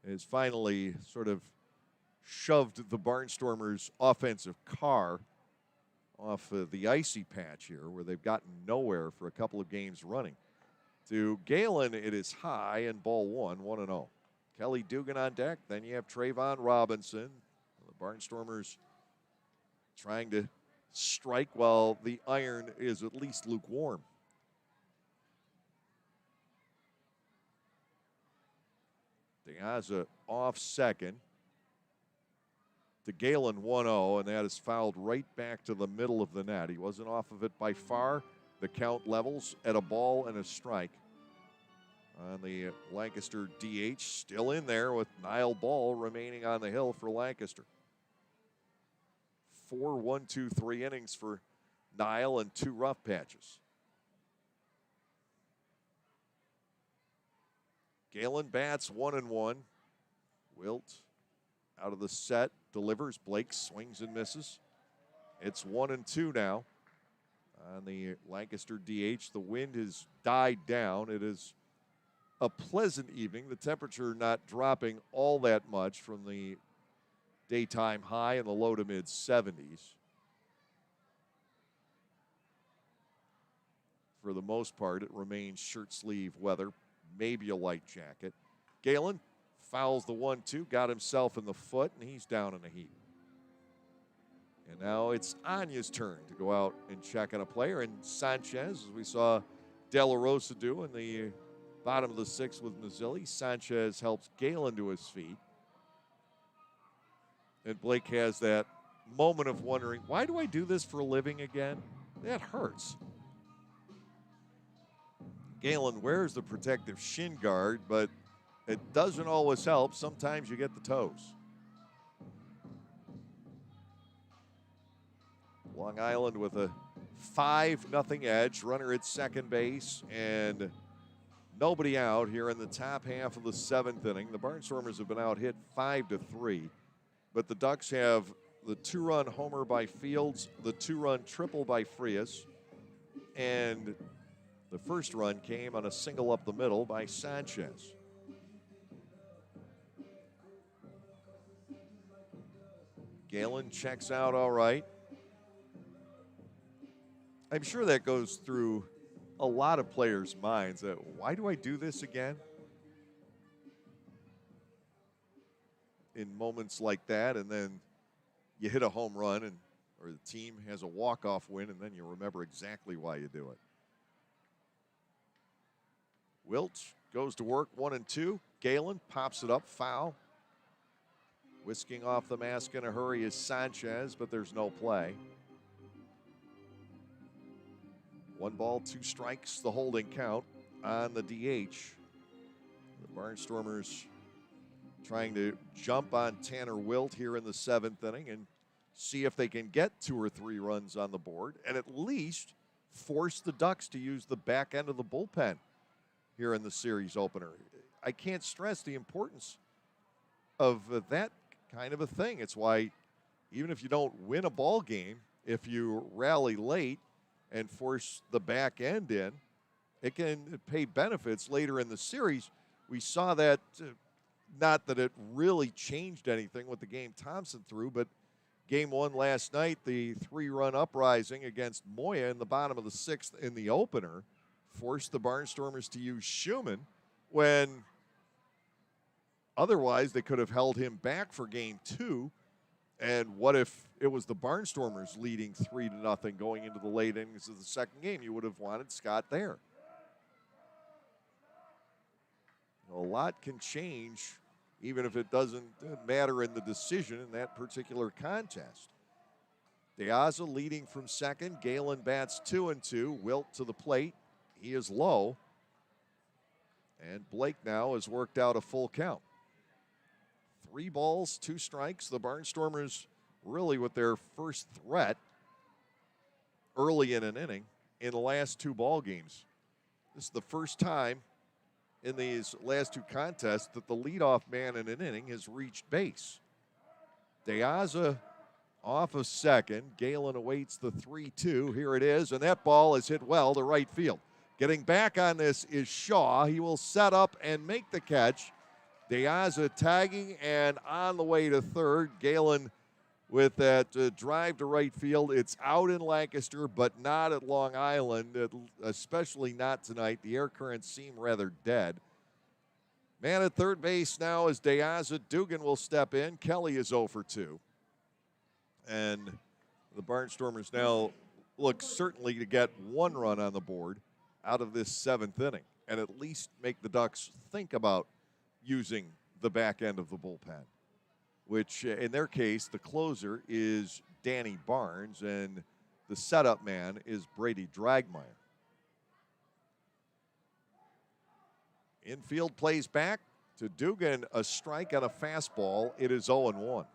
is finally sort of shoved the Barnstormers' offensive car off the icy patch here, where they've gotten nowhere for a couple of games running. To Galen, it is high and ball 1-0. Kelly Dugan on deck. Then you have Trayvon Robinson. The Barnstormers trying to strike while the iron is at least lukewarm. De Aza off second. To Galen 1-0, and that is fouled right back to the middle of the net. He wasn't off of it by far. The count levels at a ball and a strike. On the Lancaster DH, still in there with Niall Ball remaining on the hill for Lancaster. 4 1-2-3 innings for Niall and 2 rough patches. Galen bats 1-1. Wilt out of the set, delivers. Blake swings and misses. It's 1-2 now on the Lancaster DH. The wind has died down. It is a pleasant evening. The temperature not dropping all that much from the daytime high in the low to mid 70s. For the most part, it remains shirt sleeve weather, maybe a light jacket. Galen fouls the 1-2, got himself in the foot, and he's down in a heap. And now it's Anya's turn to go out and check on a player. And Sanchez, as we saw De La Rosa do in the bottom of the sixth with Mazzilli, Sanchez helps Galen to his feet. And Blake has that moment of wondering, why do I do this for a living again? That hurts. Galen wears the protective shin guard, but it doesn't always help. Sometimes you get the toes. Long Island with a 5-0 edge. Runner at second base and nobody out here in the top half of the seventh inning. The Barnstormers have been out hit 5-3, but the Ducks have the 2-run homer by Fields, the 2-run triple by Frias, and the first run came on a single up the middle by Sanchez. Galen checks out all right. I'm sure that goes through a lot of players' minds that, why do I do this again? In moments like that, and then you hit a home run or the team has a walk-off win, and then you remember exactly why you do it. Wilt goes to work 1-2. Galen pops it up, foul. Whisking off the mask in a hurry is Sanchez, but there's no play. 1 ball, 2 strikes, the holding count on the DH. The Barnstormers trying to jump on Tanner Wilt here in the 7th inning and see if they can get 2 or 3 runs on the board and at least force the Ducks to use the back end of the bullpen here in the series opener. I can't stress the importance of that kind of a thing. It's why even if you don't win a ball game, if you rally late and force the back end in, it can pay benefits later in the series. We saw that, not that it really changed anything with the game Thompson threw, but game 1 last night, the 3-run uprising against Moya in the bottom of the 6th in the opener forced the Barnstormers to use Schumann when otherwise they could have held him back for game 2. And what if it was the Barnstormers leading 3-0 going into the late innings of the second game? You would have wanted Scott there. A lot can change, even if it doesn't matter in the decision in that particular contest. De Aza leading from second. Galen bats 2-2. Wilt to the plate. He is low. And Blake now has worked out a full count. 3 balls, 2 strikes. The Barnstormers really with their first threat early in an inning in the last 2 ball games. This is the first time in these last 2 contests that the leadoff man in an inning has reached base. De Aza off of second. Galen awaits the 3-2. Here it is, and that ball is hit well to right field. Getting back on this is Shaw. He will set up and make the catch. De Aza tagging and on the way to third. Galen with that drive to right field. It's out in Lancaster, but not at Long Island, especially not tonight. The air currents seem rather dead. Man at third base now is De Aza. Dugan will step in. Kelly is 0 for 2. And the Barnstormers now look certainly to get 1 run on the board out of this 7th inning and at least make the Ducks think about using the back end of the bullpen, which in their case, the closer is Danny Barnes and the setup man is Brady Dragmeyer. Infield plays back to Dugan, a strike on a fastball. It is 0-1.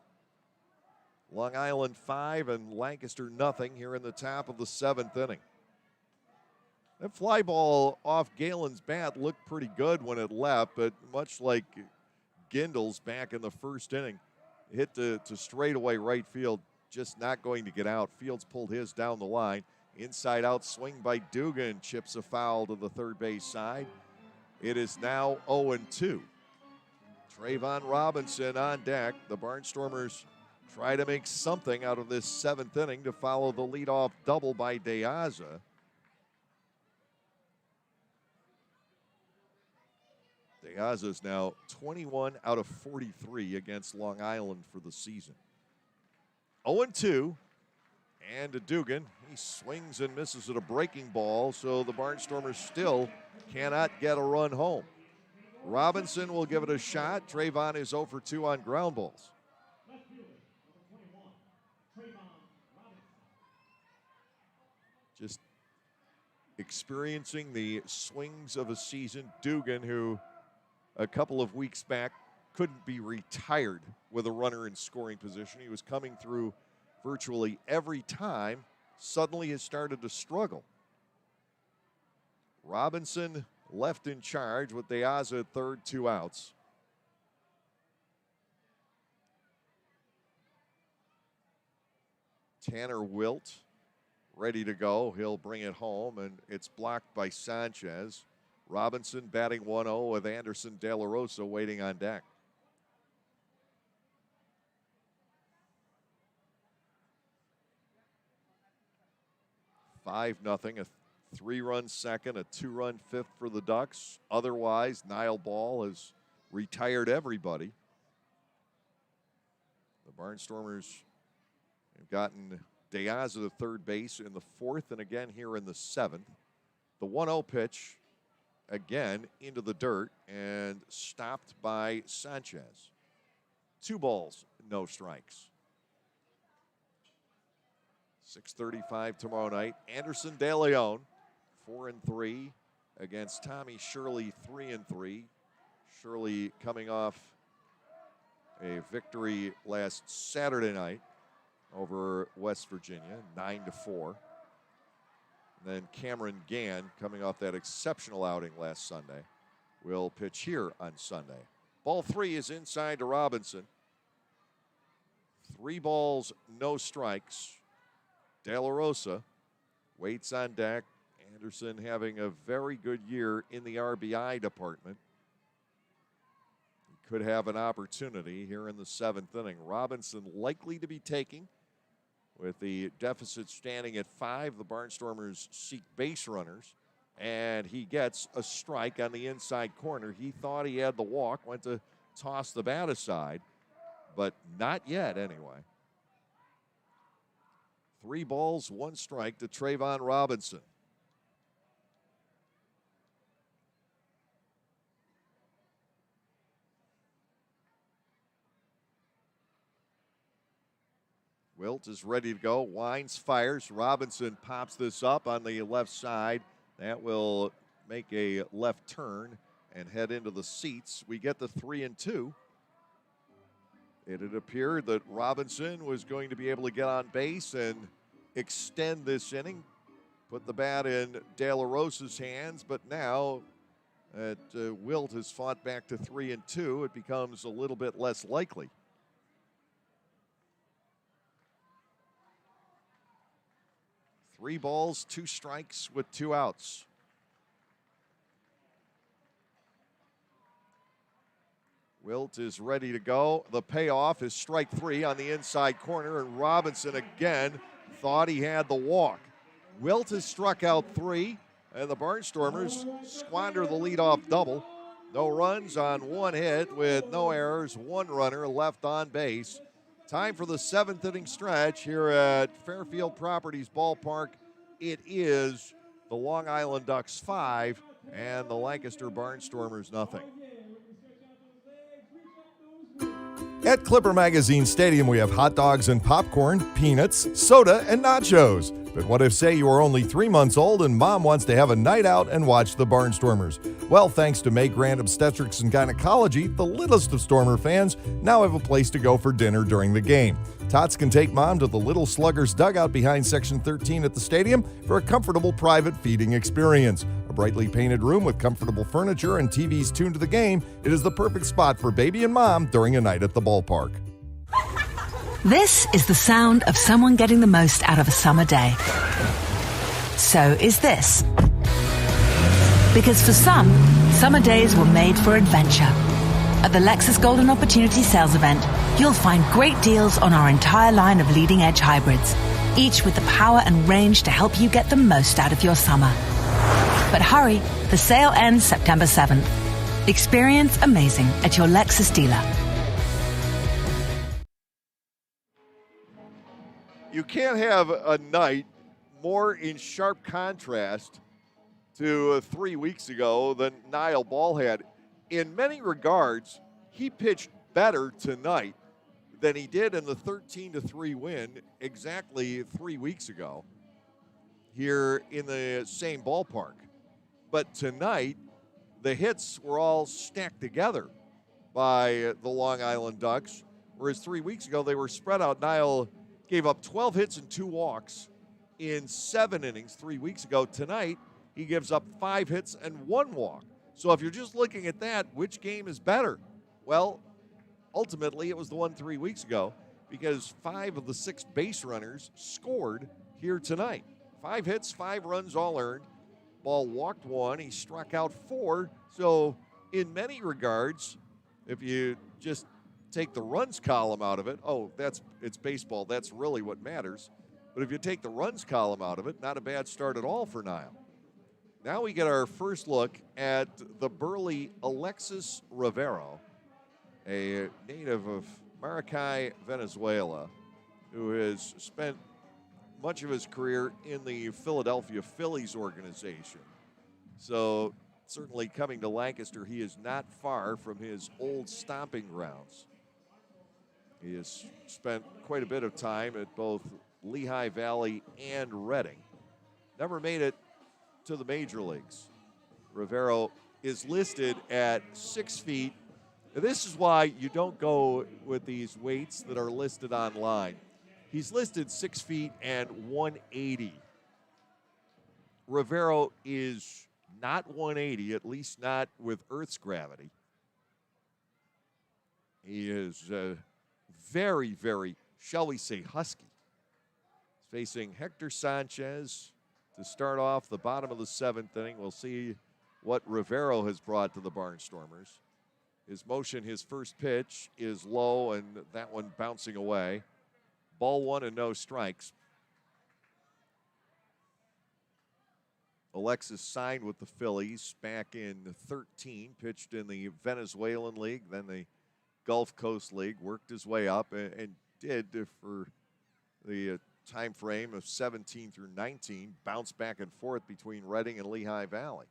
Long Island 5 and Lancaster nothing here in the top of the 7th inning. That fly ball off Galen's bat looked pretty good when it left, but much like Gindles back in the first inning, hit to straightaway right field, just not going to get out. Fields pulled his down the line. Inside out swing by Dugan, chips a foul to the third base side. It is now 0-2. Trayvon Robinson on deck. The Barnstormers try to make something out of this 7th inning to follow the leadoff double by De Aza. De Diaz is now 21 out of 43 against Long Island for the season. 0-2. And to Dugan, he swings and misses at a breaking ball, so the Barnstormers still cannot get a run home. Robinson will give it a shot. Trayvon is 0 for 2 on ground balls. Just experiencing the swings of a season. Dugan, who a couple of weeks back couldn't be retired with a runner in scoring position. He was coming through virtually every time, suddenly has started to struggle. Robinson left in charge with Diaz at third, 2 outs. Tanner Wilt ready to go. He'll bring it home, and it's blocked by Sanchez. Robinson batting 1-0 with Anderson De La Rosa waiting on deck. 5-0, a 3-run second, a 2-run fifth for the Ducks. Otherwise, Niall Ball has retired everybody. The Barnstormers have gotten Diaz to the third base in the 4th and again here in the 7th. The 1-0 pitch, again, into the dirt and stopped by Sanchez. 2 balls, no strikes. 6:35 tomorrow night. Anderson De Leon, 4-3 against Tommy Shirley, 3-3. Shirley coming off a victory last Saturday night over West Virginia, 9-4. And then Cameron Gann, coming off that exceptional outing last Sunday, will pitch here on Sunday. Ball 3 is inside to Robinson. 3 balls, no strikes. De La Rosa waits on deck. Anderson having a very good year in the RBI department. He could have an opportunity here in the 7th inning. Robinson likely to be taking. With the deficit standing at 5, the Barnstormers seek base runners. And he gets a strike on the inside corner. He thought he had the walk, went to toss the bat aside, but not yet anyway. 3 balls, 1 strike to Trayvon Robinson. Wilt is ready to go. Wines fires. Robinson pops this up on the left side. That will make a left turn and head into the seats. We get the 3-2. It had appeared that Robinson was going to be able to get on base and extend this inning, put the bat in De La Rosa's hands, but now that Wilt has fought back to 3-2, it becomes a little bit less likely. Three balls, 2 strikes with 2 outs. Wilt is ready to go. The payoff is strike 3 on the inside corner, and Robinson again thought he had the walk. Wilt has struck out 3, and the Barnstormers squander the leadoff double. No runs on 1 hit with no errors, 1 runner left on base. Time for the 7th inning stretch here at Fairfield Properties Ballpark. It is the Long Island Ducks 5 and the Lancaster Barnstormers nothing. At Clipper Magazine Stadium, we have hot dogs and popcorn, peanuts, soda, and nachos. But what if, say, you are only 3 months old and mom wants to have a night out and watch the Barnstormers? Well, thanks to May Grant Obstetrics and Gynecology, the littlest of Stormer fans now have a place to go for dinner during the game. Tots can take mom to the Little Sluggers dugout behind Section 13 at the stadium for a comfortable private feeding experience. A brightly painted room with comfortable furniture and TVs tuned to the game, it is the perfect spot for baby and mom during a night at the ballpark. This is the sound of someone getting the most out of a summer day. So is this. Because for some, summer days were made for adventure. At the Lexus Golden Opportunity Sales Event, you'll find great deals on our entire line of leading-edge hybrids, each with the power and range to help you get the most out of your summer. But hurry, the sale ends September 7th. Experience amazing at your Lexus dealer. You can't have a night more in sharp contrast to 3 weeks ago than Niall Ball had. In many regards, he pitched better tonight than he did in the 13-3 win exactly 3 weeks ago here in the same ballpark. But tonight, the hits were all stacked together by the Long Island Ducks, whereas 3 weeks ago they were spread out. Niall gave up 12 hits and 2 walks in 7 innings 3 weeks ago. Tonight, he gives up 5 hits and 1 walk. So if you're just looking at that, which game is better? Well, ultimately, it was the one 3 weeks ago because 5 of the 6 base runners scored here tonight. 5 hits, 5 runs all earned. Ball walked 1. He struck out 4. So in many regards, if you just take the runs column out of it, it's baseball. That's really what matters. But if you take the runs column out of it, not a bad start at all for Niall. Now we get our first look at the burly Alexis Rivero, a native of Maracay, Venezuela, who has spent much of his career in the Philadelphia Phillies organization. So certainly coming to Lancaster, he is not far from his old stomping grounds. He has spent quite a bit of time at both Lehigh Valley and Reading. Never made it to the major leagues. Rivero is listed at 6 feet. This is why you don't go with these weights that are listed online. He's listed 6 feet and 180. Rivero is not 180, at least not with Earth's gravity. He is very, very, shall we say, husky. He's facing Hector Sanchez to start off the bottom of the 7th inning. We'll see what Rivero has brought to the Barnstormers. His motion, his first pitch is low, and that one bouncing away. Ball 1 and no strikes. Alexis signed with the Phillies back in 2013, pitched in the Venezuelan League, then the Gulf Coast League, worked his way up and did for the time frame of 17 through 19, bounced back and forth between Reading and Lehigh Valley.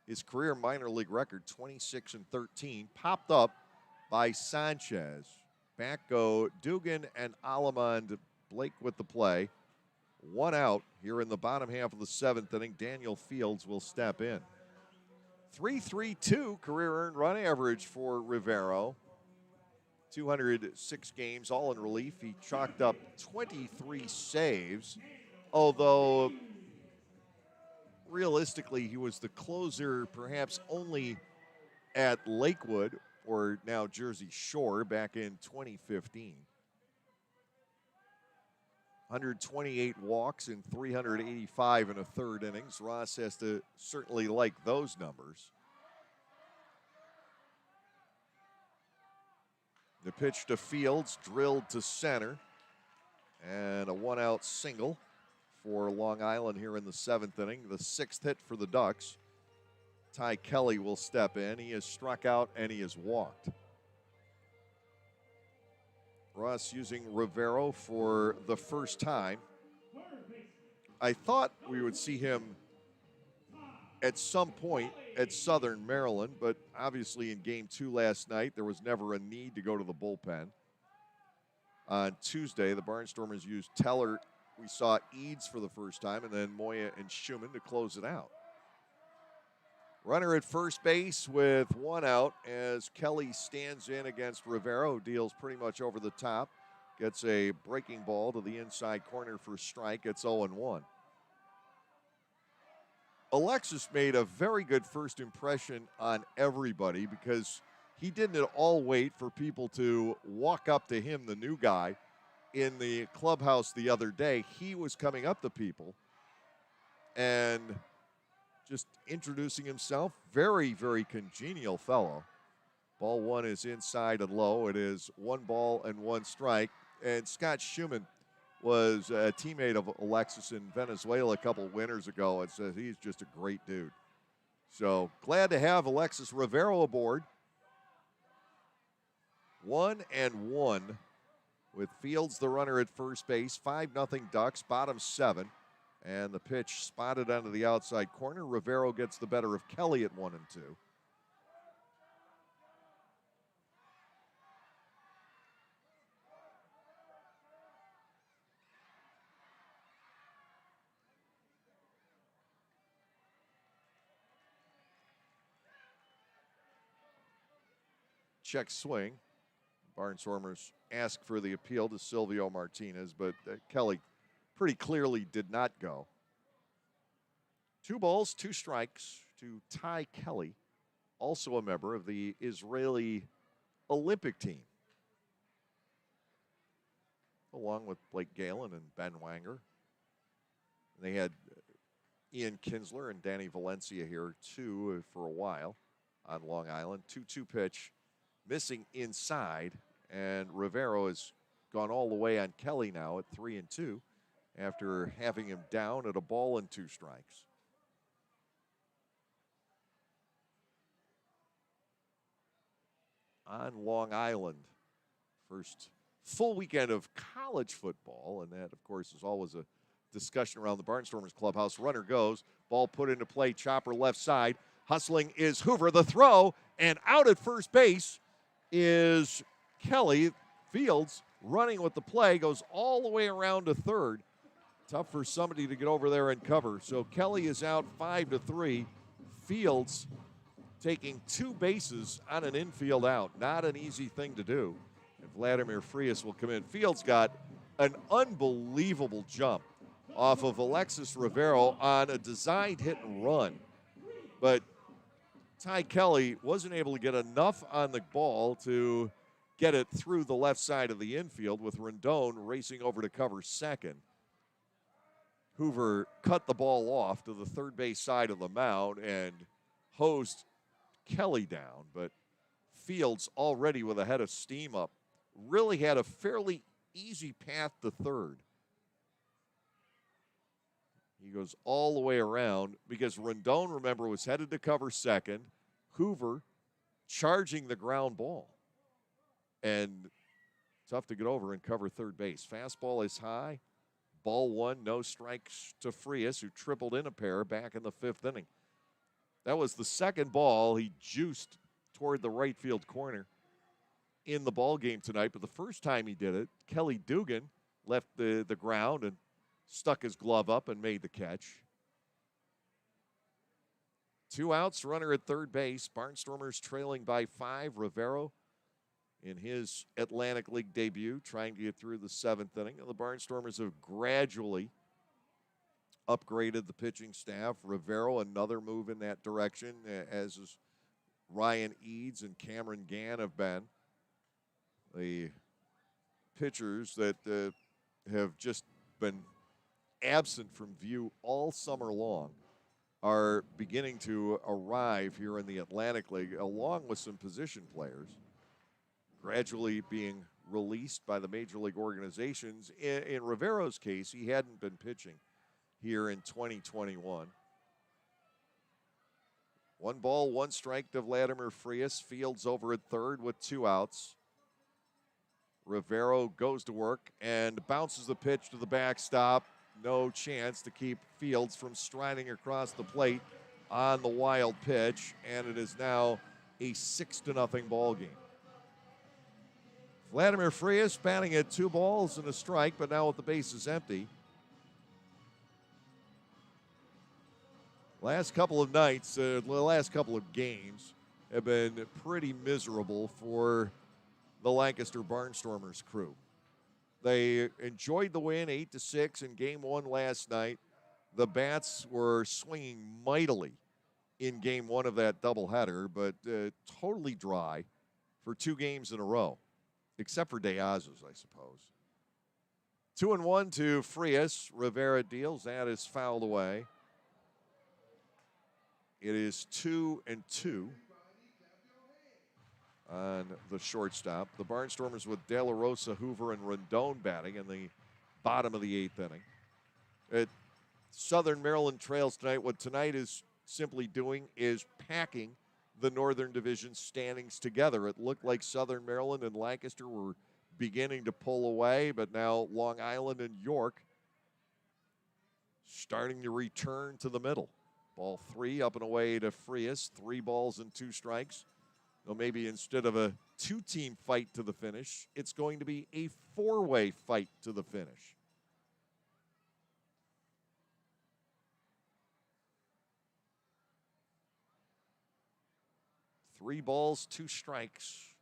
His career minor league record, 26-13, popped up by Sanchez. Back go Dugan and Alamond. Blake with the play. 1 out here in the bottom half of the 7th inning. Daniel Fields will step in. 3.32 career earned run average for Rivero. 206 games, all in relief. He chalked up 23 saves, although realistically he was the closer perhaps only at Lakewood, or now Jersey Shore, back in 2015. 128 walks and 385 in a 3rd innings. Ross has to certainly like those numbers. The pitch to Fields, drilled to center, and a 1-out single for Long Island here in the 7th inning. The 6th hit for the Ducks. Ty Kelly will step in. He has struck out and he has walked. Ross using Rivero for the first time. I thought we would see him at some point at Southern Maryland, but obviously in Game 2 last night, there was never a need to go to the bullpen. On Tuesday, the Barnstormers used Teller. We saw Eads for the first time, and then Moya and Schumann to close it out. Runner at first base with 1 out as Kelly stands in against Rivero, deals pretty much over the top, gets a breaking ball to the inside corner for a strike. It's 0-1. Alexis made a very good first impression on everybody because he didn't at all wait for people to walk up to him, the new guy, in the clubhouse the other day. He was coming up to people and just introducing himself. Very, very congenial fellow. Ball 1 is inside and low. It is 1 ball and 1 strike. And Scott Schumann was a teammate of Alexis in Venezuela a couple winters ago and says he's just a great dude. So glad to have Alexis Rivero aboard. 1-1 with Fields the runner at first base. 5-0 Ducks, bottom 7. And the pitch spotted onto the outside corner. Rivero gets the better of Kelly at 1-2. Check swing. Barnstormers ask for the appeal to Silvio Martinez, but Kelly pretty clearly did not go. 2 balls, 2 strikes to Ty Kelly, also a member of the Israeli Olympic team, along with Blake Galen and Ben Wanger. They had Ian Kinsler and Danny Valencia here, too, for a while on Long Island. 2-2 pitch. Missing inside, and Rivero has gone all the way on Kelly now at 3-2 after having him down at a ball and 2 strikes. On Long Island, first full weekend of college football, and that, of course, is always a discussion around the Barnstormers clubhouse. Runner goes, ball put into play, chopper left side. Hustling is Hoover, the throw, and out at first base is Kelly. Fields running with the play, goes all the way around to third. Tough for somebody to get over there and cover. So Kelly is out 5-3. Fields taking 2 bases on an infield out. Not an easy thing to do. And Vladimir Frias will come in. Fields got an unbelievable jump off of Alexis Rivero on a designed hit and run. But Ty Kelly wasn't able to get enough on the ball to get it through the left side of the infield, with Rendon racing over to cover second. Hoover cut the ball off to the third base side of the mound and hosed Kelly down, but Fields, already with a head of steam up, really had a fairly easy path to third. He goes all the way around because Rendon, remember, was headed to cover second. Hoover charging the ground ball. And tough to get over and cover third base. Fastball is high. Ball 1, no strikes to Frias, who tripled in a pair back in the 5th inning. That was the second ball he juiced toward the right field corner in the ball game tonight. But the first time he did it, Kelly Dugan left the ground and stuck his glove up and made the catch. 2 outs, runner at third base. Barnstormers trailing by 5. Rivero in his Atlantic League debut, trying to get through the 7th inning. And the Barnstormers have gradually upgraded the pitching staff. Rivero, another move in that direction, as is Ryan Eads and Cameron Gann have been. The pitchers that have just been absent from view all summer long are beginning to arrive here in the Atlantic League, along with some position players gradually being released by the major league organizations. In Rivero's case, he hadn't been pitching here in 2021. 1 ball, 1 strike to Vladimir Frias. Fields over at third with 2 outs. Rivero goes to work and bounces the pitch to the backstop. No chance to keep Fields from striding across the plate on the wild pitch, and it is now a 6-0 ball game. Vladimir Frias batting at 2 balls and a strike, but now with the bases empty. Last couple of nights, the last couple of games have been pretty miserable for the Lancaster Barnstormers crew. They enjoyed the win 8-6 in Game 1 last night. The bats were swinging mightily in Game 1 of that doubleheader, but totally dry for 2 games in a row, except for De Az's, I suppose. 2-1 to Frias. Rivera deals. That is fouled away. It is 2-2 on the shortstop. The Barnstormers with De La Rosa, Hoover, and Rendon batting in the bottom of the 8th inning. Southern Maryland trails tonight. What tonight is simply doing is packing the Northern Division standings together. It looked like Southern Maryland and Lancaster were beginning to pull away, but now Long Island and York starting to return to the middle. Ball 3 up and away to Frias. 3 balls and 2 strikes. So maybe instead of a 2-team fight to the finish, it's going to be a 4-way fight to the finish. Three balls, 2 strikes.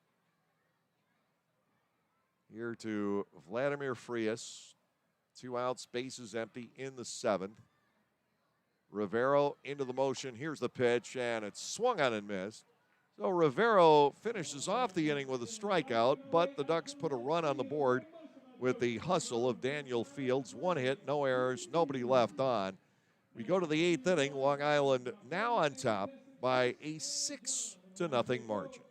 Here to Vladimir Frias. 2 outs, bases empty in the 7th. Rivero into the motion. Here's the pitch, and it's swung on and missed. So Rivero finishes off the inning with a strikeout, but the Ducks put a run on the board with the hustle of Daniel Fields. 1 hit, no errors, nobody left on. We go to the 8th inning. Long Island now on top by a 6-0 margin.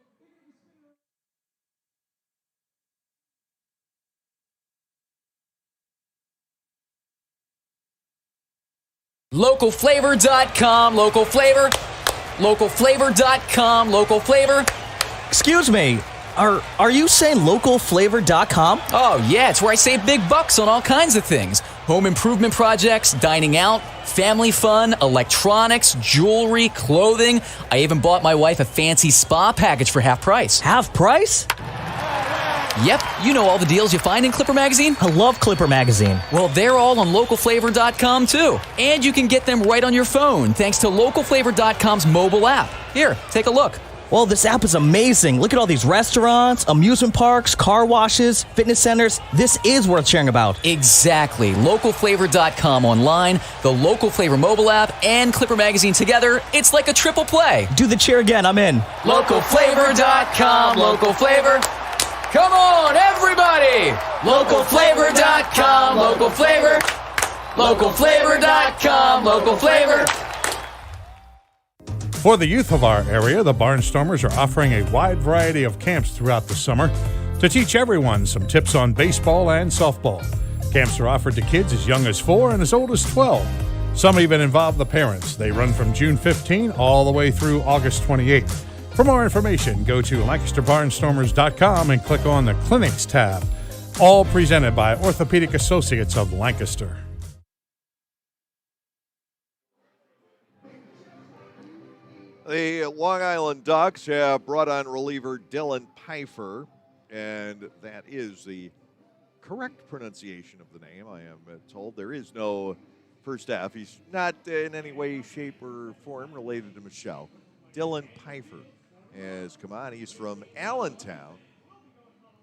Localflavor.com, local flavor. Localflavor.com, local flavor. Excuse me, are you saying localflavor.com? Oh, yeah, it's where I save big bucks on all kinds of things. Home improvement projects, dining out, family fun, electronics, jewelry, clothing. I even bought my wife a fancy spa package for half price. Half price? Yep, you know all the deals you find in Clipper Magazine. I love Clipper Magazine. Well, they're all on localflavor.com too. And you can get them right on your phone thanks to localflavor.com's mobile app. Here, take a look. Well, this app is amazing. Look at all these restaurants, amusement parks, car washes, fitness centers. This is worth sharing about. Exactly. Localflavor.com online, the Local Flavor mobile app, and Clipper Magazine together. It's like a triple play. Do the cheer again. I'm in. Localflavor.com, local flavor. Come on, everybody! Localflavor.com, local flavor. Localflavor.com, local flavor. For the youth of our area, the Barnstormers are offering a wide variety of camps throughout the summer to teach everyone some tips on baseball and softball. Camps are offered to kids as young as 4 and as old as 12. Some even involve the parents. They run from June 15 all the way through August 28. For more information, go to LancasterBarnstormers.com and click on the Clinics tab. All presented by Orthopedic Associates of Lancaster. The Long Island Ducks have brought on reliever Dylan Pfeiffer, and that is the correct pronunciation of the name, I am told. There is no first F. He's not in any way, shape, or form related to Michelle. Dylan Pfeiffer has come on. He's from Allentown,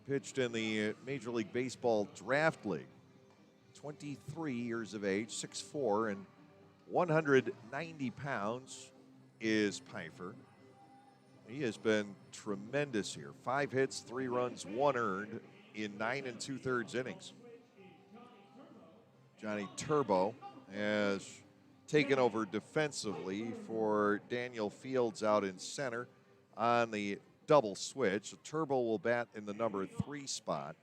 pitched in the Major League Baseball Draft League. 23 years of age, 6'4", and 190 pounds is Pfeiffer. He has been tremendous here. 5 hits, 3 runs, 1 earned in 9 2/3 innings. Johnny Turbo has taken over defensively for Daniel Fields out in center on the double switch. So Turbo will bat in the number 3 spot,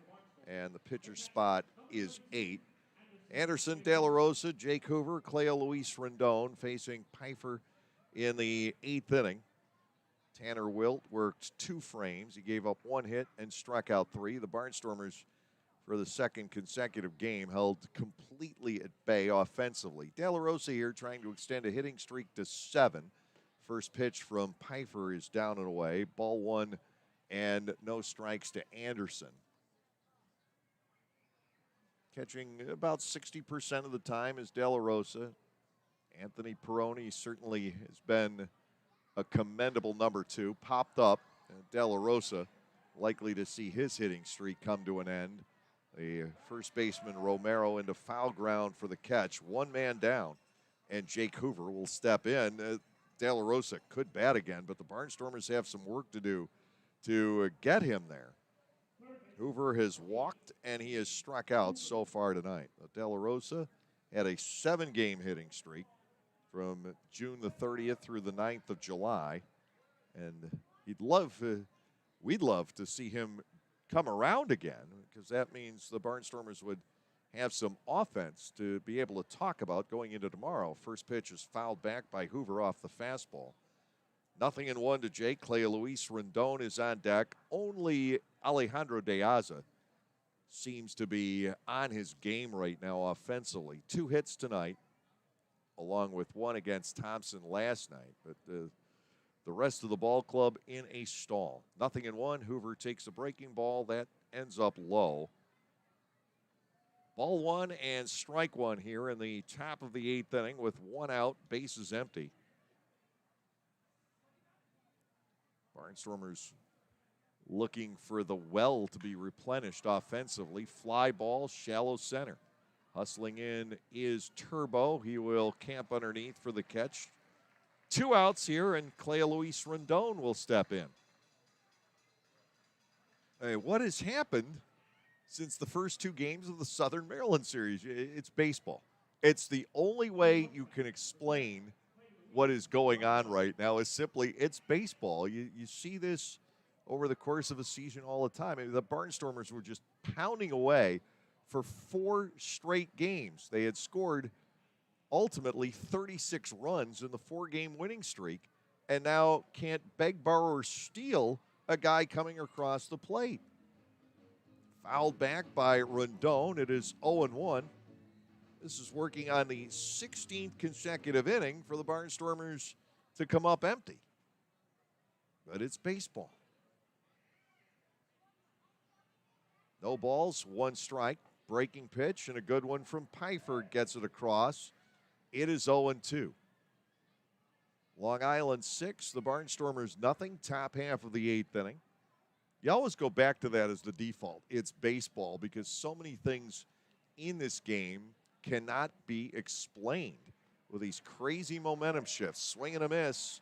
and the pitcher spot is 8. Anderson, De La Rosa, Jake Hoover, Cleo Luis Rendon facing Pfeiffer in the 8th inning. Tanner Wilt worked 2 frames. He gave up 1 hit and struck out 3. The Barnstormers, for the second consecutive game, held completely at bay offensively. De La Rosa here trying to extend a hitting streak to 7. First pitch from Pfeiffer is down and away. Ball 1 and no strikes to Anderson. Catching about 60% of the time is De La Rosa. Anthony Peroni certainly has been a commendable number 2. Popped up. De La Rosa likely to see his hitting streak come to an end. The first baseman Romero into foul ground for the catch. 1 man down, and Jake Hoover will step in. De La Rosa could bat again, but the Barnstormers have some work to do to get him there. Hoover has walked and he has struck out so far tonight. De La Rosa had a 7-game hitting streak from June the 30th through the 9th of July, and we'd love to see him come around again, because that means the Barnstormers would have some offense to be able to talk about going into tomorrow. First pitch is fouled back by Hoover off the fastball. 0-1 to Jake. Clay Luis Rendon is on deck. Only Alejandro De Aza seems to be on his game right now offensively. 2 hits tonight, along with 1 against Thompson last night. But the rest of the ball club in a stall. 0-1. Hoover takes a breaking ball. That ends up low. Ball 1 and strike 1 here in the top of the 8th inning with 1 out, bases empty. Barnstormers looking for the well to be replenished offensively. Fly ball, shallow center. Hustling in is Turbo. He will camp underneath for the catch. 2 outs here, and Clay Luis Rendon will step in. Hey, what has happened since the first 2 games of the Southern Maryland series? It's baseball. It's the only way you can explain what is going on right now is simply it's baseball. You see this over the course of a season all the time. I mean, the Barnstormers were just pounding away for 4 straight games. They had scored ultimately 36 runs in the 4-game winning streak, and now can't beg, borrow, or steal a guy coming across the plate. Fouled back by Rendon. It is 0-1. This is working on the 16th consecutive inning for the Barnstormers to come up empty. But it's baseball. No balls, 1 strike. Breaking pitch and a good one from Pfeiffer gets it across. It is 0-2. Long Island 6, the Barnstormers nothing. Top half of the 8th inning. You always go back to that as the default. It's baseball because so many things in this game cannot be explained with these crazy momentum shifts. Swing and a miss.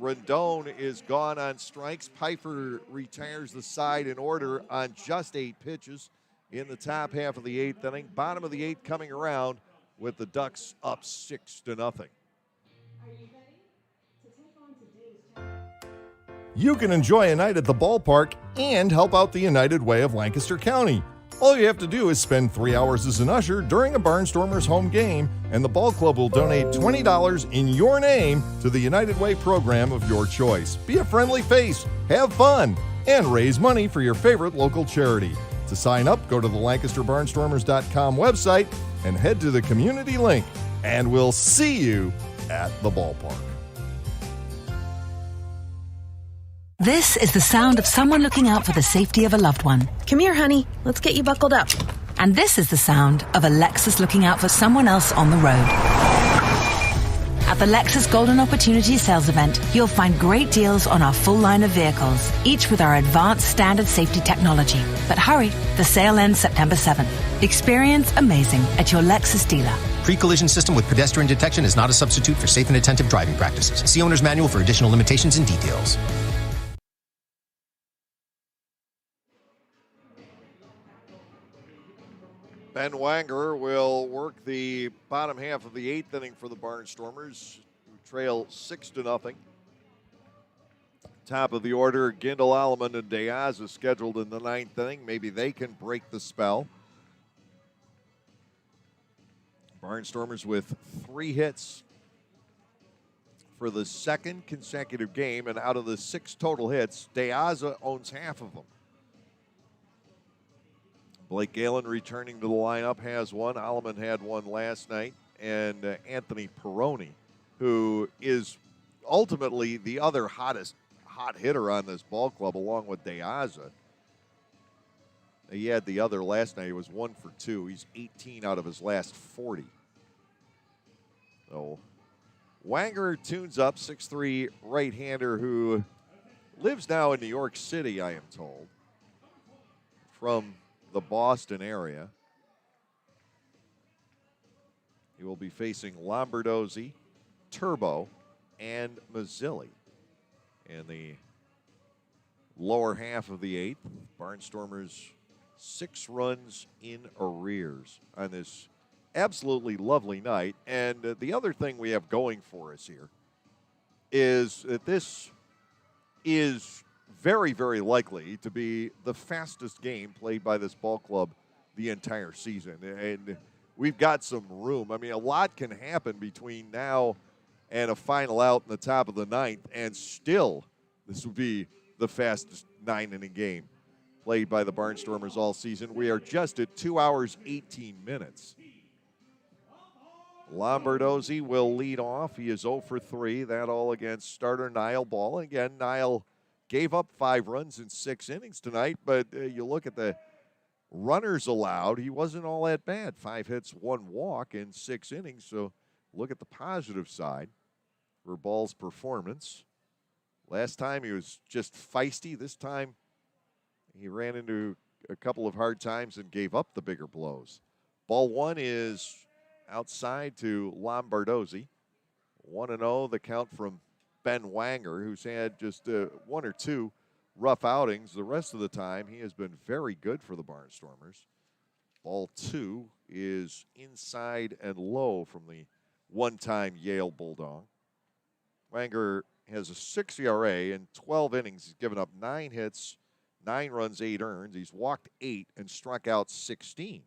Rendon is gone on strikes. Pfeiffer retires the side in order on just 8 pitches in the top half of the 8th inning. Bottom of the 8th coming around with the Ducks up 6-0. You can enjoy a night at the ballpark and help out the United Way of Lancaster County. All you have to do is spend 3 hours as an usher during a Barnstormers home game, and the ball club will donate $20 in your name to the United Way program of your choice. Be a friendly face, have fun, and raise money for your favorite local charity. To sign up, go to the LancasterBarnstormers.com website and head to the community link, and we'll see you at the ballpark. This is the sound of someone looking out for the safety of a loved one. Come here, honey. Let's get you buckled up. And this is the sound of a Lexus looking out for someone else on the road. At the Lexus Golden Opportunity Sales Event, you'll find great deals on our full line of vehicles, each with our advanced standard safety technology. But hurry, the sale ends September 7th. Experience amazing at your Lexus dealer. Pre-collision system with pedestrian detection is not a substitute for safe and attentive driving practices. See owner's manual for additional limitations and details. Ben Wanger will work the bottom half of the 8th inning for the Barnstormers, who trail 6-0. Top of the order, Gindel, Alleman, and De Aza scheduled in the 9th inning. Maybe they can break the spell. Barnstormers with 3 hits for the 2nd consecutive game, and out of the 6 total hits, De Aza owns half of them. Blake Galen returning to the lineup has 1. Alleman had 1 last night. And Anthony Perrone, who is ultimately the other hot hitter on this ball club, along with De Aza. He had the other last night. He was 1 for 2. He's 18 out of his last 40. So Wanger tunes up, 6'3" right-hander who lives now in New York City, I am told, from the Boston area. He will be facing Lombardozzi, Turbo, and Mazzilli in the lower half of the 8th. Barnstormers 6 runs in arrears on this absolutely lovely night. And the other thing we have going for us here is that this is very, very likely to be the fastest game played by this ball club the entire season. And we've got some room. I mean, a lot can happen between now and a final out in the top of the ninth, and still this would be the fastest 9-inning game played by the Barnstormers all season. We are just at 2 hours, 18 minutes. Lombardozzi will lead off. He is 0 for 3. That all against starter Niall Ball. Again, Niall gave up 5 runs in 6 innings tonight, but you look at the runners allowed, he wasn't all that bad. 5 hits, 1 walk in 6 innings. So look at the positive side for Ball's performance. Last time he was just feisty. This time he ran into a couple of hard times and gave up the bigger blows. Ball 1 is outside to Lombardozzi. 1-0, the count from Ben Wanger, who's had just 1 or 2 rough outings. The rest of the time, he has been very good for the Barnstormers. Ball 2 is inside and low from the one-time Yale Bulldog. Wanger has a 6 ERA. In 12 innings, he's given up 9 hits, 9 runs, 8 earned. He's walked 8 and struck out 16.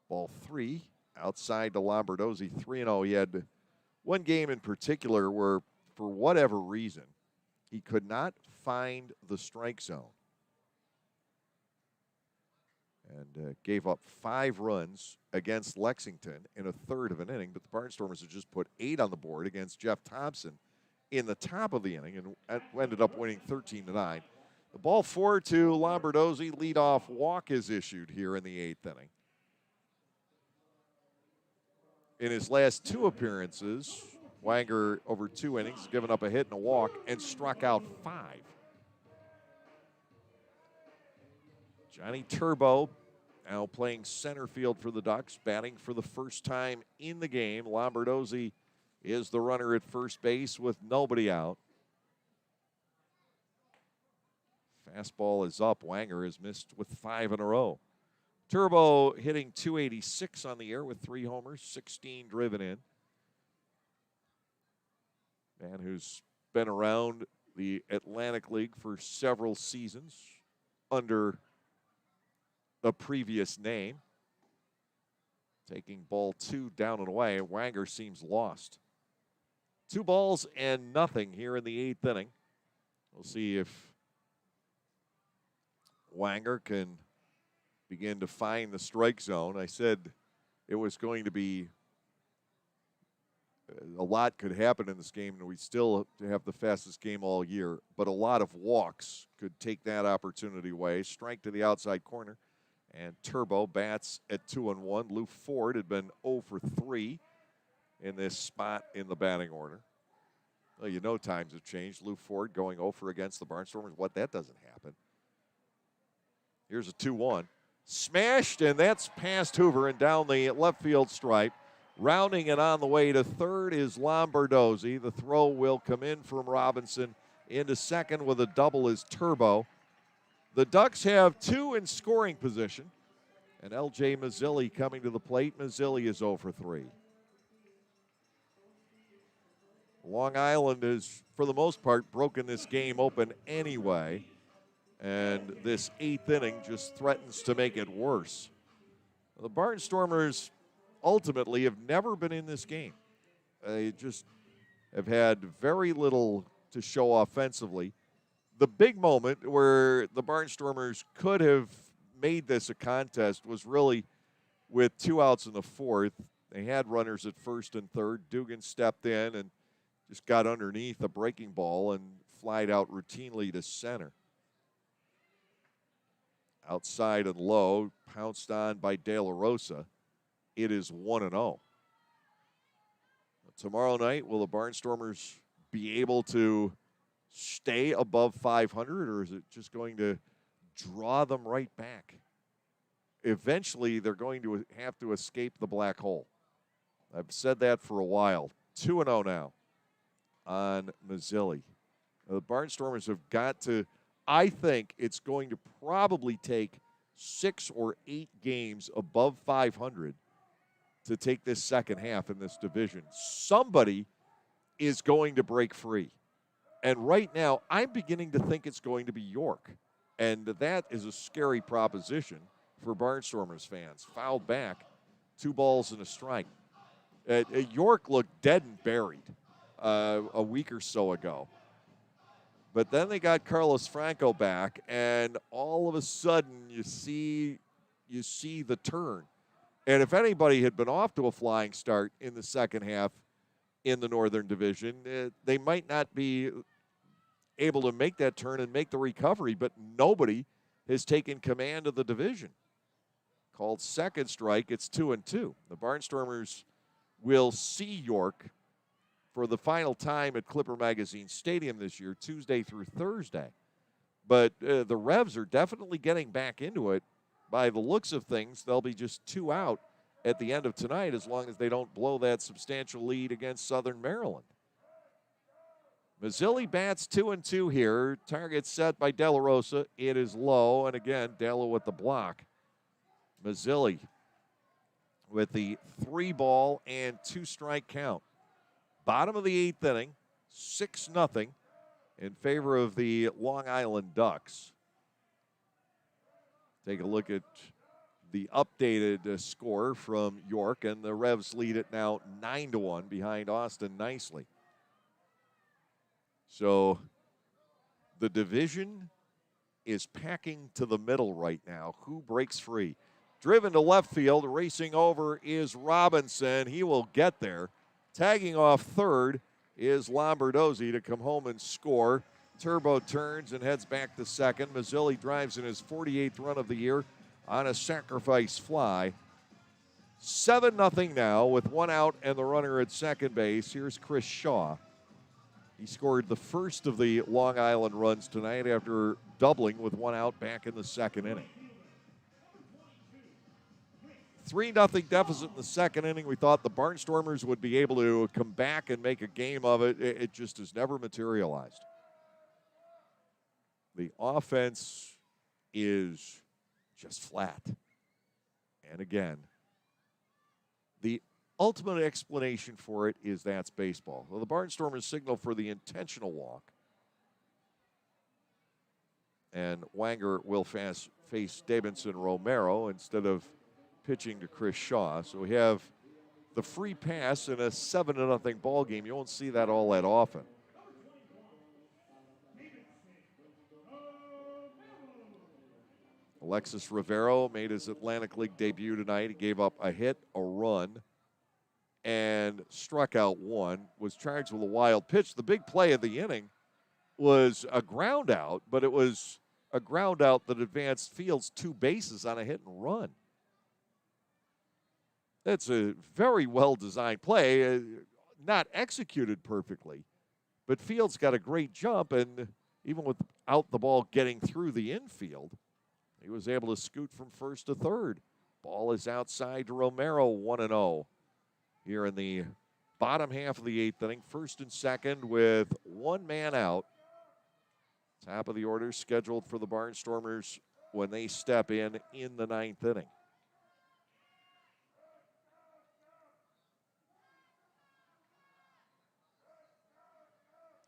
Ball 3, outside to Lombardozzi, 3-0. He had one game in particular where, for whatever reason, he could not find the strike zone and gave up 5 runs against Lexington in a third of an inning. But the Barnstormers had just put 8 on the board against Jeff Thompson in the top of the inning and ended up winning 13-9. The ball 4 to Lombardozzi. Leadoff walk is issued here in the 8th inning. In his last 2 appearances, Wanger, over 2 innings, given up a hit and a walk and struck out 5. Johnny Turbo now playing center field for the Ducks, batting for the first time in the game. Lombardozzi is the runner at first base with nobody out. Fastball is up. Wanger has missed with 5 in a row. Turbo hitting .286 on the year with 3 homers, 16 driven in. Man who's been around the Atlantic League for several seasons under a previous name. Taking ball 2 down and away. Wanger seems lost. 2 balls and nothing here in the 8th inning. We'll see if Wanger can begin to find the strike zone. I said it was going to be a lot could happen in this game, and we still have the fastest game all year, but a lot of walks could take that opportunity away. Strike to the outside corner, and Turbo bats at 2-1. Lou Ford had been 0 for 3 in this spot in the batting order. Well, you know times have changed. Lou Ford going 0 for against the Barnstormers. What, that doesn't happen. Here's a 2-1. Smashed, and that's past Hoover and down the left field stripe. Rounding it on the way to third is Lombardozzi. The throw will come in from Robinson. Into second with a double is Turbo. The Ducks have 2 in scoring position. And L.J. Mazzilli coming to the plate. Mazzilli is 0 for 3. Long Island has, for the most part, broken this game open anyway. And this 8th inning just threatens to make it worse. The Barnstormers ultimately have never been in this game. They just have had very little to show offensively. The big moment where the Barnstormers could have made this a contest was really with 2 outs in the 4th. They had runners at first and third. Dugan stepped in and just got underneath a breaking ball and flied out routinely to center. Outside and low, pounced on by De La Rosa. It is 1-0. Tomorrow night, will the Barnstormers be able to stay above 500, or is it just going to draw them right back? Eventually, they're going to have to escape the black hole. I've said that for a while. 2-0 now on Mazzilli. The Barnstormers have got to, I think it's going to probably take 6 or 8 games above 500 to take this second half in this division. Somebody is going to break free. And right now, I'm beginning to think it's going to be York. And that is a scary proposition for Barnstormers fans. Fouled back, 2 balls and a strike. York looked dead and buried a week or so ago. But then they got Carlos Franco back, and all of a sudden you see the turn. And if anybody had been off to a flying start in the second half in the Northern Division, they might not be able to make that turn and make the recovery, but nobody has taken command of the division. Called second strike, it's 2-2. The Barnstormers will see York for the final time at Clipper Magazine Stadium this year, Tuesday through Thursday. But the Revs are definitely getting back into it. By the looks of things, they'll be just 2 out at the end of tonight as long as they don't blow that substantial lead against Southern Maryland. Mazzilli bats 2-2 here. Target set by De La Rosa. It is low, and again, Della with the block. Mazzilli with the 3-ball and 2-strike count. Bottom of the 8th inning, 6-0 in favor of the Long Island Ducks. Take a look at the updated score from York, and the Revs lead it now 9-1 behind Austin Nicely. So the division is packing to the middle right now. Who breaks free? Driven to left field, racing over is Robinson. He will get there. Tagging off third is Lombardozzi to come home and score. Turbo turns and heads back to second. Mazzilli drives in his 48th run of the year on a sacrifice fly. 7-0 now with 1 out and the runner at second base. Here's Chris Shaw. He scored the first of the Long Island runs tonight after doubling with 1 out back in the second inning. 3-0 deficit in the second inning. We thought the Barnstormers would be able to come back and make a game of it. It just has never materialized. The offense is just flat. And again, the ultimate explanation for it is that's baseball. Well, the Barnstormers signal for the intentional walk. And Wanger will face Davidson Romero instead of pitching to Chris Shaw. So we have the free pass in a 7-0 ball game. You won't see that all that often. Alexis Rivero made his Atlantic League debut tonight. He gave up a hit, a run, and struck out 1. Was charged with a wild pitch. The big play of the inning was a ground out, but it was a ground out that advanced Fields 2 bases on a hit and run. That's a very well-designed play, not executed perfectly, but Fields got a great jump, and even without the ball getting through the infield, he was able to scoot from first to third. Ball is outside to Romero, 1-0 here in the bottom half of the 8th inning. First and second with 1 man out. Top of the order scheduled for the Barnstormers when they step in the 9th inning.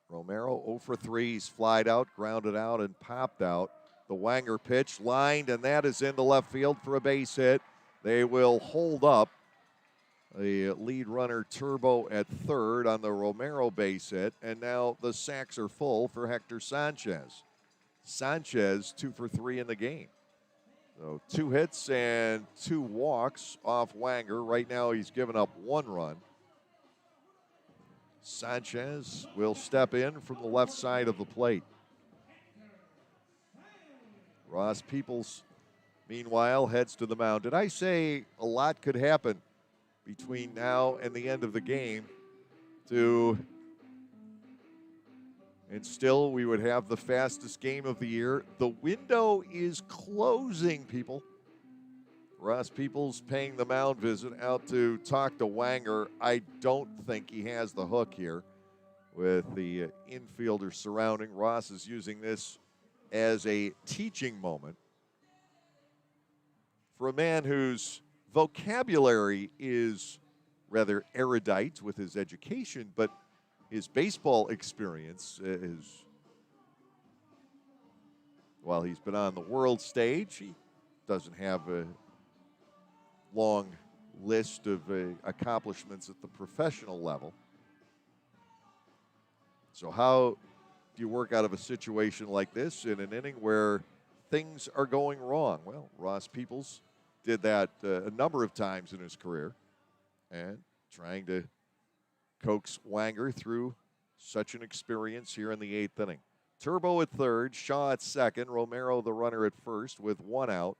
Romero 0 for 3. He's flied out, grounded out, and popped out. The Wanger pitch lined, and that is into left field for a base hit. They will hold up the lead runner Turbo at third on the Romero base hit, and now the sacks are full for Hector Sanchez. Sanchez 2 for 3 in the game. So 2 hits and 2 walks off Wanger. Right now he's given up 1 run. Sanchez will step in from the left side of the plate. Ross Peoples, meanwhile, heads to the mound. Did I say a lot could happen between now and the end of the game and still we would have the fastest game of the year? The window is closing, people. Ross Peoples paying the mound visit out to talk to Wanger. I don't think he has the hook here with the infielder surrounding. Ross is using this as a teaching moment for a man whose vocabulary is rather erudite with his education, but his baseball experience is, while he's been on the world stage, he doesn't have a long list of accomplishments at the professional level. So how do you work out of a situation like this in an inning where things are going wrong? Well, Ross Peoples did that a number of times in his career, and trying to coax Wanger through such an experience here in the 8th inning. Turbo at third, Shaw at second, Romero the runner at first with 1 out.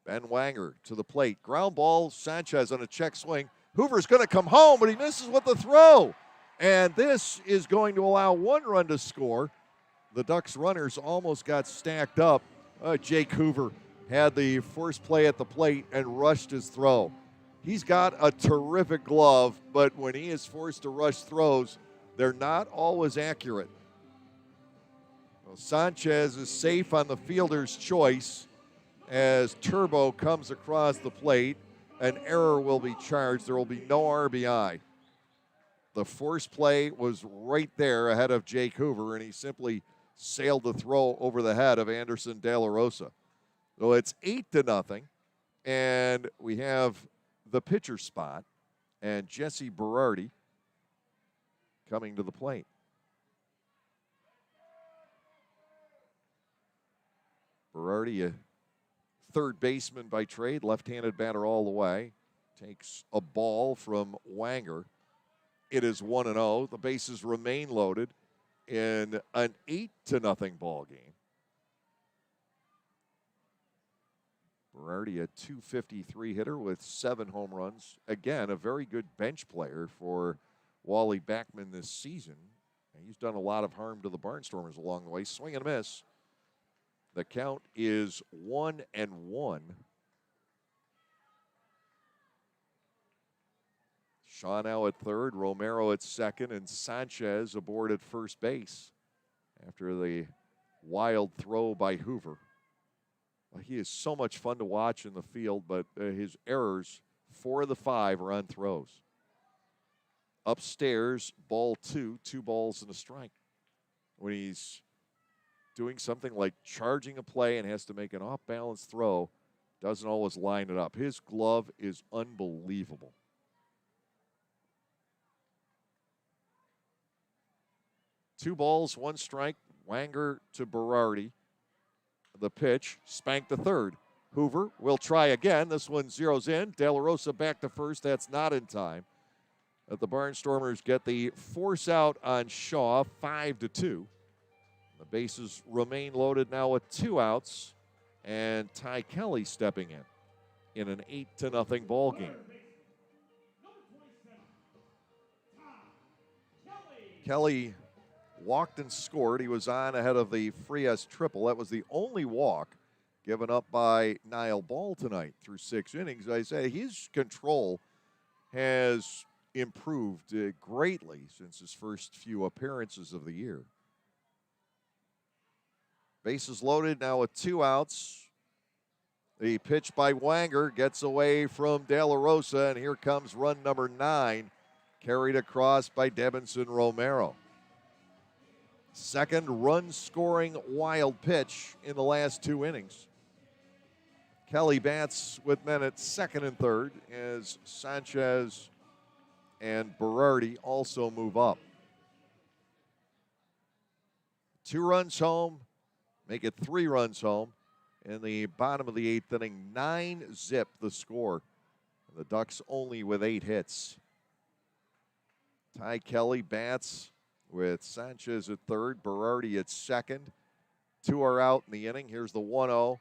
Ben Wanger to the plate. Ground ball, Sanchez on a check swing. Hoover's going to come home, but he misses with the throw. And this is going to allow 1 run to score. The Ducks runners almost got stacked up. Jake Hoover had the first play at the plate and rushed his throw. He's got a terrific glove, but when he is forced to rush throws, they're not always accurate. Well, Sanchez is safe on the fielder's choice as Turbo comes across the plate. An error will be charged. There will be no RBI. The first play was right there ahead of Jake Hoover, and he simply sailed the throw over the head of Anderson De La Rosa. So it's 8-0, and we have the pitcher spot, and Jesse Berardi coming to the plate. Berardi, a third baseman by trade, left-handed batter all the way, takes a ball from Wanger. It is 1-0. The bases remain loaded in an 8-0 ball game. Berardi, a .253 hitter with 7 home runs. Again, a very good bench player for Wally Backman this season. And he's done a lot of harm to the Barnstormers along the way. Swing and a miss. The count is 1-1. Shaw now at third, Romero at second, and Sanchez aboard at first base after the wild throw by Hoover. He is so much fun to watch in the field, but his errors, 4 of the 5 are on throws. Upstairs, ball 2, 2 balls and a strike. When he's doing something like charging a play and has to make an off-balance throw, doesn't always line it up. His glove is unbelievable. Two balls, 1 strike. Wanger to Berardi. The pitch, spanked to third. Hoover will try again. This one zeroes in. De La Rosa back to first. That's not in time. But the Barnstormers get the force out on Shaw, 5-2. The bases remain loaded now with 2 outs. And Ty Kelly stepping in an 8-0 ball game. Kelly walked and scored. He was on ahead of the Frias triple. That was the only walk given up by Niall Ball tonight through 6 innings. I say his control has improved greatly since his first few appearances of the year. Bases loaded now with 2 outs. The pitch by Wanger gets away from De La Rosa, and here comes run number 9, carried across by Debinson Romero. Second run-scoring wild pitch in the last 2 innings. Kelly bats with men at second and third as Sanchez and Berardi also move up. 2 runs home, make it 3 runs home. In the bottom of the 8th inning, 9-0 the score. The Ducks only with 8 hits. Ty Kelly bats with Sanchez at third, Berardi at second. 2 are out in the inning. Here's the 1-0.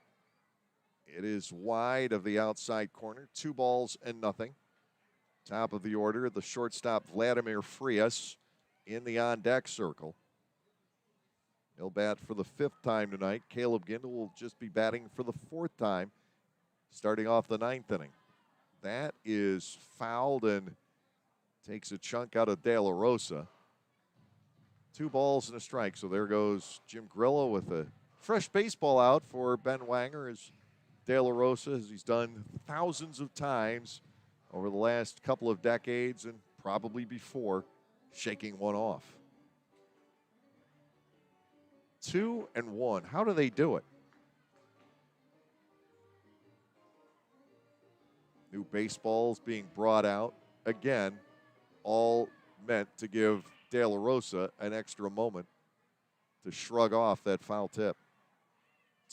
It is wide of the outside corner. 2 balls and nothing. Top of the order, the shortstop Vladimir Frias in the on-deck circle. He'll bat for the 5th time tonight. Caleb Gindel will just be batting for the 4th time, starting off the 9th inning. That is fouled and takes a chunk out of De La Rosa. 2 balls and a strike. So there goes Jim Grillo with a fresh baseball out for Ben Wanger as De La Rosa, as he's done thousands of times over the last couple of decades and probably before, shaking one off. 2-1. How do they do it? New baseballs being brought out. Again, all meant to give De La Rosa an extra moment to shrug off that foul tip.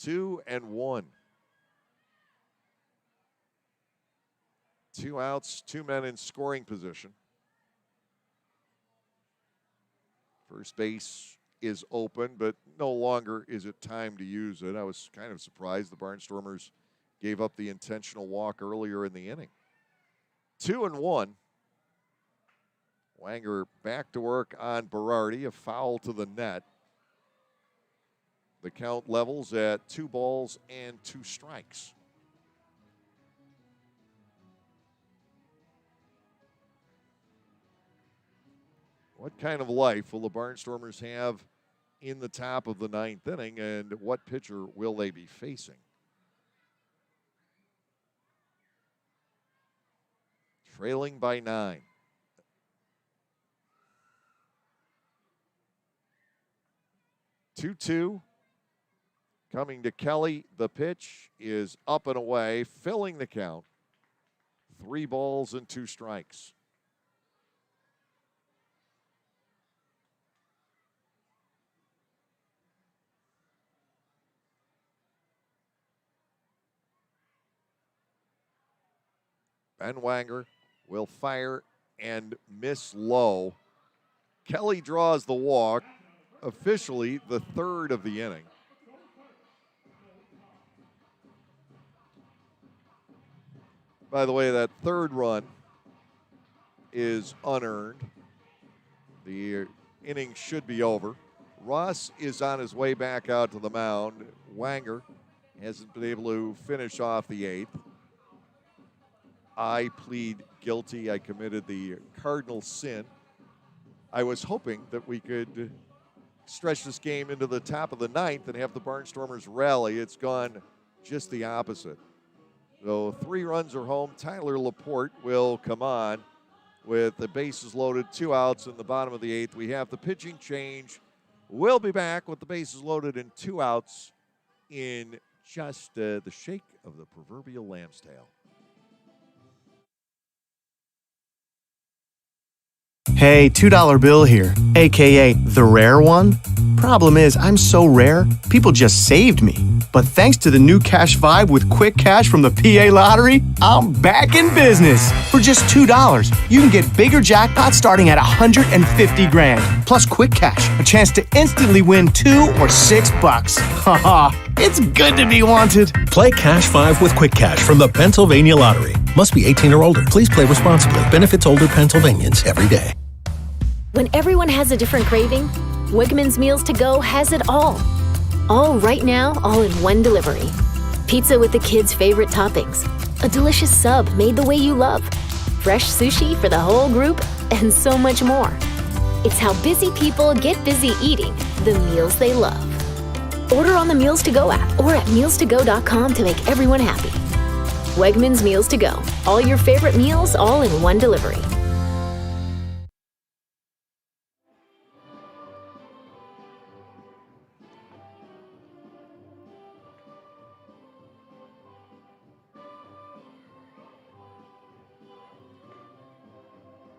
2-1. 2 outs, 2 men in scoring position. First base is open, but no longer is it time to use it. I was kind of surprised the Barnstormers gave up the intentional walk earlier in the inning. 2-1. Wanger back to work on Berardi, a foul to the net. The count levels at 2 balls and 2 strikes. What kind of life will the Barnstormers have in the top of the 9th inning, and what pitcher will they be facing? Trailing by 9. Two coming to Kelly. The pitch is up and away, filling the count. 3 balls and 2 strikes. Ben Wanger will fire and miss low. Kelly draws the walk, officially the 3rd of the inning. By the way, that 3rd run is unearned. The inning should be over. Ross is on his way back out to the mound. Wanger hasn't been able to finish off the 8th. I plead guilty. I committed the cardinal sin. I was hoping that we could stretch this game into the top of the 9th and have the Barnstormers rally. It's gone just the opposite. So 3 runs are home. Tyler Laporte will come on with the bases loaded, 2 outs in the bottom of the 8th. We have the pitching change. We'll be back with the bases loaded and 2 outs in just the shake of the proverbial lamb's tail. Hey, $2 bill here, aka the rare one. Problem is, I'm so rare, people just saved me. But thanks to the new Cash Vibe with Quick Cash from the PA Lottery, I'm back in business. For just $2, you can get bigger jackpots starting at $150 grand. Plus Quick Cash, a chance to instantly win $2 or $6. Haha, it's good to be wanted. Play Cash 5 with Quick Cash from the Pennsylvania Lottery. Must be 18 or older. Please play responsibly. Benefits older Pennsylvanians every day. When everyone has a different craving, Wegmans Meals to Go has it all. All right now, all in one delivery. Pizza with the kids' favorite toppings. A delicious sub made the way you love. Fresh sushi for the whole group, and so much more. It's how busy people get busy eating the meals they love. Order on the Meals to Go app or at mealstogo.com to make everyone happy. Wegmans Meals to Go. All your favorite meals, all in one delivery.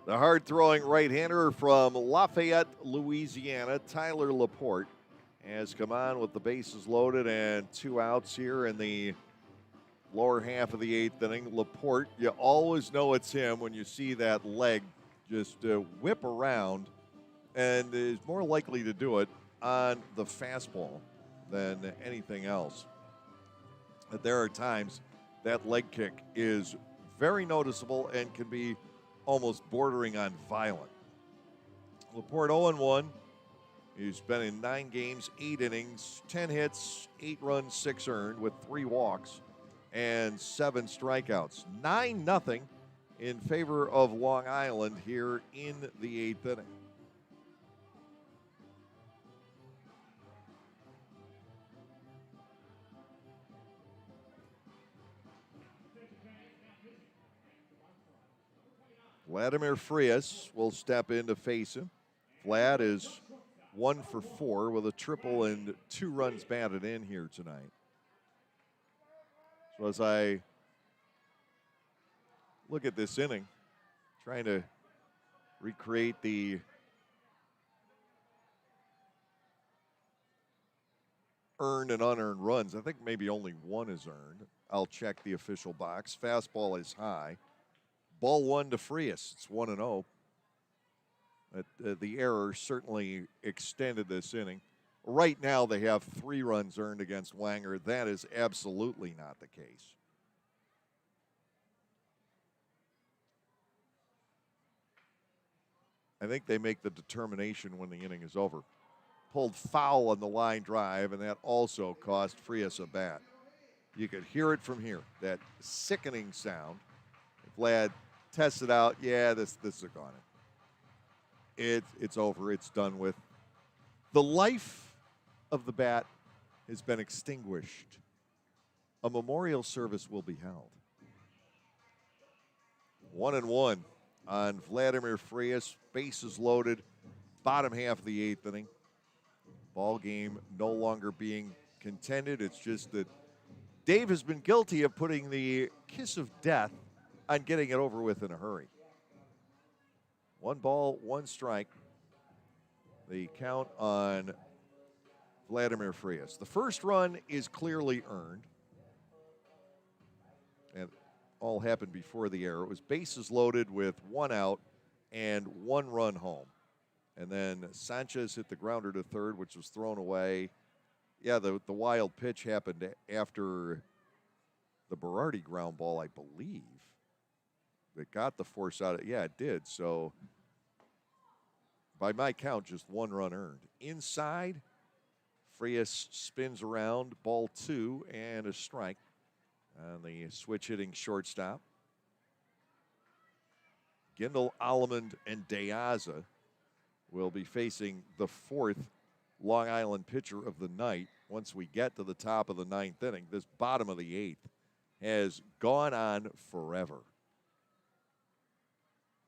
The hard-throwing right-hander from Lafayette, Louisiana, Tyler Laporte, has come on with the bases loaded and 2 outs here in the lower half of the 8th inning. Laporte, you always know it's him when you see that leg just whip around, and is more likely to do it on the fastball than anything else. But there are times that leg kick is very noticeable and can be almost bordering on violent. Laporte 0-1. He's been in 9 games, 8 innings, 10 hits, 8 runs, 6 earned with 3 walks and 7 strikeouts. 9-0 in favor of Long Island here in the 8th inning. Vladimir Frias will step in to face him. Vlad is 1 for 4 with a triple and 2 runs batted in here tonight. So as I look at this inning, trying to recreate the earned and unearned runs. I think maybe only one is earned. I'll check the official box. Fastball is high. Ball 1 to Frias. It's 1-0. The error certainly extended this inning. Right now they have 3 runs earned against Wanger. That is absolutely not the case. I think they make the determination when the inning is over. Pulled foul on the line drive, and that also cost Frias a bat. You could hear it from here, that sickening sound. Vlad tested out, yeah, this is gone. It's over, it's done with. The life of the bat has been extinguished. A memorial service will be held. 1-1 on Vladimir Frias. Bases loaded, bottom half of the 8th inning. Ball game no longer being contended. It's just that Dave has been guilty of putting the kiss of death on getting it over with in a hurry. 1 ball, 1 strike. The count on Vladimir Frias. The first run is clearly earned. And all happened before the error. It was bases loaded with 1 out and 1 run home. And then Sanchez hit the grounder to third, which was thrown away. Yeah, the wild pitch happened after the Berardi ground ball, I believe. That got the force out. Yeah, it did. So by my count, just 1 run earned. Inside, Frias spins around, ball 2 and a strike on the switch hitting shortstop. Gendel, Allemond, and De Aza will be facing the 4th Long Island pitcher of the night once we get to the top of the 9th inning. This bottom of the 8th has gone on forever.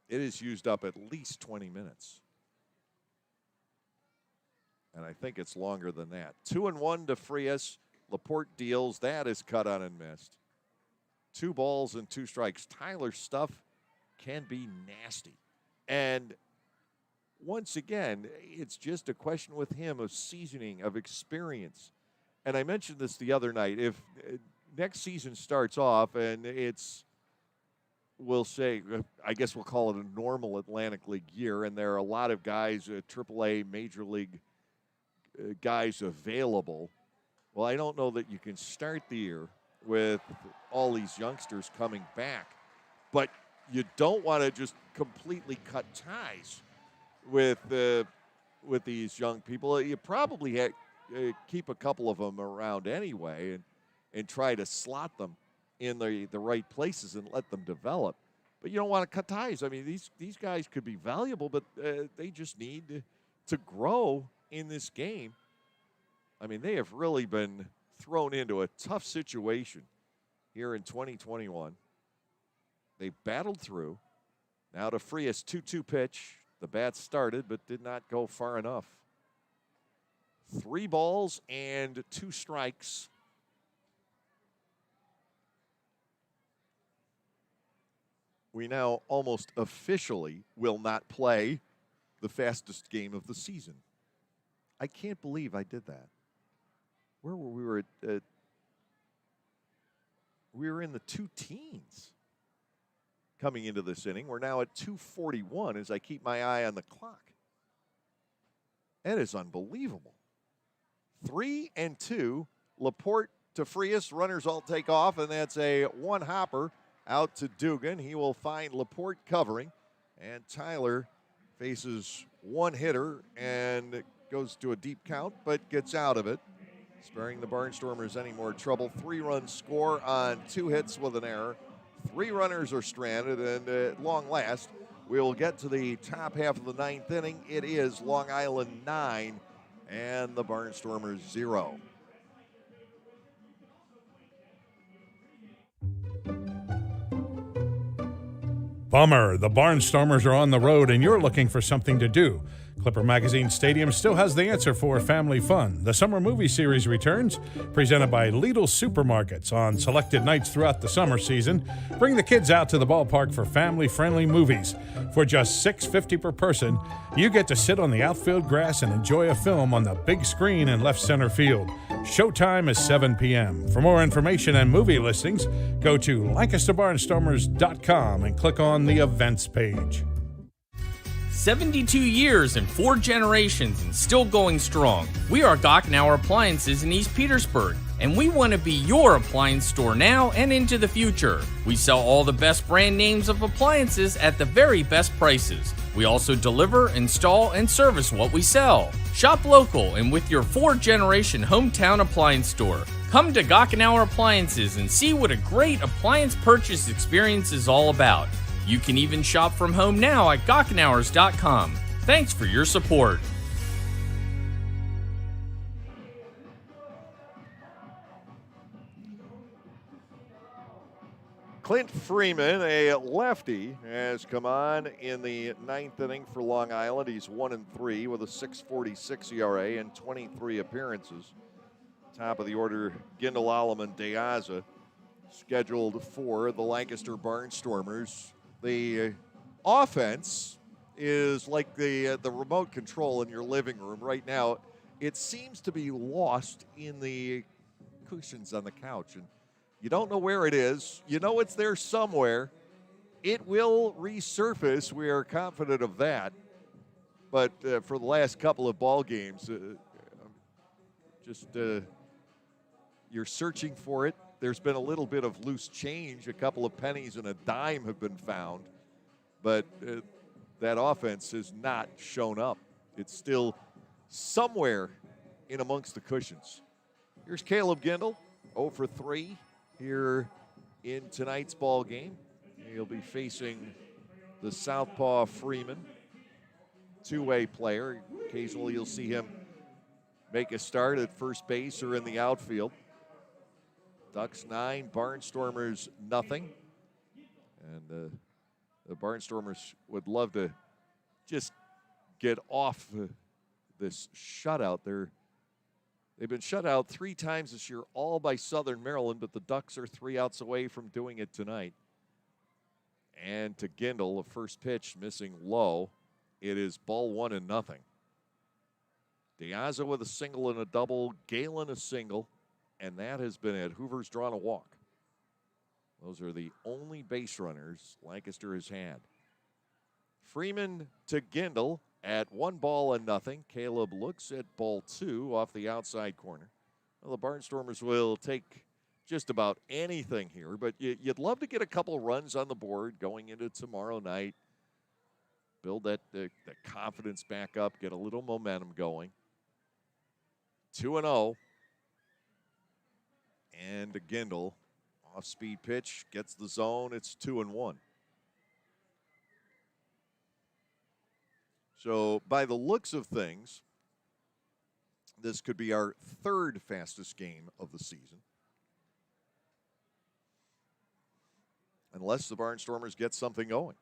It has used up at least 20 minutes. And I think it's longer than that. 2-1 to Frias. Laporte deals. That is cut on and missed. 2 balls and 2 strikes. Tyler's stuff can be nasty. And once again, it's just a question with him of seasoning, of experience. And I mentioned this the other night. If next season starts off and it's, we'll say, I guess we'll call it a normal Atlantic League year, and there are a lot of guys, AAA, Major League guys available. Well, I don't know that you can start the year with all these youngsters coming back. But you don't want to just completely cut ties with these young people. You probably keep a couple of them around anyway and try to slot them in the right places and let them develop. But you don't want to cut ties. I mean, these guys could be valuable, but they just need to grow in this game. I mean, they have really been thrown into a tough situation here in 2021. They battled through. Now to Frias, 2-2 pitch. The bat started but did not go far enough. 3 balls and 2 strikes. We now almost officially will not play the fastest game of the season. I can't believe I did that. Where were we? We were in the 2 teens coming into this inning. We're now at 2:41 as I keep my eye on the clock. That is unbelievable. 3-2. Laporte to Frias. Runners all take off, and that's a 1-hopper out to Dugan. He will find Laporte covering, and Tyler faces 1 hitter and goes to a deep count, but gets out of it, sparing the Barnstormers any more trouble. 3-run score on 2 hits with an error. 3 runners are stranded, and at long last, we'll get to the top half of the 9th inning. It is Long Island 9 and the Barnstormers 0. Bummer, the Barnstormers are on the road and you're looking for something to do. Clipper Magazine Stadium still has the answer for family fun. The summer movie series returns, presented by Lidl Supermarkets on selected nights throughout the summer season. Bring the kids out to the ballpark for family-friendly movies. For just $6.50 per person, you get to sit on the outfield grass and enjoy a film on the big screen in left center field. Showtime is 7 p.m. For more information and movie listings, go to LancasterBarnstormers.com and click on the events page. 72 years and 4 generations and still going strong. We are Gochenauer Appliances in East Petersburg, and we want to be your appliance store now and into the future. We sell all the best brand names of appliances at the very best prices. We also deliver, install, and service what we sell. Shop local and with your 4-generation hometown appliance store. Come to Gochenauer Appliances and see what a great appliance purchase experience is all about. You can even shop from home now at Gochenauers.com. Thanks for your support. Clint Freeman, a lefty, has come on in the 9th inning for Long Island. He's 1-3 with a 6.46 ERA and 23 appearances. Top of the order, Gendel, Alleman, De Aza, scheduled for the Lancaster Barnstormers. The offense is like the remote control in your living room right now. It seems to be lost in the cushions on the couch, and you don't know where it is. You know it's there somewhere. It will resurface. We are confident of that. But for the last couple of ball games, you're searching for it. There's been a little bit of loose change. A couple of pennies and a dime have been found. But that offense has not shown up. It's still somewhere in amongst the cushions. Here's Caleb Gendel, 0 for 3 here in tonight's ball game. He'll be facing the southpaw Freeman, two-way player. Occasionally you'll see him make a start at first base or in the outfield. Ducks 9, Barnstormers nothing. And the Barnstormers would love to just get off this shutout. They've been shut out 3 times this year, all by Southern Maryland, but the Ducks are 3 outs away from doing it tonight. And to Gendel, a first pitch missing low. It is ball 1-0. De Aza with a single and a double, Galen a single. And that has been it. Hoover's drawn a walk. Those are the only base runners Lancaster has had. Freeman to Gendel at 1-0. Caleb looks at ball 2 off the outside corner. Well, the Barnstormers will take just about anything here, but you'd love to get a couple runs on the board going into tomorrow night. Build that the confidence back up, get a little momentum going. 2-0. And to Gendel, off-speed pitch, gets the zone. It's 2-1. So by the looks of things, this could be our 3rd fastest game of the season. Unless the Barnstormers get something going.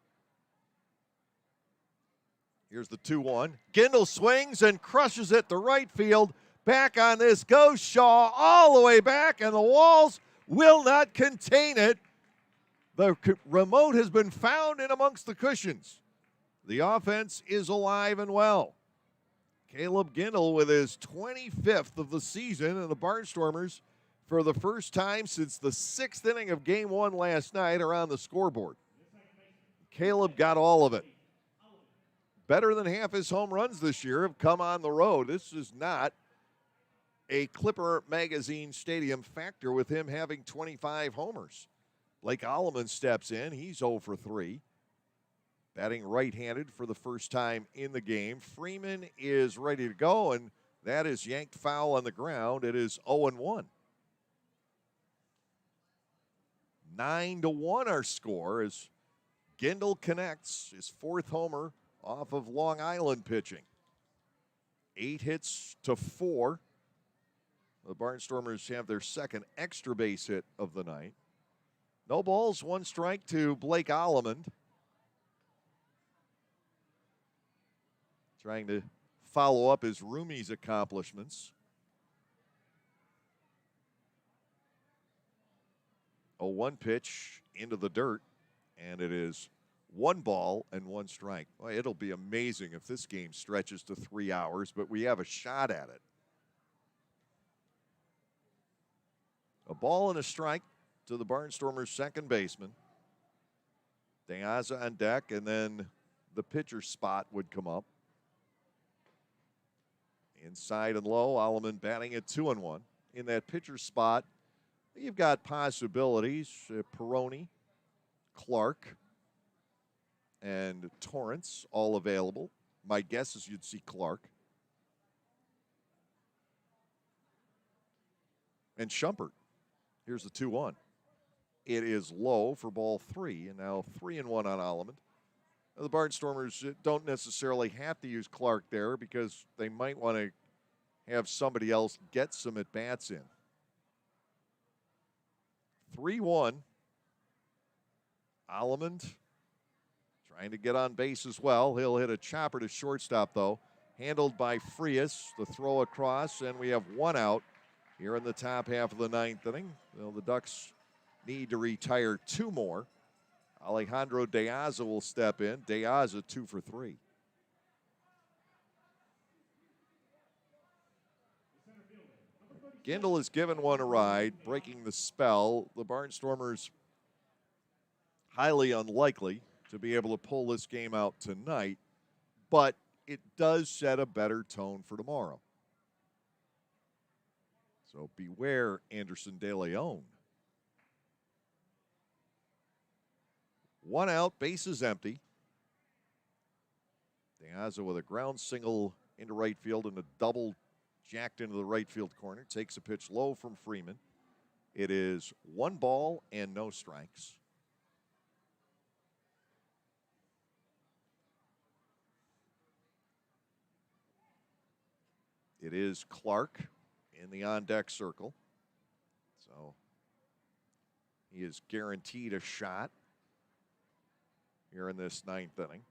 Here's the 2-1. Gendel swings and crushes it to right field. Back on this goes Shaw all the way back, and the walls will not contain it. The remote has been found in amongst the cushions. The offense is alive and well. Caleb Gendel with his 25th of the season, and the Barnstormers, for the first time since the 6th inning of Game 1 last night, are on the scoreboard. Caleb got all of it. Better than half his home runs this year have come on the road. This is not a Clipper Magazine Stadium factor with him having 25 homers. Blake Alleman steps in. He's 0 for 3. Batting right-handed for the first time in the game. Freeman is ready to go, and that is yanked foul on the ground. It is 0-1. 9-1 our score as Gendel connects his 4th homer off of Long Island pitching. 8 hits to 4. The Barnstormers have their 2nd extra base hit of the night. No balls, 1 strike to Blake Alleman. trying to follow up his Rumi's accomplishments. A 1 pitch into the dirt, and it is 1 ball and 1 strike. Well, it'll be amazing if this game stretches to 3 hours, but we have a shot at it. A ball and a strike to the Barnstormers' second baseman. De Aza on deck, and then the pitcher spot would come up. Inside and low, Alleman batting at 2-1. In that pitcher spot, you've got possibilities. Peroni, Clark, and Torrance all available. My guess is you'd see Clark. And Schumpert. Here's the 2-1. It is low for ball 3, and now 3-1 on Alleman. The Barnstormers don't necessarily have to use Clark there because they might want to have somebody else get some at-bats in. 3-1. Alleman trying to get on base as well. He'll hit a chopper to shortstop, though. Handled by Frias. The throw across, and we have 1 out here in the top half of the 9th inning. Well, the Ducks need to retire 2 more. Alejandro De Aza will step in. De Aza 2 for 3. Gindel has given 1 a ride, breaking the spell. The Barnstormers highly unlikely to be able to pull this game out tonight, but it does set a better tone for tomorrow. So beware Anderson De Leon. 1 out, bases empty. De Aza with a ground single into right field and a double jacked into the right field corner. Takes a pitch low from Freeman. It is 1 ball and no strikes. It is Clark in the on-deck circle. So he is guaranteed a shot here in this 9th inning.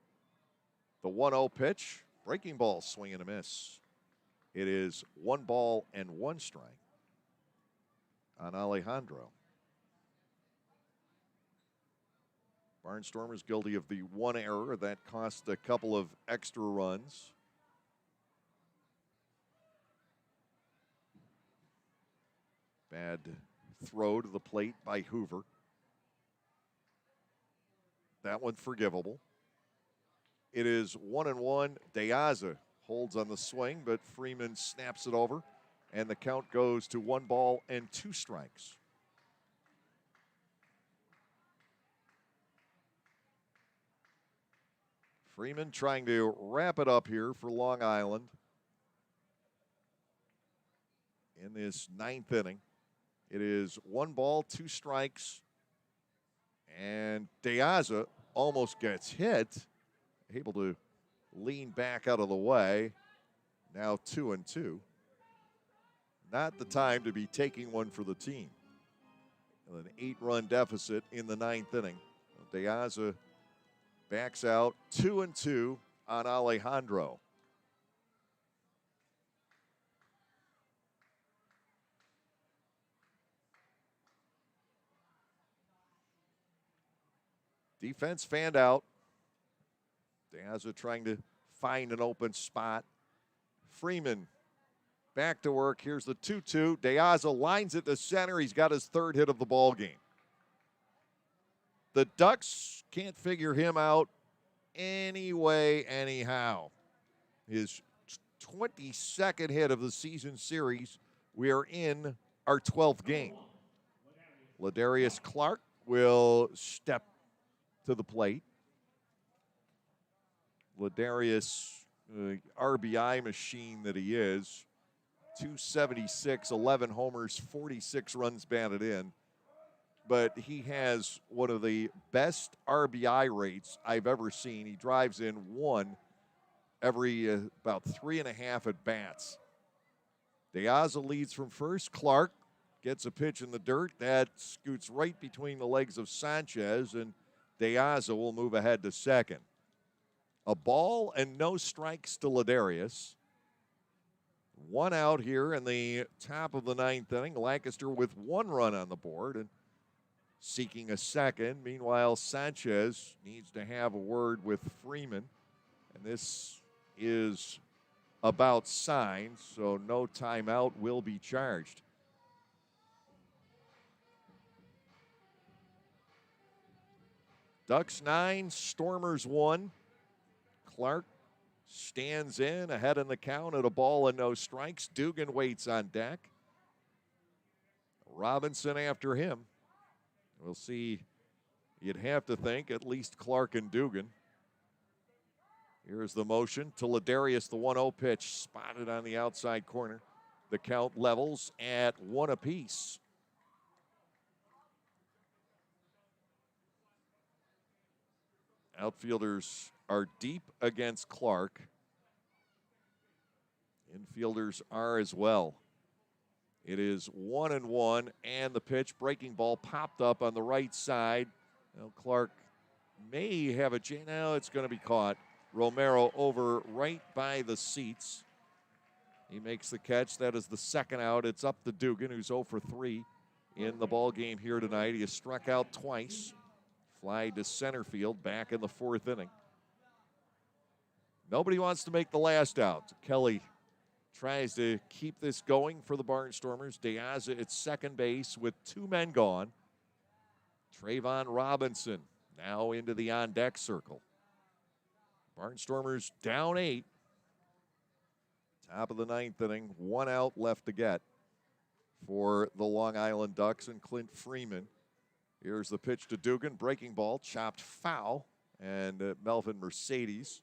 The 1-0 pitch, breaking ball, swing and a miss. It is 1 ball and 1 strike on Alejandro. Barnstormers guilty of the 1 error that cost a couple of extra runs. Bad throw to the plate by Hoover. That one forgivable. It is 1-1. De Aza holds on the swing, but Freeman snaps it over, and the count goes to 1 ball and 2 strikes. Freeman trying to wrap it up here for Long Island in this 9th inning. It is 1 ball, 2 strikes, and De Aza almost gets hit, able to lean back out of the way. Now 2-2. Not the time to be taking one for the team. An 8-run deficit in the 9th inning. De Aza backs out 2-2 on Alejandro. Defense fanned out. De Aza trying to find an open spot. Freeman back to work. Here's the 2-2. De Aza lines it to center. He's got his 3rd hit of the ball game. The Ducks can't figure him out anyway, anyhow. His 22nd hit of the season series. We are in our 12th game. Ladarius Clark will step to the plate. Ladarius, RBI machine that he is, 276, 11 homers, 46 runs batted in. But he has one of the best RBI rates I've ever seen. He drives in 1 every about 3.5 at bats. De Aza leads from first. Clark gets a pitch in the dirt. That scoots right between the legs of Sanchez, and De Aza will move ahead to second. A ball and no strikes to Ladarius. 1 out here in the top of the 9th inning. Lancaster with 1 run on the board and seeking a second. Meanwhile, Sanchez needs to have a word with Freeman. And this is about signed, so no timeout will be charged. Ducks 9, Stormers 1. Clark stands in ahead in the count at a ball and no strikes. Dugan waits on deck. Robinson after him. We'll see. You'd have to think at least Clark and Dugan. Here's the motion to Ladarius, the 1-0 pitch, spotted on the outside corner. The count levels at 1 apiece. Outfielders are deep against Clark. Infielders are as well. It is 1-1, and the pitch, breaking ball, popped up on the right side. Now Clark may have a chance. Now it's going to be caught. Romero over right by the seats. He makes the catch. That is the 2nd out. It's up to Dugan, who's 0 for 3 in the ball game here tonight. He has struck out twice. Fly to center field back in the 4th inning. Nobody wants to make the last out. Kelly tries to keep this going for the Barnstormers. De Aza at second base with 2 men gone. Trayvon Robinson now into the on-deck circle. Barnstormers down 8. Top of the 9th inning. 1 out left to get for the Long Island Ducks and Clint Freeman. Here's the pitch to Dugan. Breaking ball, chopped foul. And Melvin Mercedes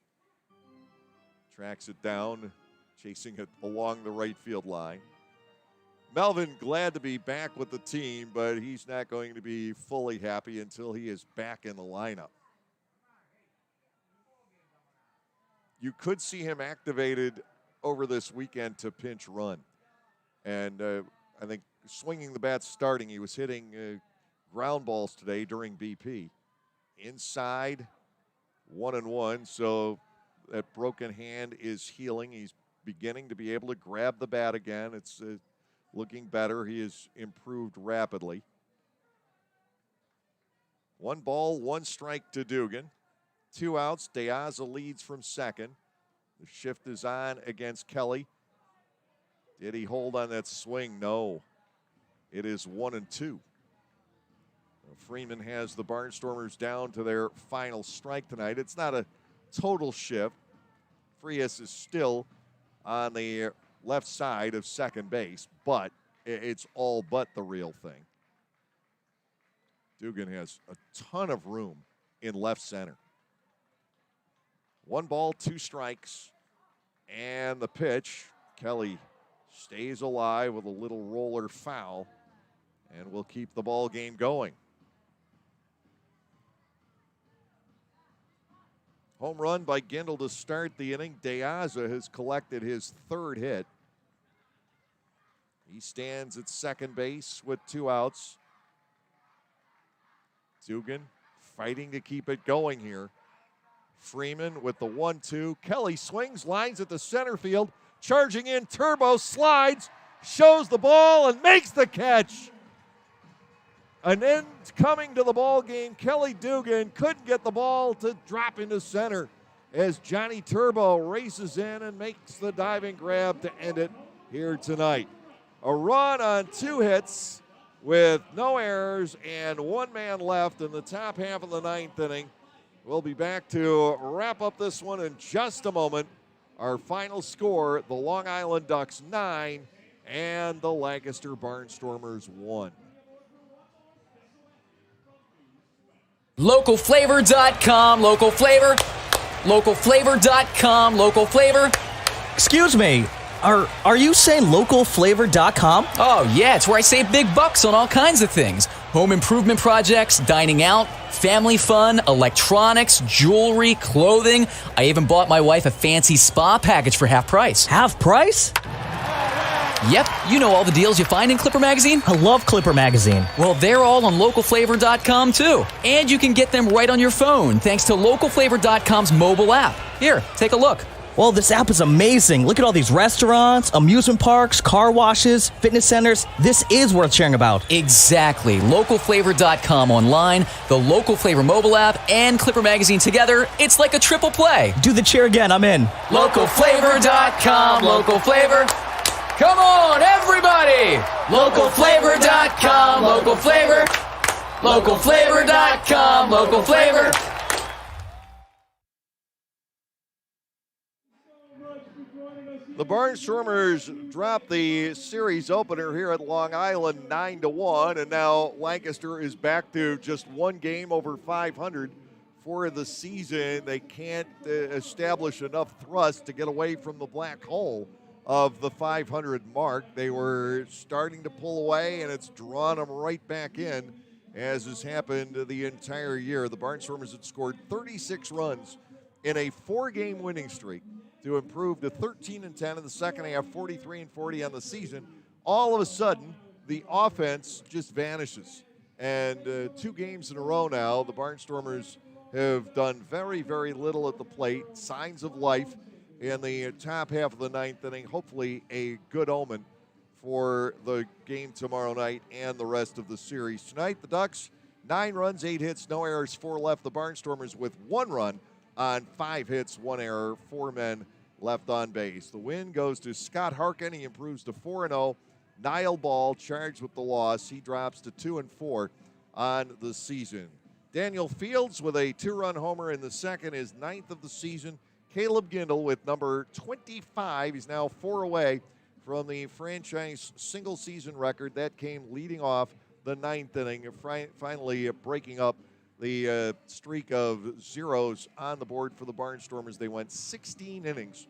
tracks it down, chasing it along the right field line. Melvin glad to be back with the team, but he's not going to be fully happy until he is back in the lineup. You could see him activated over this weekend to pinch run. And I think swinging the bat starting, he was hitting ground balls today during BP. Inside, 1-1, so that broken hand is healing. He's beginning to be able to grab the bat again. It's looking better. He has improved rapidly. 1 ball, 1 strike to Dugan. 2 outs. De Aza leads from second. The shift is on against Kelly. Did he hold on that swing? No. It is 1-2. Freeman has the Barnstormers down to their final strike tonight. It's not a total shift. Frias is still on the left side of second base, but it's all but the real thing. Dugan has a ton of room in left center. 1 ball, 2 strikes, and the pitch. Kelly stays alive with a little roller foul, and will keep the ball game going. Home run by Gindel to start the inning. De Aza has collected his 3rd hit. He stands at second base with 2 outs. Dugan fighting to keep it going here. Freeman with the 1-2. Kelly swings, lines at the center field. Charging in, Turbo slides, shows the ball, and makes the catch. An end coming to the ball game. Kelly Dugan couldn't get the ball to drop into center as Johnny Turbo races in and makes the diving grab to end it here tonight. A run on 2 hits with no errors and 1 man left in the top half of the 9th inning. We'll be back to wrap up this one in just a moment. Our final score, the Long Island Ducks 9 and the Lancaster Barnstormers 1. Localflavor.com, local flavor. Localflavor.com, local flavor. Excuse me, are you saying localflavor.com? Oh, yeah, it's where I save big bucks on all kinds of things. Home improvement projects, dining out, family fun, electronics, jewelry, clothing. I even bought my wife a fancy spa package for half price. Half price? Yep, you know all the deals you find in Clipper Magazine. I love Clipper Magazine. Well, they're all on localflavor.com too. And you can get them right on your phone thanks to localflavor.com's mobile app. Here, take a look. Well, this app is amazing. Look at all these restaurants, amusement parks, car washes, fitness centers. This is worth sharing about. Exactly. Localflavor.com online, the Local Flavor mobile app, and Clipper Magazine together. It's like a triple play. Do the cheer again. I'm in. Localflavor.com. Local Flavor. Come on, everybody! Localflavor.com. Local Flavor. Localflavor.com. Local Flavor. The Barnstormers dropped the series opener here at Long Island 9-1, and now Lancaster is back to just one game over 500 for the season. They can't establish enough thrust to get away from the black hole of the 500 mark. They were starting to pull away, and it's drawn them right back in, as has happened the entire year. The Barnstormers had scored 36 runs in a 4-game winning streak to improve to 13-10 in the second half, 43-40 on the season. All of a sudden, the offense just vanishes. And 2 games in a row now, the Barnstormers have done very, very little at the plate. Signs of life in the top half of the ninth inning. Hopefully a good omen for the game tomorrow night and the rest of the series. Tonight, the Ducks, 9 runs, 8 hits, no errors, 4 left. The Barnstormers with 1 run on 5 hits, 1 error, 4 men left on base. The win goes to Scott Harkin. He improves to 4-0. Niall Ball charged with the loss. He drops to 2-4 on the season. Daniel Fields with a 2-run homer in the second, his 9th of the season. Caleb Gindel with number 25. He's now 4 away from the franchise single-season record. That came leading off the 9th inning, finally breaking up the streak of zeros on the board for the Barnstormers. They went 16 innings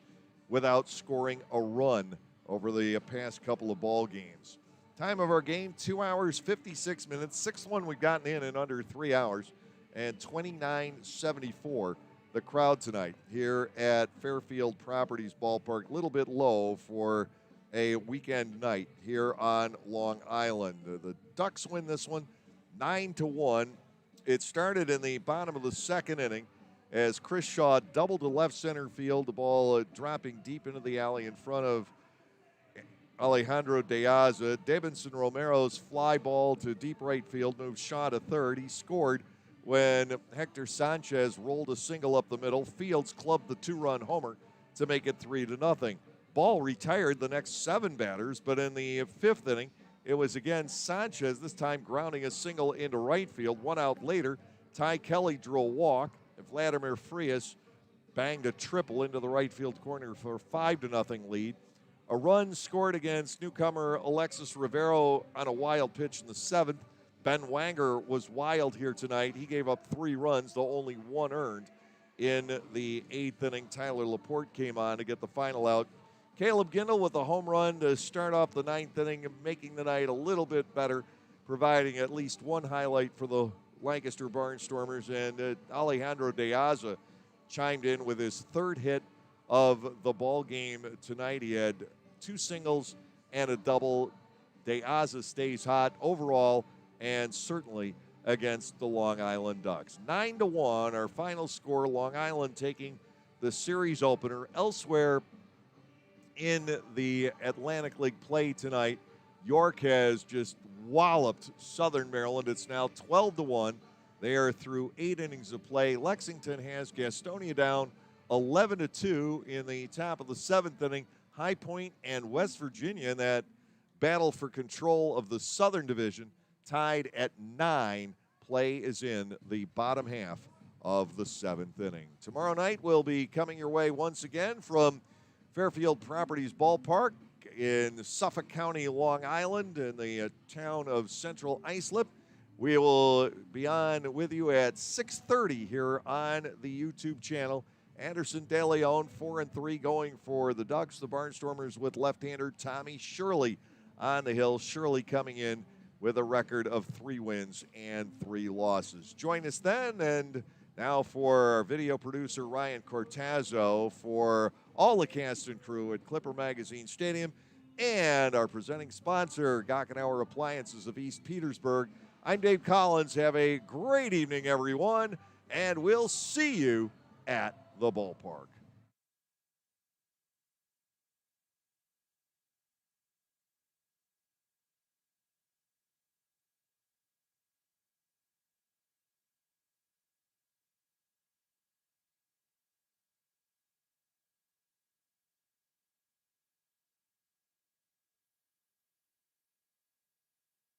without scoring a run over the past couple of ball games. Time of our game, 2 hours, 56 minutes. 6th one we've gotten in under 3 hours, and 29:74 the crowd tonight here at Fairfield Properties Ballpark. A little bit low for a weekend night here on Long Island. The Ducks win this one 9-1. It started in the bottom of the second inning as Chris Shaw doubled to left center field, the ball dropping deep into the alley in front of Alejandro De Aza. Davidson Romero's fly ball to deep right field moved Shaw to third. He scored when Hector Sanchez rolled a single up the middle. Fields clubbed the 2-run homer to make it 3-0. Ball retired the next 7 batters, but in the 5th inning, it was again Sanchez, this time grounding a single into right field. 1 out later, Ty Kelly drew a walk, and Vladimir Frias banged a triple into the right field corner for a 5-0 lead. A run scored against newcomer Alexis Rivero on a wild pitch in the 7th. Ben Wanger was wild here tonight. He gave up 3 runs, though only 1 earned. In the 8th inning, Tyler Laporte came on to get the final out. Caleb Gindel with a home run to start off the 9th inning, making the night a little bit better, providing at least 1 highlight for the Lancaster Barnstormers. And Alejandro De Aza chimed in with his 3rd hit of the ball game tonight. He had 2 singles and a double. De Aza stays hot overall and certainly against the Long Island Ducks. 9-1, our final score. Long Island taking the series opener. Elsewhere in the Atlantic League play tonight, York has just walloped Southern Maryland. It's now 12-1. They are through 8 innings of play. Lexington has Gastonia down 11-2 in the top of the 7th inning. High Point and West Virginia in that battle for control of the Southern Division tied at 9. Play is in the bottom half of the 7th inning. Tomorrow night we'll be coming your way once again from Fairfield Properties Ballpark in Suffolk County, Long Island, in the town of Central Islip. We will be on with you at 6:30 here on the YouTube channel. Anderson De Leon, 4-3, going for the Ducks. The Barnstormers with left-hander Tommy Shirley on the hill. Shirley coming in with a record of 3 wins and 3 losses. Join us then, and now for our video producer Ryan Cortazzo, for all the cast and crew at Clipper Magazine Stadium, and our presenting sponsor, Gockenauer Appliances of East Petersburg. I'm Dave Collins. Have a great evening, everyone, and we'll see you at the ballpark.